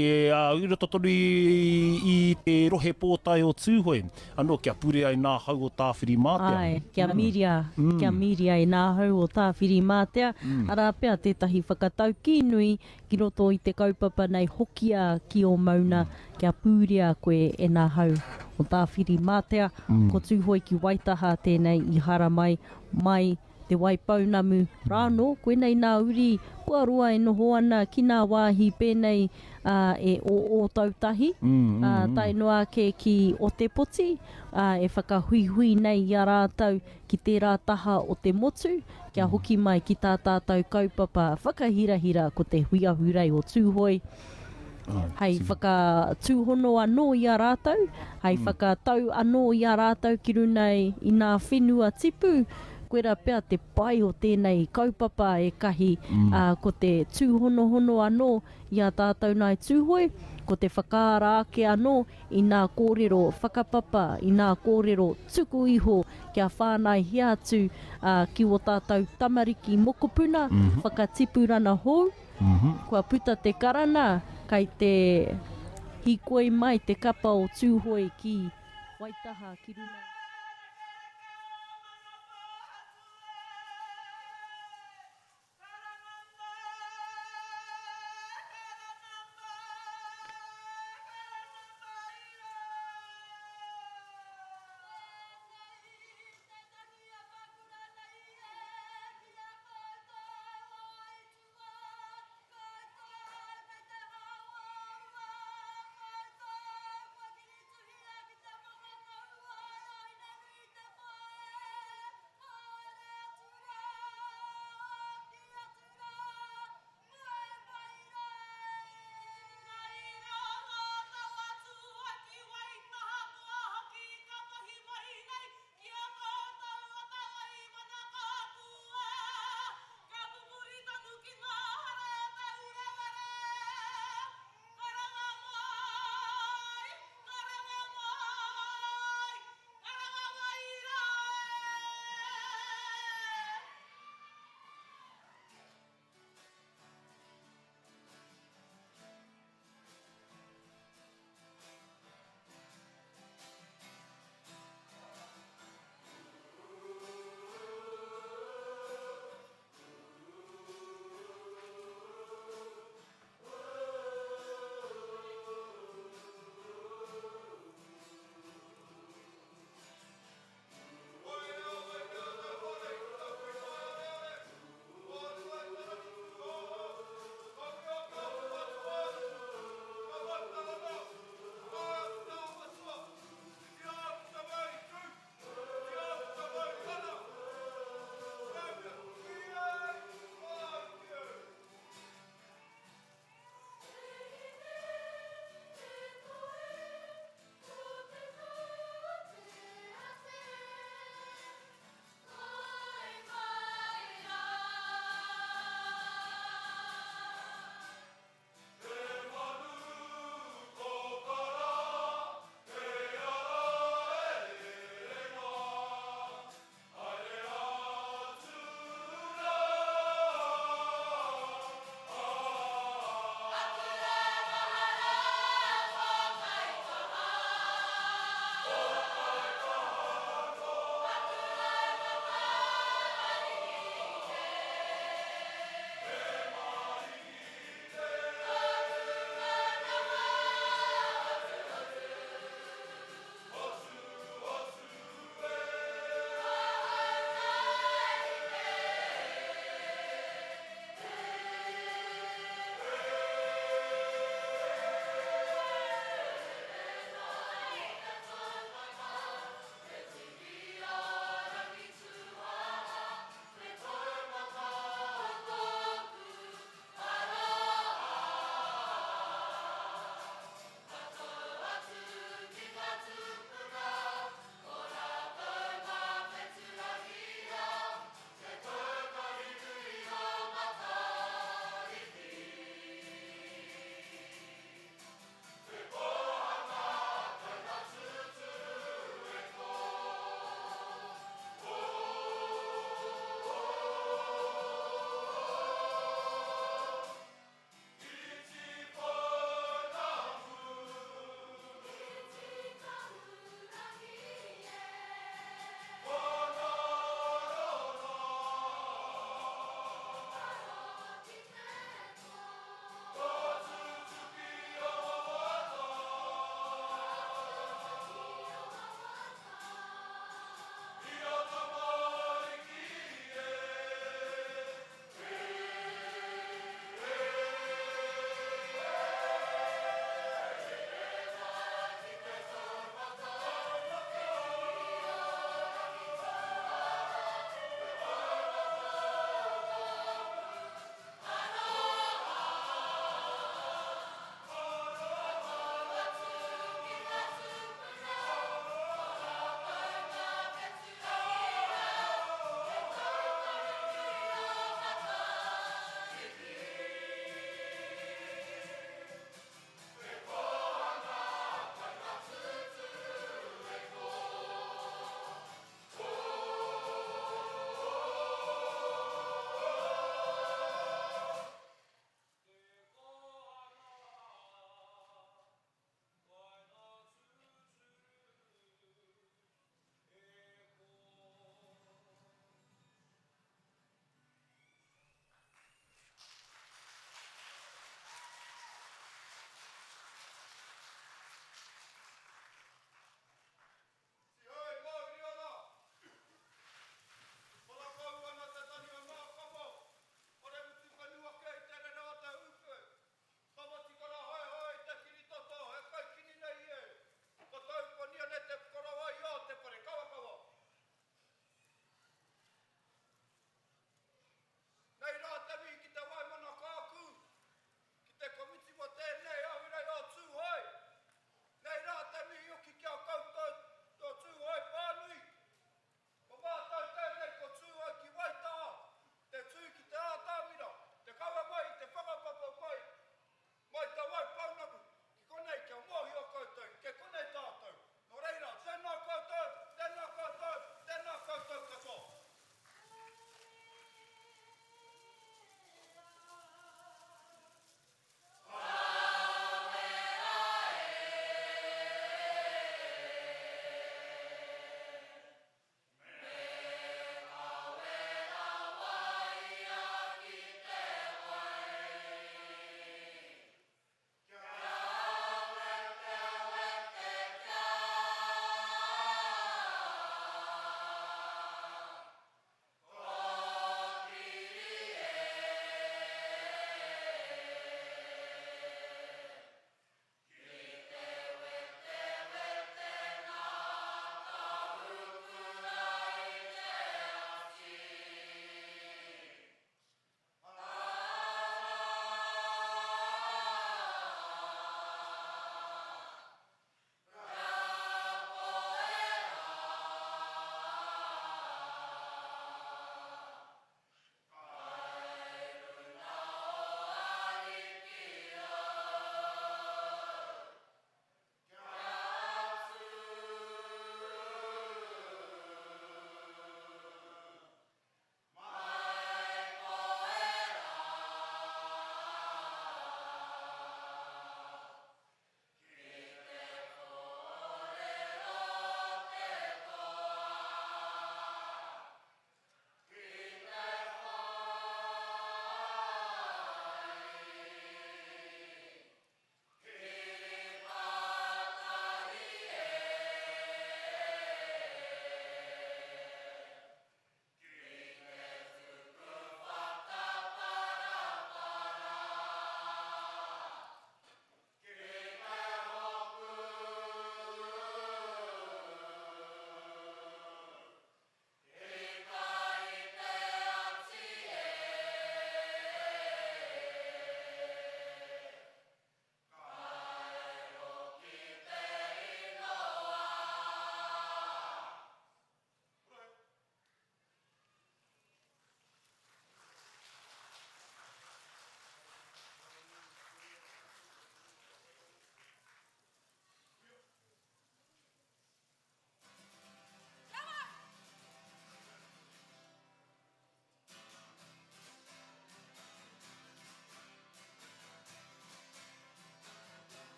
roto tonu i te rohe pōtai o Tuhoe. Anō, kia pure ai nā hau o tāwhiri mātea. Ai, kia miria i nā hau o tāwhiri mātea. Arā pia tētahi whakatau ki nui ki roto i te kaupapa nei hokia ki o mauna, kia pūria koe e nā hau o tāwhiri mātea. Ko Tuhoe ki Waitaha tēnei i hara mai te waipaunamu rāno, koe nei nā uri, kua roa e noho ana ki nā wāhi pēnei e o tautahi. Tai noa ke ki o te poti, e whakahui nei i a rātau ki tērā taha o te motu, kia hoki mai ki tā tātou kaupapa whakahirahira ko te Hui Ahurei o Tuhoe. Hei whakatūhono anō i a rātau, hei whakatau anō i a rātau ki runei i nā whenua tipu, koera pia te pai o tēnei kaupapa e kahi ko te tūhonohono anō i a tātou nai Tuhoe, ko te whakaara ake anō i nā kōrero whakapapa, i nā kōrero tuku iho kia whānai hea atu ki o tātou tamariki mokopuna, whakatipurana hou, kua puta te karana, kai te hikoi mai te kapa o Tuhoe ki Waitaha ki runei.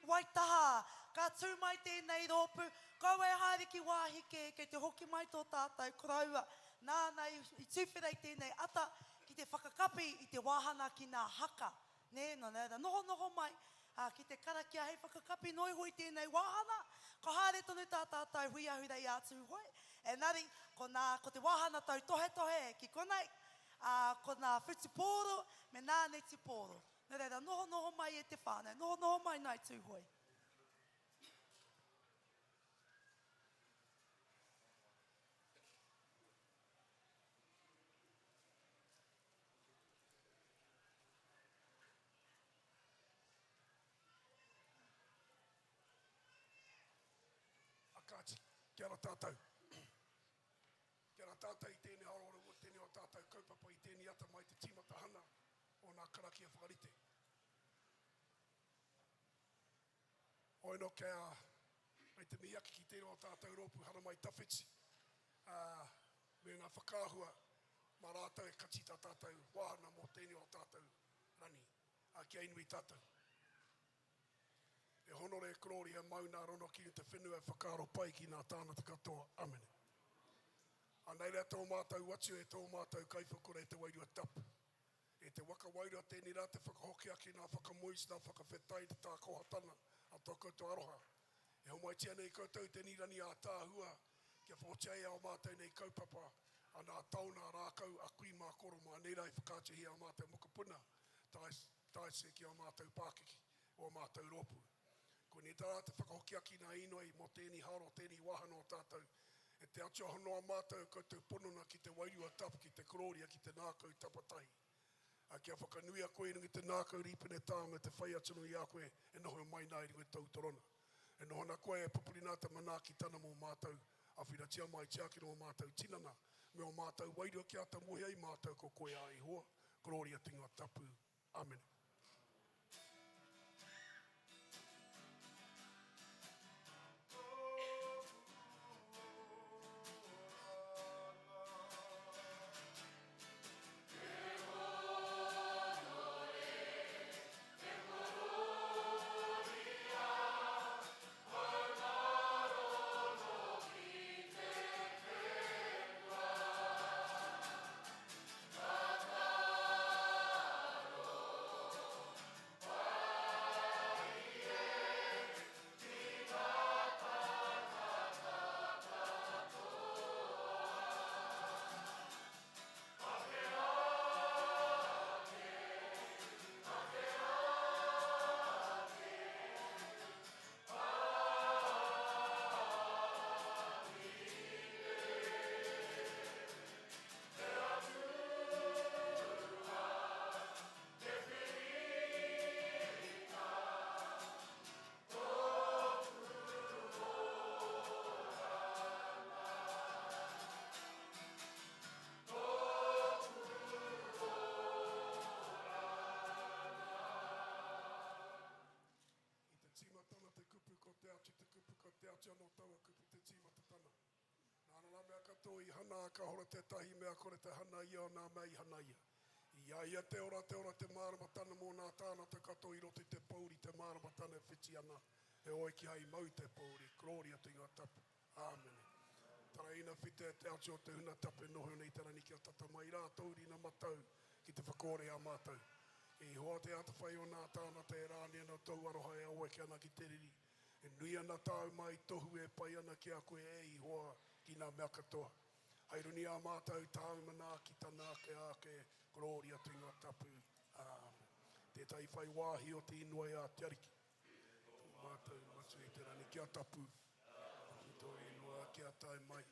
Waitaha, ka tū mai tēnei rōpu, kau e haere ki wāhike, kei te hoki mai tō tātou koraua, nānei i tūwhirei tēnei ata, ki te whakakapi i te wāhana ki ngā haka. Nē, no reira, noho mai, ki te karakia hei whakakapi noi hui tēnei wāhana, ko haere tonu tā tātou hui ahurei a Tuhoe. Nari, ko te wāhana tau tohe ki konei, ko ngā whitipōro, me nāne tipōro. Nē reira, noho mai e te whānau, noho mai nai Tuhoe. Akati, kia ora tātou. Kia ora tātou i tēnei haoro o tēnei o tātou kaupapa i tēnei ata mai te tīmata hana o nā karakia whakarite. Oi no kia, mai te mihaki ki tēnei o tātou rōpu hara mai tawhiti. Me ngā whakāhua, mā rātou e kati tā tātou wāhana mō tēnei o tātou rani. Kia inui tātou. E honore e korori e mau nā rono ki te whenua e whakaaro pai ki nā tānata katoa. Amene. Anei rea tō mātou atu e tō mātou kaiwhakura e te wairua tapu. E te waka wairua tēnei rā te whakahokia ki nā whakamuis, nā whakawhetai te tā kohatana a tō koutou aroha. E ho mai tia nei koutou te nirani a tāhua kia whotiai ao mātou nei kaupapa a nā tauna rākau a kui mā koro mā nei rai whakātuhi a mātou mokapuna tai se ki a mātou pākiki o mātou rōpu. Ko ni tā te whakahokia ki nā inoi mō tēnei haro, tēnei wahano o tātou. E te atua honoa mātou koutou ponona ki te wairua tapu, ki te kororia, ki te nākau tapatahi. Kia whakanui a koe ringi te nākau ripene tā me te whai atunu i a koe e noho mai nai ringi tau torona. E nohona koe e papurina te mana ki tana mō mātou. A whira tia mai tia ki no mātou tinana. Me o mātou wairua ki ata mohi ai mātou ko koe a i hoa. Gloria tinga tapu. Amen. Tīmatana te kupu ko te atu, te kupu ko te atu anō taua kupu te tīmatatana. Nāna la mea katoa I hana ka hora te tahi mea kore te hana ia o nā mea I hana ia. Ia te ora te māramatana mō nā tāna te katoa I roto I te pauri te māramatana e whiti ana. E oi ki hai mau te pauri. Gloria te inga tapu. Amen. Tara ina white te atu o te huna tapu noho nei tara ni ki a tata mai rā tauri na matau ki te whakore a mātou. E hoa te ata whai o nā tāna te rāni ana tau aroha e aue ki ana ki te riri. E nui ana tāu mai tohu e pai ana ki a koe e I hoa ki nā mea katoa. Hairuni a mātou tāu mana ki tana ke ake gloria te inga tapu. Amen. Tētai whai wāhi o te inua a te ariki. Mātou matu I te rani ki a tapu. Ki tō inua ki a tai mai.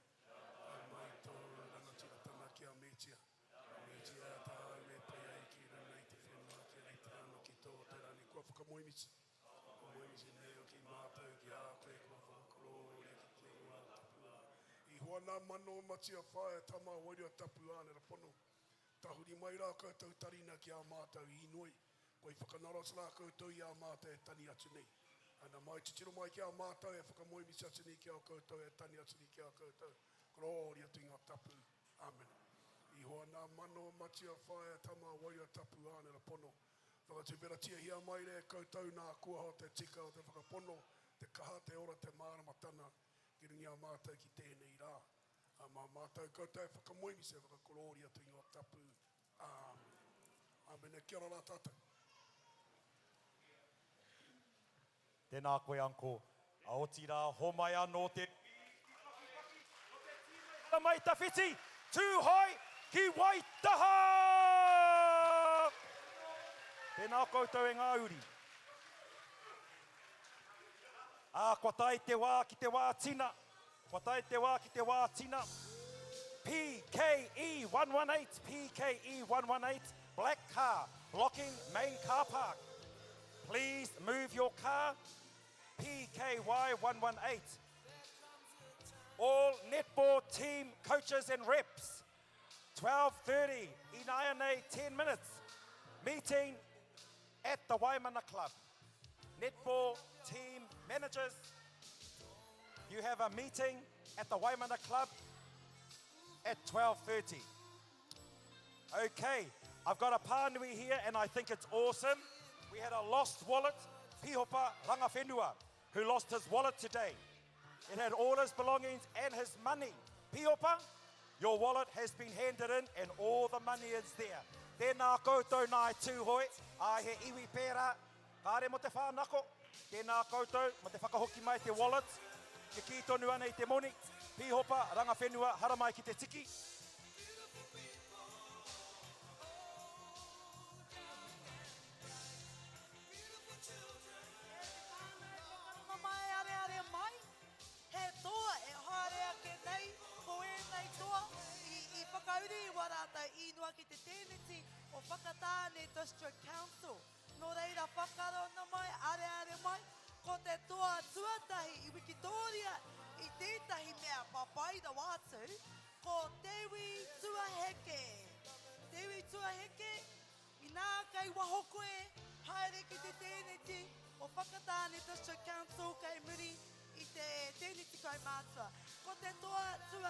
Ai mai tō rangatira tana ki a metia. Metia tāu e pai ai ki rana I te whenua ki rei te rana ki tō te rani. Kua whakamoimisi. Moimisi neo ki mātou ki a koe kua whakakoloria ki te inua tapu a. I hoa nā mano matia whae tama wairua tapu ane rapono. Tahuri mai rā koutou tarina ki a mātou I noi. Koi whakanaros rā koutou I a mātou e tani atu nei. Ana mai titiro mai ki a mātou e whakamoimisi atu nei ki a koutou e tani atu nei ki a koutou. Gloria te inga tapu. Amen. I hoa nā mano matia whae tama wairua tapu ane rapono. Whakatu vera tia hia mai re koutou nā kuaho te tika o te whakapono. Te kaha te ora te māramatana. Ki rungi a mātou ki tēnei rā. A mā mātou koutou e whakamoimisi e whakakoloria te inga tapu. Amen. Amen. E kia ora rā tātou. Tēnā koe anko. Aoti rā, homai anō te... mai tawhiti, tūhoi ki Waitaha! Tēnā koutou e ngā uri. Kua tai te wā ki te wā tina. Kua tai te wā ki te wā tina. PKE 118, PKE 118, black car, blocking main car park. Please move your car. PKY 118. All netball team coaches and reps. 12:30, Inayane, 10 minutes. Meeting at the Waimana Club. Netball team managers, you have a meeting at the Waimana Club at 12:30. Okay, I've got a pānui here and I think it's awesome. We had a lost wallet, Pihopa Rangawhenua, who lost his wallet today. It had all his belongings and his money. Pihopa, your wallet has been handed in and all the money is there. Tēnā koutou nai tūhoi, he iwi pērā, kāre mo te whānako. Tēnā koutou, mo te whakahoki mai te wallet, ke ki tonu ana I te moni. Pihopa, Rangawhenua, hara mai ki te tiki. Whakauri warata I noa ki te tēneti o Whakatāne District Council. Nō reira whakarona mai, are mai, ko te toa tuatahi. aida wātu, ko Tewi Tuaheke. Tewi Tuaheke, i nā kai waho koe, haere ki te tēneti, o whakatāne District Council kai muri i te tēneti kai mātua. Ko te toa tua